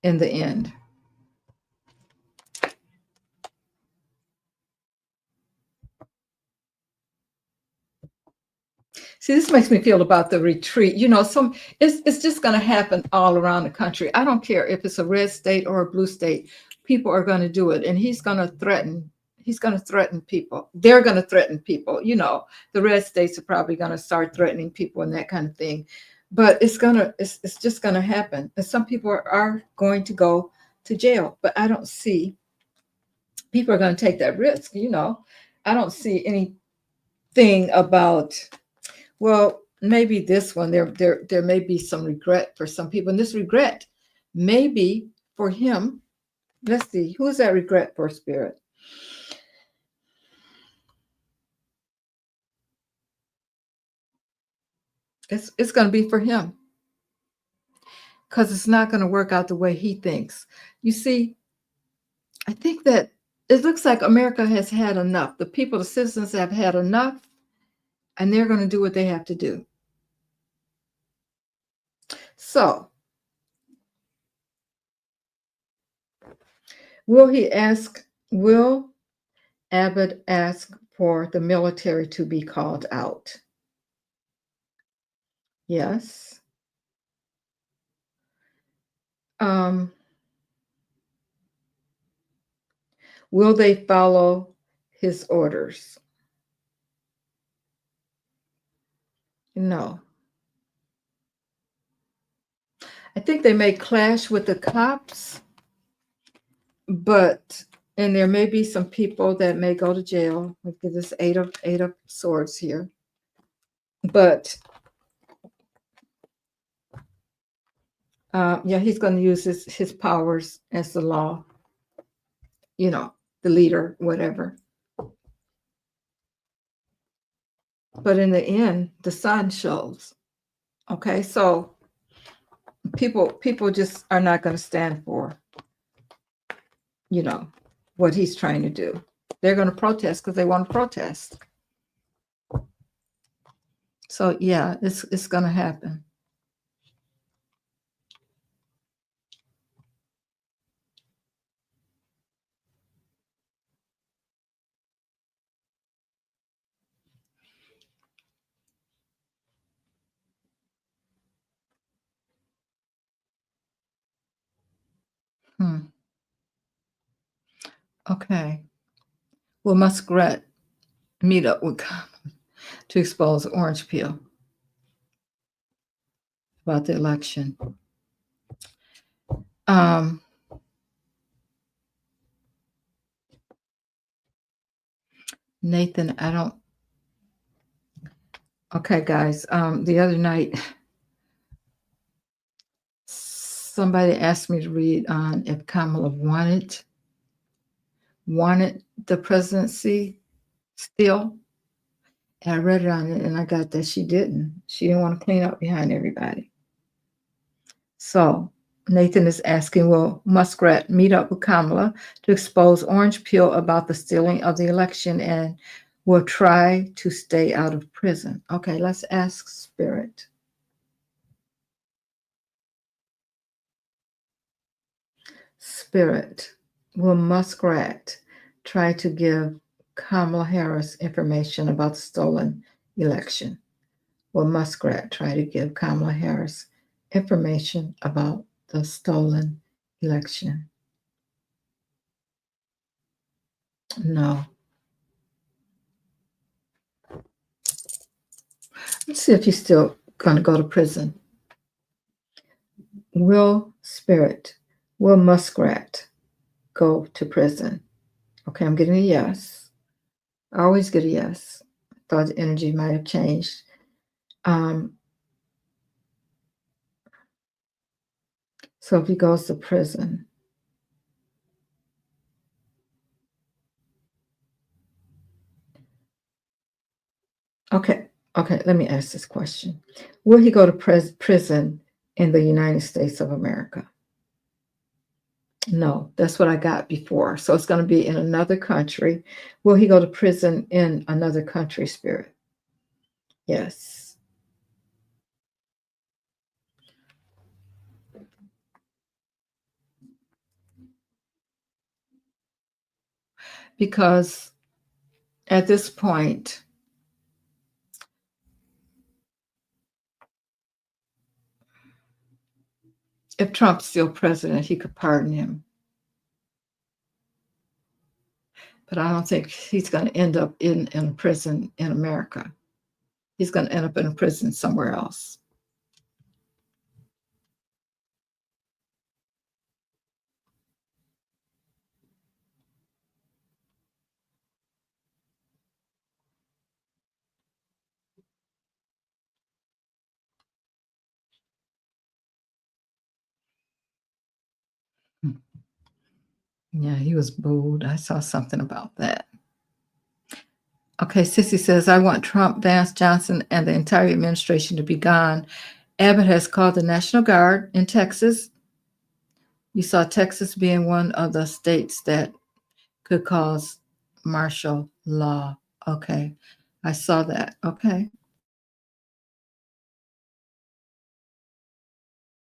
in the end. See, this makes me feel about the retreat. It's just going to happen all around the country. I don't care if it's a red state or a blue state. People are going to do it, and he's going to threaten. He's going to threaten people. They're going to threaten people. The red states are probably going to start threatening people and that kind of thing. But it's just going to happen. And some people are going to go to jail. But I don't see people are going to take that risk. I don't see anything about. Well, maybe this one there may be some regret for some people, and this regret may be for him. Let's see, who is that regret for, Spirit? It's going to be for him because it's not going to work out the way he thinks. You see, I think that it looks like America has had enough. The people, the citizens have had enough, and they're going to do what they have to do. So, will Abbott ask for the military to be called out? Yes. Um, will they follow his orders? No. I think they may clash with the cops, and there may be some people that may go to jail. Look at this eight of swords here. But yeah, he's going to use his powers as the law, the leader, whatever. But in the end, the sun shows. Okay, so people just are not going to stand for, what he's trying to do. They're going to protest because they want to protest. So yeah, it's going to happen. Okay. Will Muskrat meet up with to expose Orange Peel about the election? Nathan, I don't. Okay, guys. The other night, somebody asked me to read on if Kamala wanted the presidency still. And I read it on it, and I got that she didn't. She didn't want to clean up behind everybody. So Nathan is asking, will Muskrat meet up with Kamala to expose Orange Peel about the stealing of the election and will try to stay out of prison? Okay, let's ask Spirit. Spirit, will Muskrat try to give Kamala Harris information about the stolen election? Will Muskrat try to give Kamala Harris information about the stolen election? No. Let's see if he's still going to go to prison. Will Muskrat go to prison? Okay, I'm getting a yes. I always get a yes. I thought the energy might have changed. So if he goes to prison, okay, let me ask this question. Will he go to prison in the United States of America? No, that's what I got before. So it's going to be in another country. Will he go to prison in another country, Spirit? Yes. Because at this point, if Trump's still president, he could pardon him. But I don't think he's going to end up in prison in America. He's going to end up in a prison somewhere else. Yeah, he was booed. I saw something about that. Okay, Sissy says, I want Trump, Vance, Johnson, and the entire administration to be gone. Abbott has called the National Guard in Texas. You saw Texas being one of the states that could cause martial law. Okay, I saw that. Okay.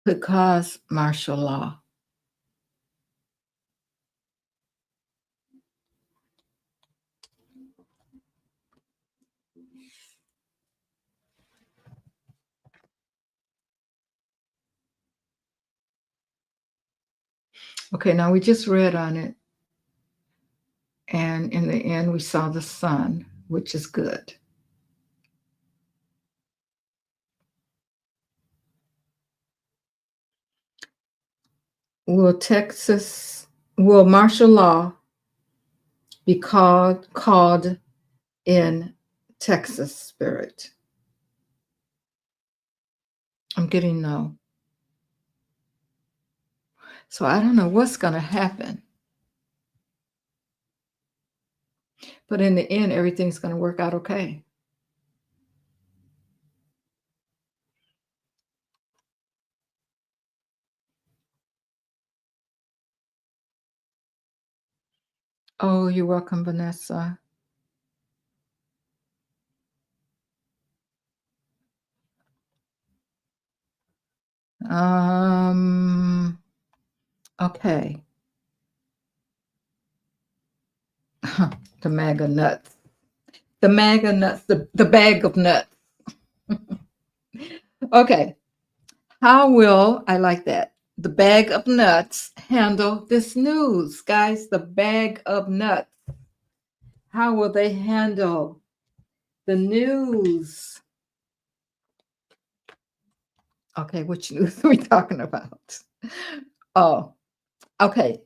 Could cause martial law. Okay, now we just read on it. And in the end, we saw the sun, which is good. Will martial law be called in Texas, Spirit? I'm getting no. So I don't know what's going to happen. But in the end, everything's going to work out okay. Oh, you're welcome, Vanessa. Okay. The MAGA nuts. The MAGA nuts, the bag of nuts. Okay. I like that. the bag of nuts handle this news, guys? The bag of nuts. How will they handle the news? Okay, which news are we talking about? Oh, okay.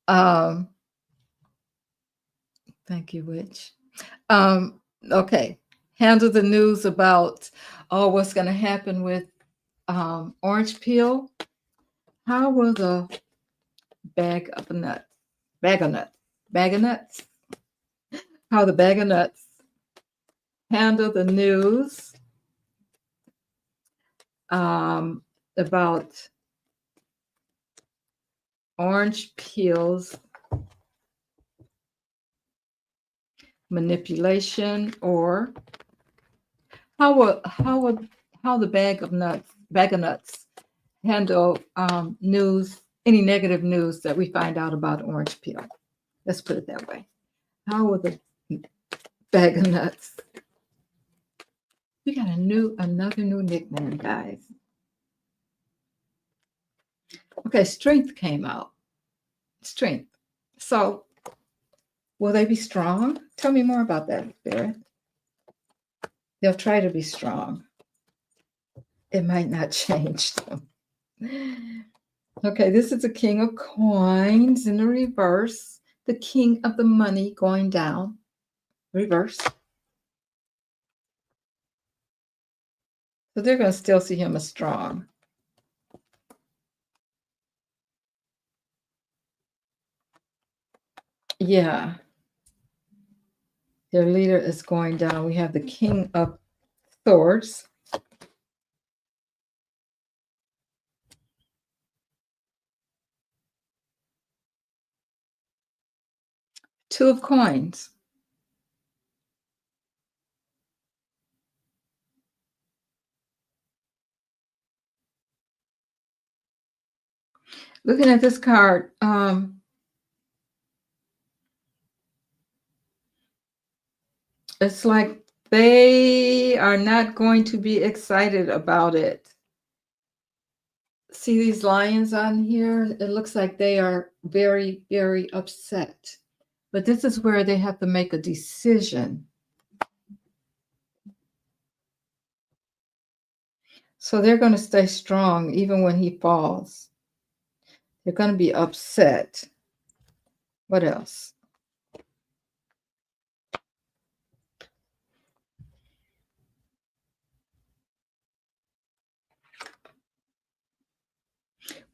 Um, thank you, witch. Okay. Handle the news about what's going to happen with orange peel. How will the bag of nuts, bag of nuts, bag of nuts, how the bag of nuts handle the news about orange peels manipulation, or how the bag of nuts handle news, any negative news that we find out about orange peel. Let's put it that way. How will the bag of nuts? We got another new nickname, guys. Okay, strength came out. Strength. So, will they be strong? Tell me more about that, Spirit. They'll try to be strong. It might not change them. Okay, this is the King of Coins in the reverse. The King of the Money going down. Reverse. So they're going to still see him as strong. Yeah. Their leader is going down. We have the King of Swords. Two of Coins. Looking at this card, it's like they are not going to be excited about it. See these lions on here? It looks like they are very, very upset. But this is where they have to make a decision. So they're going to stay strong even when he falls. They're going to be upset. What else?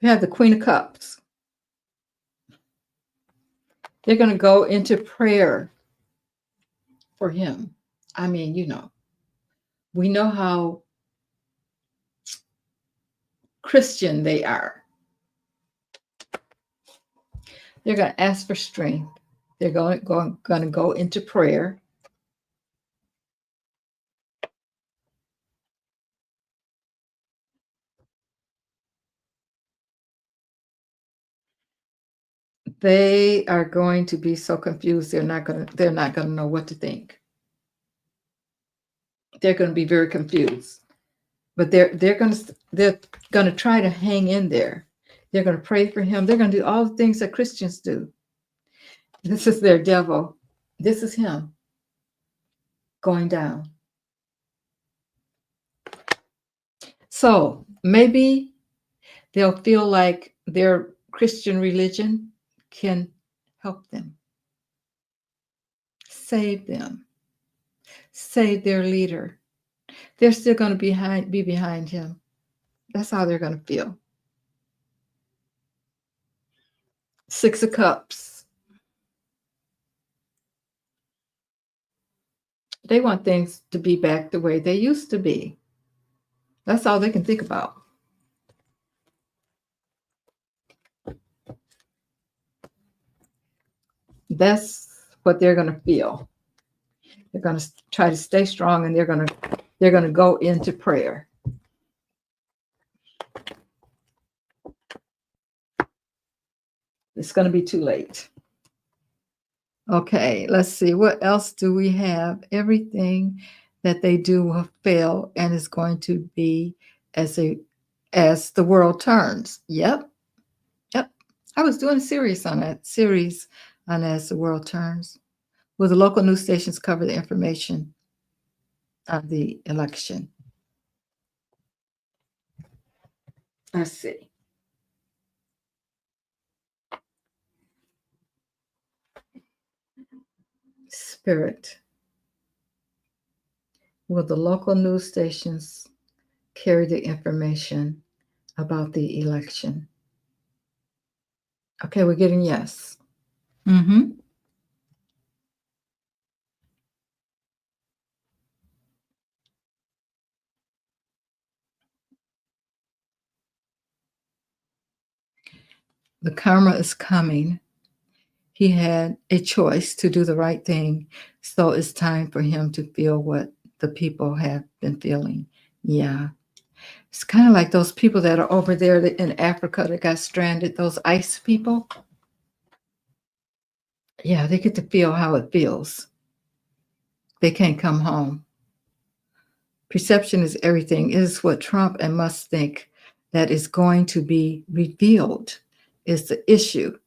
We have the Queen of Cups. They're going to go into prayer for him. I mean, we know how Christian they are. They're going to ask for strength. They're going to go into prayer. They are going to be so confused. They're not going to know what to think. They're going to be very confused. But they're going to try to hang in there. They're going to pray for him. They're going to do all the things that Christians do. This is their devil. This is him going down. So maybe they'll feel like their Christian religion can help them, save them, save their leader. They're still going to be behind him. That's how they're going to feel. Six of Cups. They want things to be back the way they used to be. That's all they can think about. That's what they're going to feel. They're going to try to stay strong, and they're going to go into prayer. It's going to be too late. Okay, let's see. What else do we have? Everything that they do will fail and is going to be as a as the world turns. Yep. Yep. I was doing a series on As the World Turns. Will the local news stations cover the information of the election? Let's see. Spirit. Will the local news stations carry the information about the election? Okay, we're getting yes. Mm-hmm. The karma is coming. He had a choice to do the right thing. So it's time for him to feel what the people have been feeling. Yeah. It's kind of like those people that are over there in Africa that got stranded, those ice people. Yeah, they get to feel how it feels. They can't come home. Perception is everything. It is what Trump and Musk think that is going to be revealed is the issue,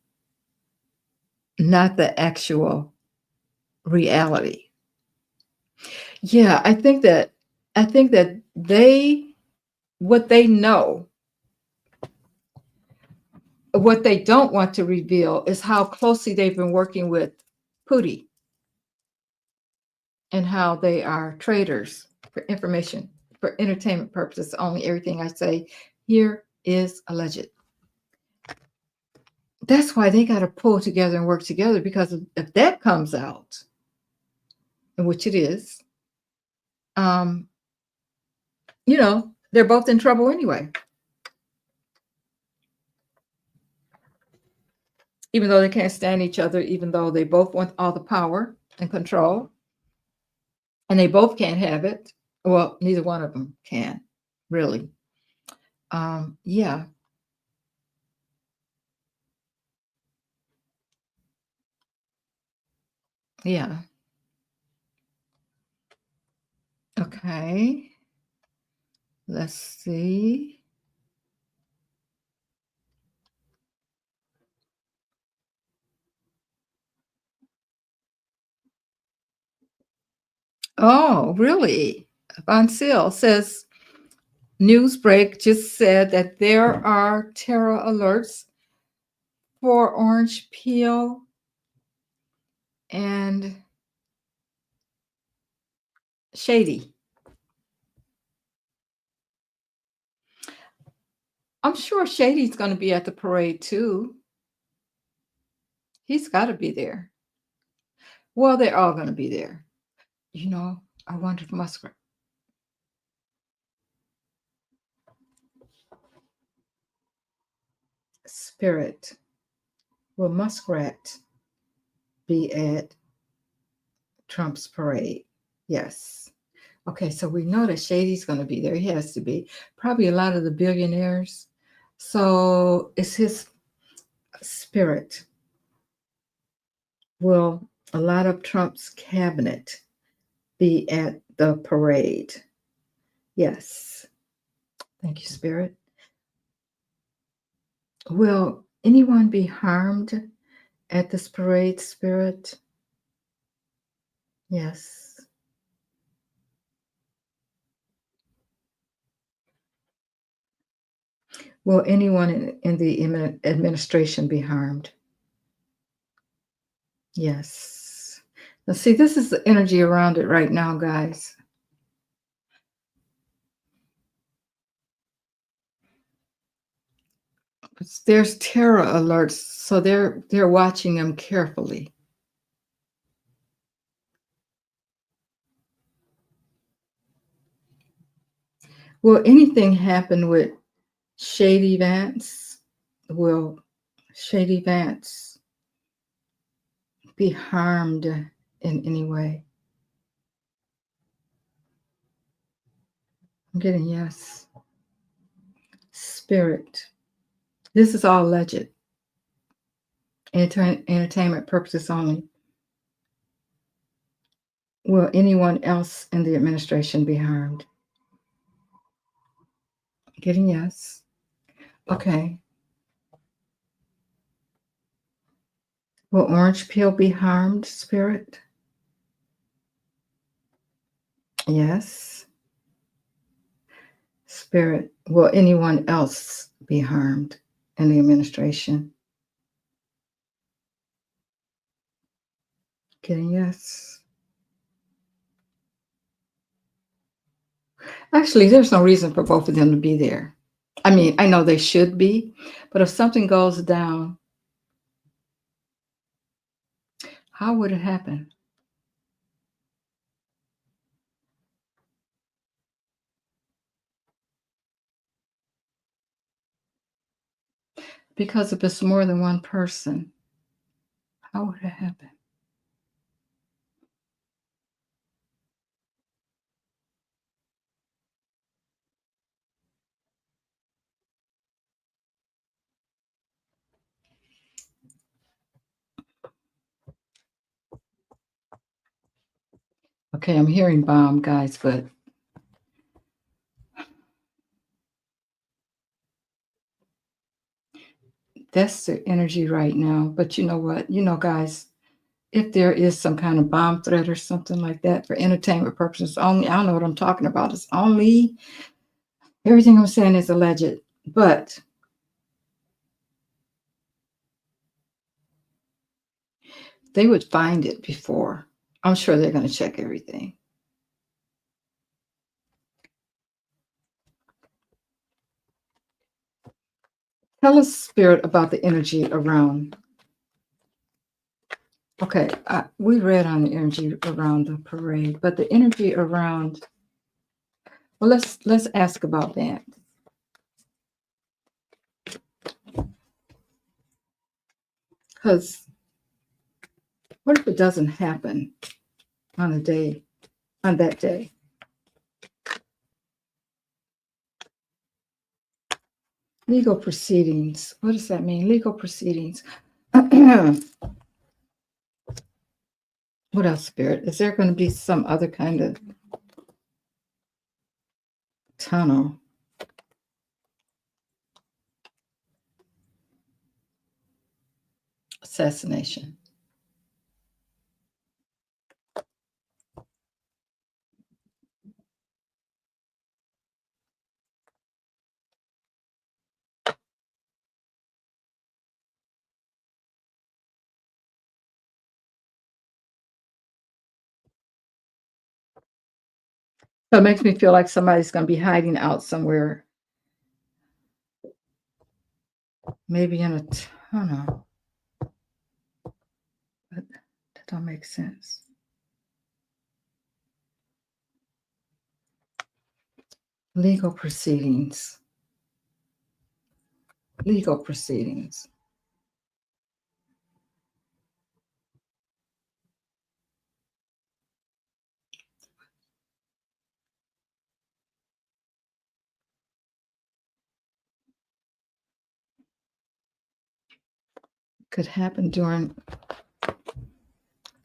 not the actual reality. Yeah, I think that they what they know, what they don't want to reveal is how closely they've been working with Putin and how they are traders for information, for entertainment purposes only. Everything I say here is alleged. That's why they got to pull together and work together because if that comes out, and which it is, um, they're both in trouble anyway. Even though they can't stand each other, even though they both want all the power and control, and they both can't have it. Well, neither one of them can, really. Yeah, yeah. Okay. Let's see. Oh, really? Von Seal says Newsbreak just said that there are terror alerts for orange peel and shady. I'm sure Shady's going to be at the parade too. He's got to be there. Well, they're all going to be there. I wonder if Muskrat. Spirit. Will Muskrat be at Trump's parade? Yes. Okay, so we know that Shady's going to be there. He has to be. Probably a lot of the billionaires. So it's his spirit. Will a lot of Trump's cabinet be at the parade? Yes. Thank you, Spirit. Will anyone be harmed at this parade, Spirit? Yes. Will anyone in the administration be harmed? Yes. Now, see, this is the energy around it right now, guys. There's terror alerts, so they're watching them carefully. Will anything happen with Shady Vance? Will Shady Vance be harmed in any way? I'm getting yes. Spirit. This is all alleged. Entertainment purposes only. Will anyone else in the administration be harmed? Getting yes. Okay. Will orange peel be harmed, Spirit? Yes. Spirit, will anyone else be harmed in the administration? Getting yes. Actually, there's no reason for both of them to be there. I mean, I know they should be, but if something goes down, how would it happen? Because if it's more than one person, how would it happen? Okay, I'm hearing bomb, guys, but that's the energy right now. But you know what? You know, guys, if there is some kind of bomb threat or something like that for entertainment purposes only, I don't know what I'm talking about. It's only everything I'm saying is alleged, but they would find it before. I'm sure they're going to check everything. Tell us, Spirit, about the energy around. Okay, we read on the energy around the parade, but the energy around. Well, let's ask about that. Because what if it doesn't happen on a day, on that day? Legal proceedings. What does that mean? Legal proceedings. What else, Spirit? Is there going to be some other kind of tunnel? Assassination. So it makes me feel like somebody's going to be hiding out somewhere, maybe in a tunnel. But that don't make sense. Legal proceedings. Legal proceedings. Could happen during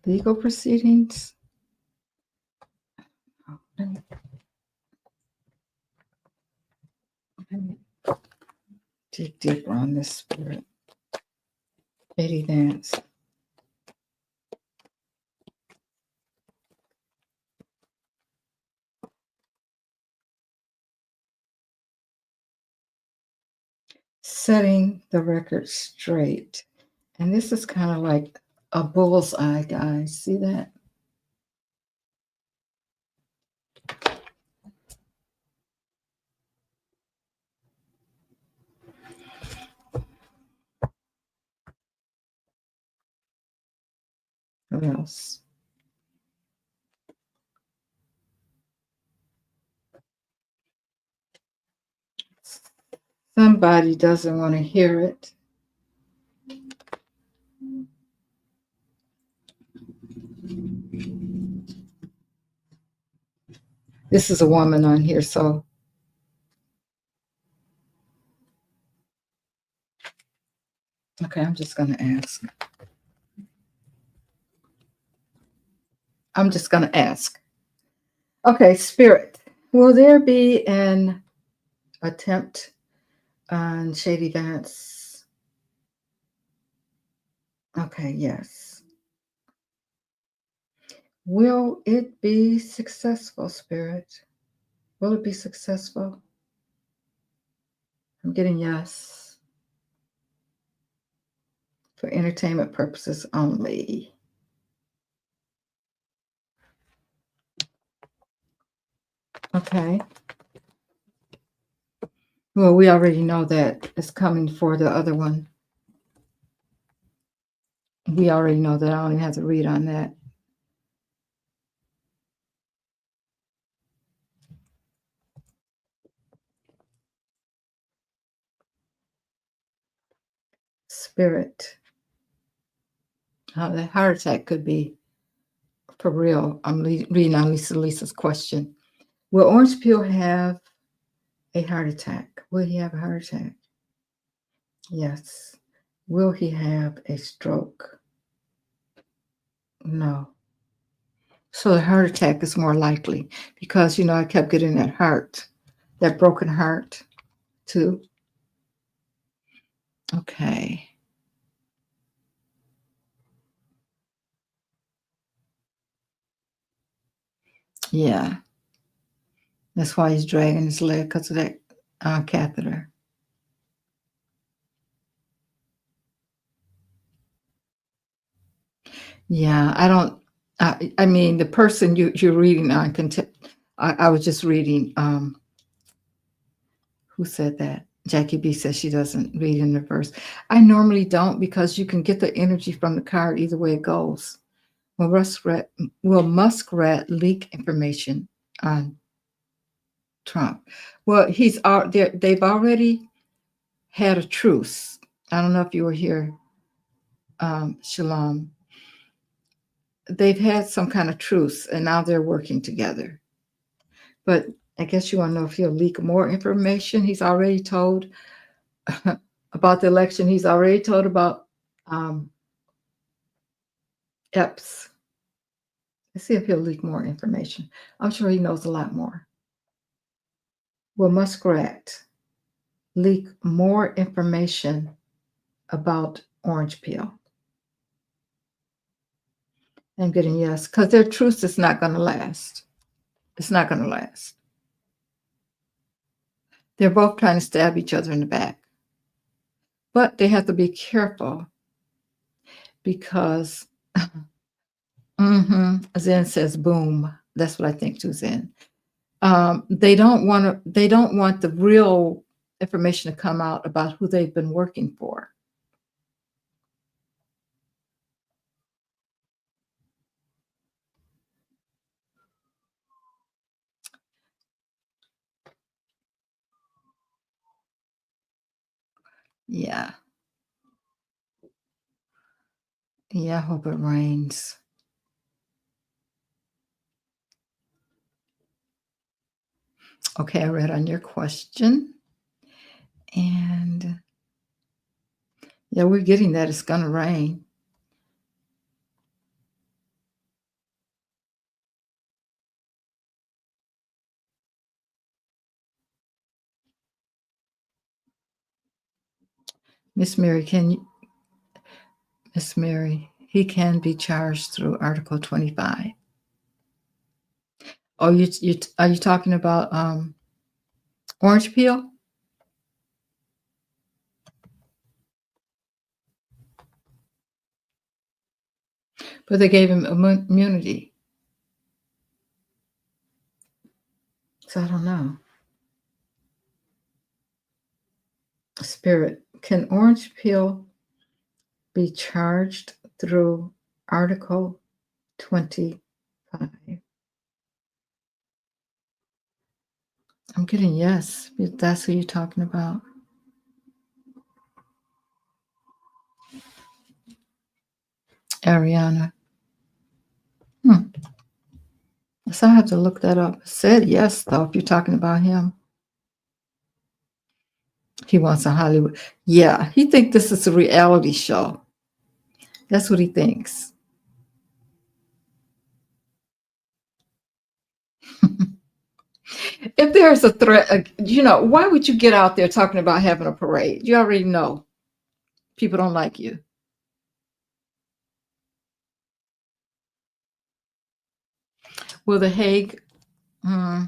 legal proceedings. Oh, let me dig deeper on this, Spirit. Lady Dance. Setting the record straight. And this is kind of like a bull's eye, guys. See that? What else? Somebody doesn't want to hear it. This is a woman on here, so okay, I'm just going to ask. I'm just going to ask. Okay, Spirit, will there be an attempt on Shady Vance? Okay, yes. Will it be successful, Spirit? Will it be successful? I'm getting yes. For entertainment purposes only. Okay. Well, we already know that it's coming for the other one. We already know that. I don't even have to read on that. Spirit. The heart attack could be for real. I'm reading on Lisa's question. Will Orange Peel have a heart attack? Will he have a heart attack? Yes. Will he have a stroke? No. So the heart attack is more likely because, I kept getting that broken heart too. Okay. Yeah. That's why he's dragging his leg because of that catheter. Yeah, I don't. I mean, the person you're reading on I was just reading. Who said that? Jackie B says she doesn't read in reverse. I normally don't because you can get the energy from the card either way it goes. Will Muskrat leak information on Trump? Well, they've already had a truce. I don't know if you were here, Shalom. They've had some kind of truce, and now they're working together. But I guess you want to know if he'll leak more information. He's already told about the election. He's already told about Epps. Let's see if he'll leak more information. I'm sure he knows a lot more. Will Muskrat leak more information about Orange Peel? I'm getting yes, because their truce is not going to last. It's not going to last. They're both trying to stab each other in the back. But they have to be careful because Zen says boom. That's what I think too, Zen. They don't want the real information to come out about who they've been working for. Yeah. Yeah, I hope it rains. Okay, I read on your question. And yeah, we're getting that it's going to rain. Miss Mary, he can be charged through Article 25. Oh, are you talking about Orange Peel? But they gave him immunity. So I don't know. Spirit, can Orange Peel be charged through Article 25? I'm getting yes. That's who you're talking about. Ariana. So I have to look that up. It said yes, though, if you're talking about him. He wants a Hollywood. Yeah, he thinks this is a reality show. That's what he thinks. If there's a threat, why would you get out there talking about having a parade? You already know people don't like you. Will the Hague, hmm,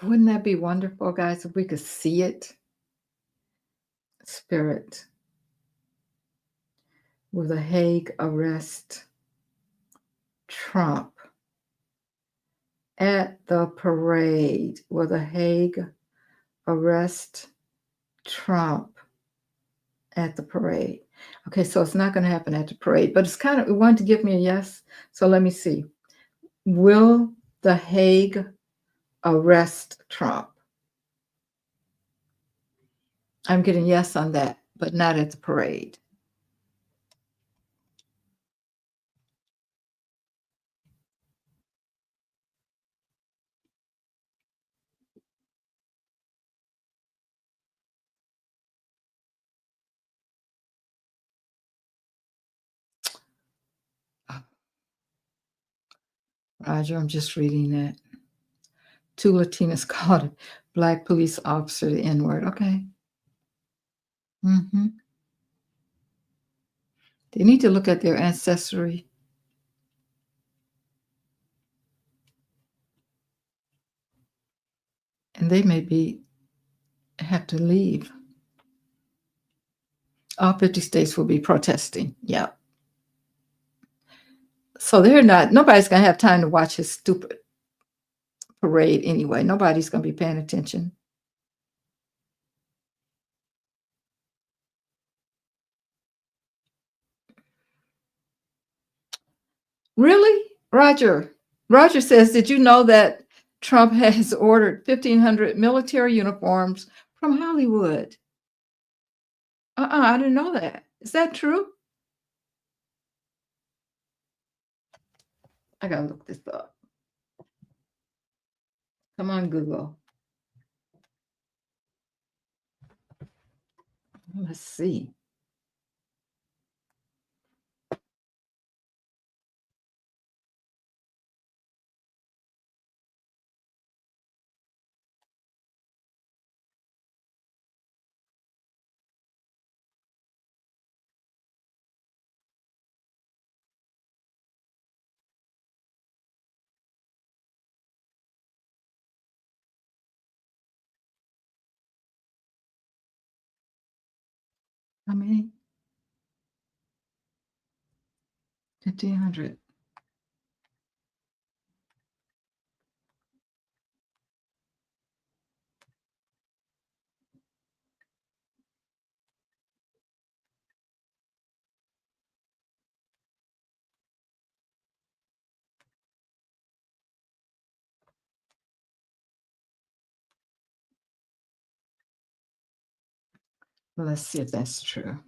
wouldn't that be wonderful, guys, if we could see it? Spirit, will the Hague arrest Trump at the parade? Will the Hague arrest Trump at the parade? Okay, so it's not going to happen at the parade, but it wanted to give me a yes. So let me see. Will the Hague arrest Trump? I'm getting yes on that, but not at the parade. Roger, I'm just reading that. 2 Latinas called a Black police officer the N-word. Okay. Mm-hmm. They need to look at their ancestry. And they may have to leave. All 50 states will be protesting. Yeah. So nobody's going to have time to watch his stupid parade anyway. Nobody's going to be paying attention. Really? Roger. Roger says, did you know that Trump has ordered 1,500 military uniforms from Hollywood? I didn't know that. Is that true? I got to look this up. Come on, Google. Let's see. How many? 1,500. Well, let's see if that's true.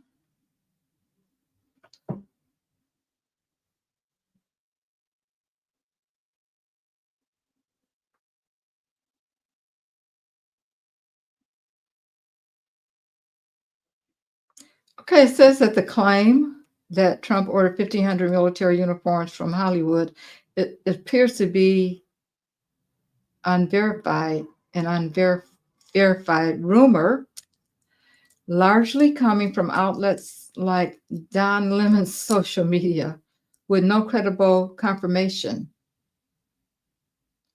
Okay, it says that the claim that Trump ordered 1,500 military uniforms from Hollywood, it appears to be unverified, an unverified rumor, largely coming from outlets like Don Lemon's social media, with no credible confirmation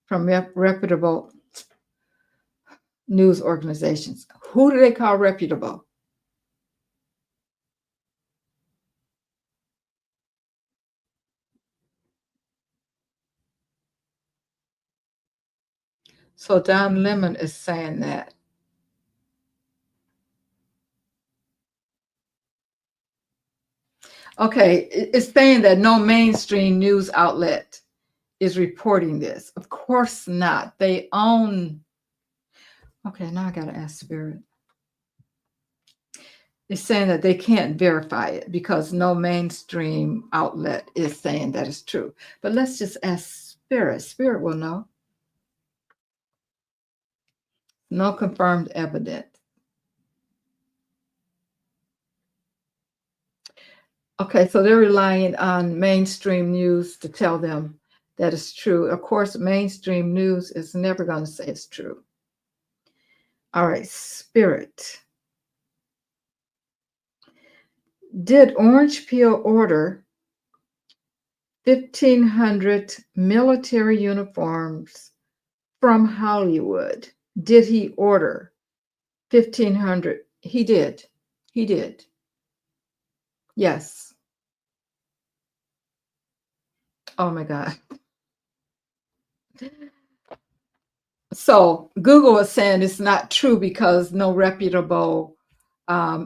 from reputable news organizations. Who do they call reputable? So Don Lemon is saying that. Okay, it's saying that no mainstream news outlet is reporting this. Of course not. They own. Okay, now I got to ask Spirit. It's saying that they can't verify it because no mainstream outlet is saying that it's true. But let's just ask Spirit. Spirit will know. No confirmed evidence. Okay, so they're relying on mainstream news to tell them that is true. Of course, mainstream news is never going to say it's true. All right, Spirit. Did Orange Peel order 1,500 military uniforms from Hollywood? Did he order 1,500? He did. He did. Yes. Oh my God. So Google is saying it's not true because no reputable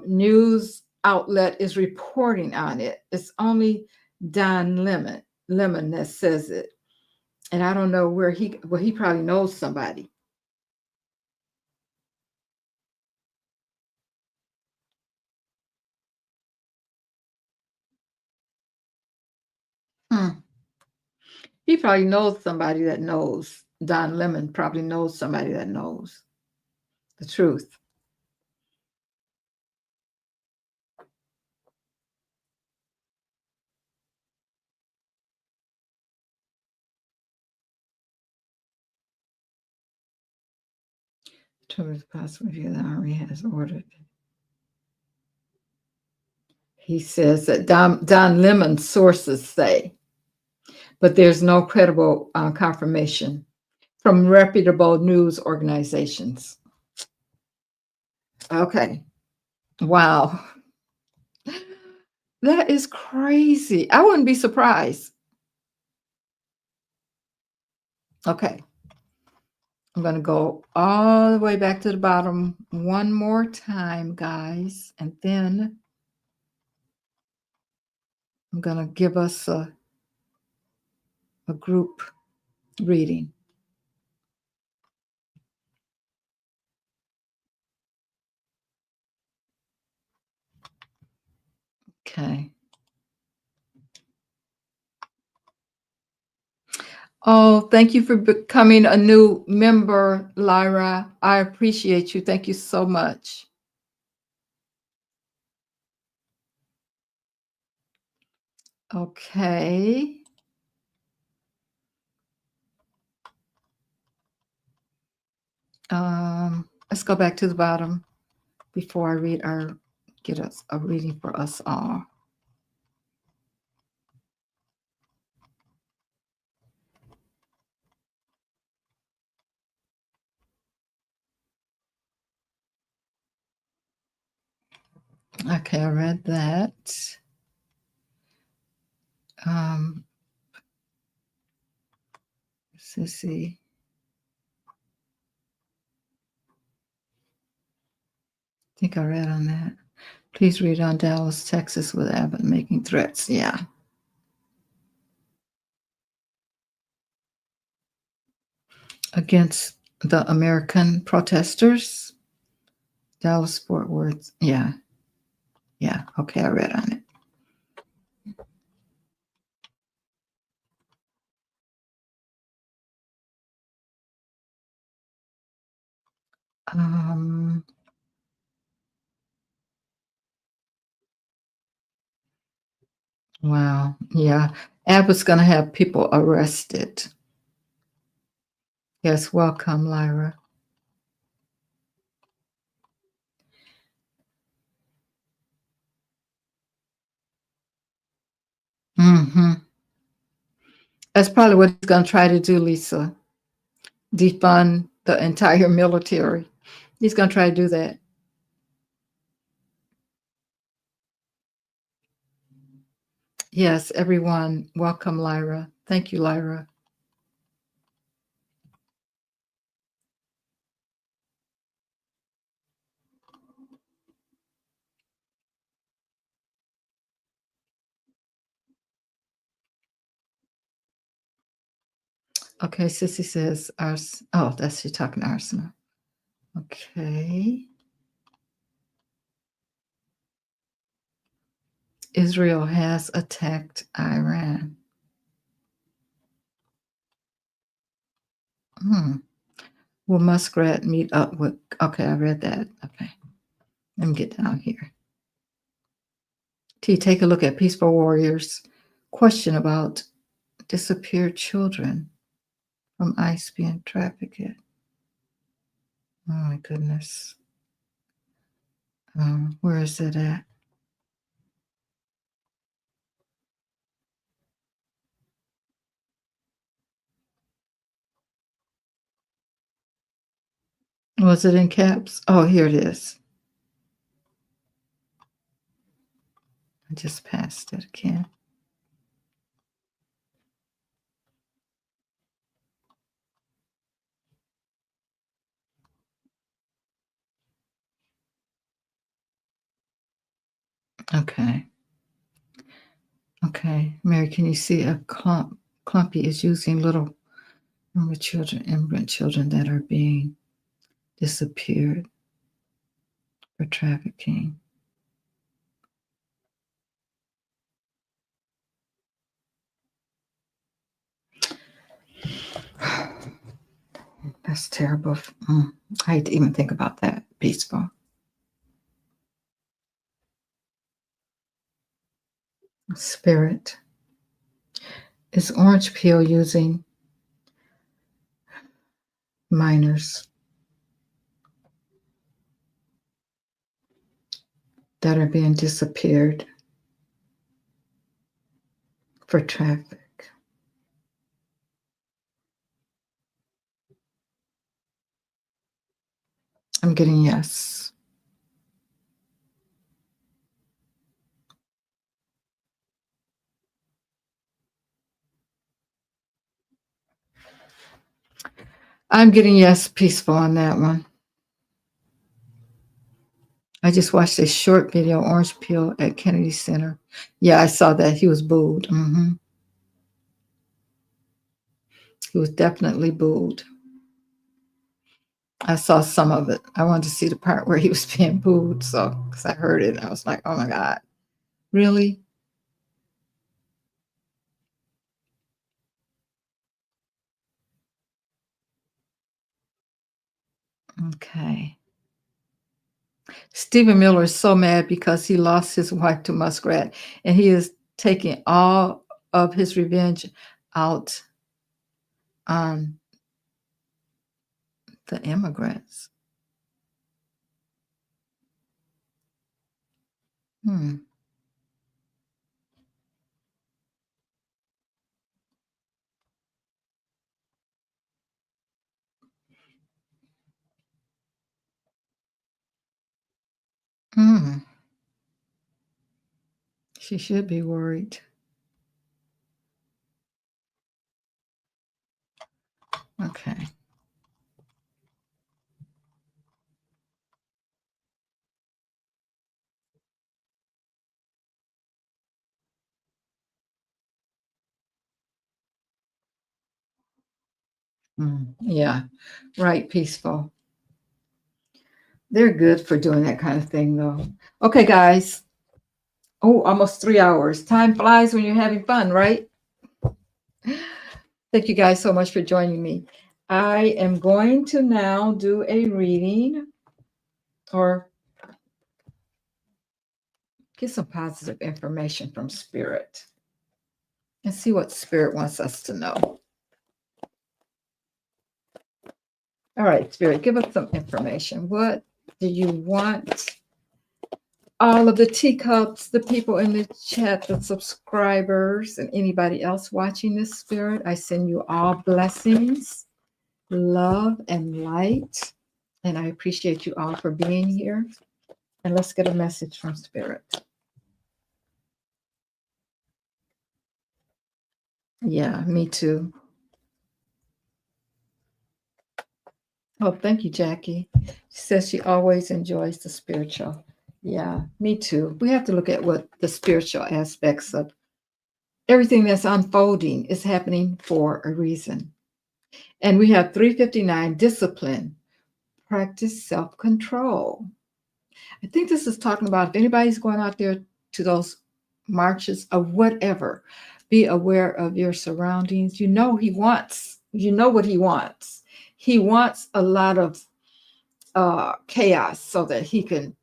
news outlet is reporting on it. It's only Don Lemon that says it. And I don't know where he probably knows somebody. Hmm. He probably knows somebody that knows. Don Lemon probably knows somebody that knows the truth. Truth possibly the Army has ordered. He says that Don Lemon's sources say, but there's no credible confirmation from reputable news organizations. Okay. Wow. That is crazy. I wouldn't be surprised. Okay. I'm going to go all the way back to the bottom one more time, guys. And then I'm going to give us a group reading. Okay. Oh, thank you for becoming a new member, Lyra. I appreciate you. Thank you so much. Okay. Let's go back to the bottom before I get us a reading for us all. Okay, I read that. Let's see. I think I read on that. Please read on Dallas, Texas, with Abbott making threats. Yeah. Against the American protesters. Dallas, Fort Worth. Yeah. Yeah. Okay, I read on it. Wow. Yeah. Abbott's going to have people arrested. Yes. Welcome, Lyra. Mm-hmm. That's probably what he's going to try to do, Lisa. Defund the entire military. He's going to try to do that. Yes, everyone. Welcome, Lyra. Thank you, Lyra. Okay, Sissy says, oh, that's she talking to Arsenal. Okay. Israel has attacked Iran. Will Muskrat meet up with? Okay, I read that. Okay. Let me get down here. T, take a look at Peaceful Warriors. Question about disappeared children from ICE being trafficked. Oh my goodness. Where is it at? Was it in caps? Oh, here it is. I just passed it again. Okay. Okay. Mary, can you see a clumpy is using little immigrant children that are being disappeared for trafficking. That's terrible. I hate to even think about that. Peaceful. Spirit. Is orange peel using minors that are being disappeared for traffic? I'm getting yes. I'm getting yes, peaceful on that one. I just watched a short video, orange peel at Kennedy Center. Yeah, I saw that. He was booed. He was definitely booed. I saw some of it. I wanted to see the part where he was being booed. So, because I heard it, I was like, oh my God, really? Okay. Stephen Miller is so mad because he lost his wife to Muskrat, and he is taking all of his revenge out on the immigrants. Hmm. Hmm. She should be worried. Okay. Yeah. Right. Peaceful. They're good for doing that kind of thing, though. Okay, guys. Oh, almost 3 hours. Time flies when you're having fun, right? Thank you guys so much for joining me. I am going to now do a reading or get some positive information from Spirit and see what Spirit wants us to know. All right, Spirit, give us some information. What do you want? All of the teacups, the people in the chat, the subscribers, and anybody else watching this, Spirit, I send you all blessings, love, and light. And I appreciate you all for being here. And let's get a message from Spirit. Yeah, me too. Oh, thank you, Jackie. She says she always enjoys the spiritual. Yeah, me too. We have to look at what the spiritual aspects of everything that's unfolding is happening for a reason. And we have 359 discipline, practice self-control. I think this is talking about if anybody's going out there to those marches or whatever, be aware of your surroundings. You know what he wants. He wants a lot of chaos so that he can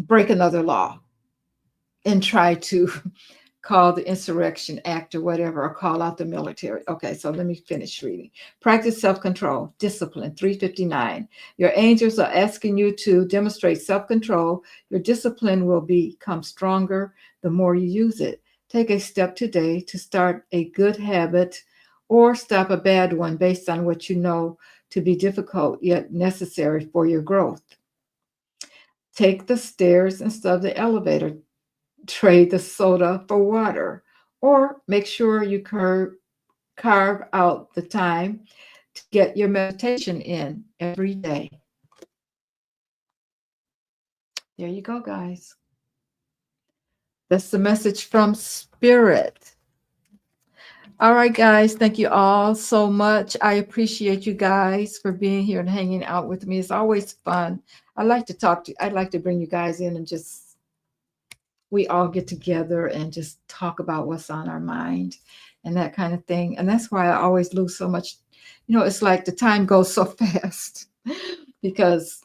break another law and try to call the insurrection act or whatever, or call out the military. Okay, so let me finish reading. Practice self-control, discipline, 359. Your angels are asking you to demonstrate self-control. Your discipline will become stronger the more you use it. Take a step today to start a good habit or stop a bad one based on what you know to be difficult yet necessary for your growth. Take the stairs instead of the elevator. Trade the soda for water, or make sure you carve out the time to get your meditation in every day. There you go, guys. That's the message from Spirit. All right, guys. Thank you all so much. I appreciate you guys for being here and hanging out with me. It's always fun. I'd like to bring you guys in and just we all get together and just talk about what's on our mind and that kind of thing. And that's why I always lose so much. It's like the time goes so fast because,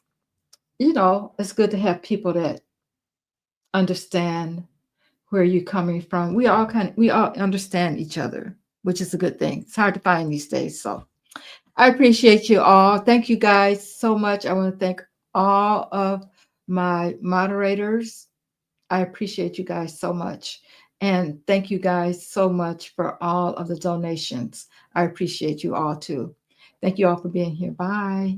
it's good to have people that understand where you're coming from. We all understand each other, which is a good thing. It's hard to find these days. So I appreciate you all. Thank you guys so much. I want to thank all of my moderators. I appreciate you guys so much. And thank you guys so much for all of the donations. I appreciate you all too. Thank you all for being here. Bye.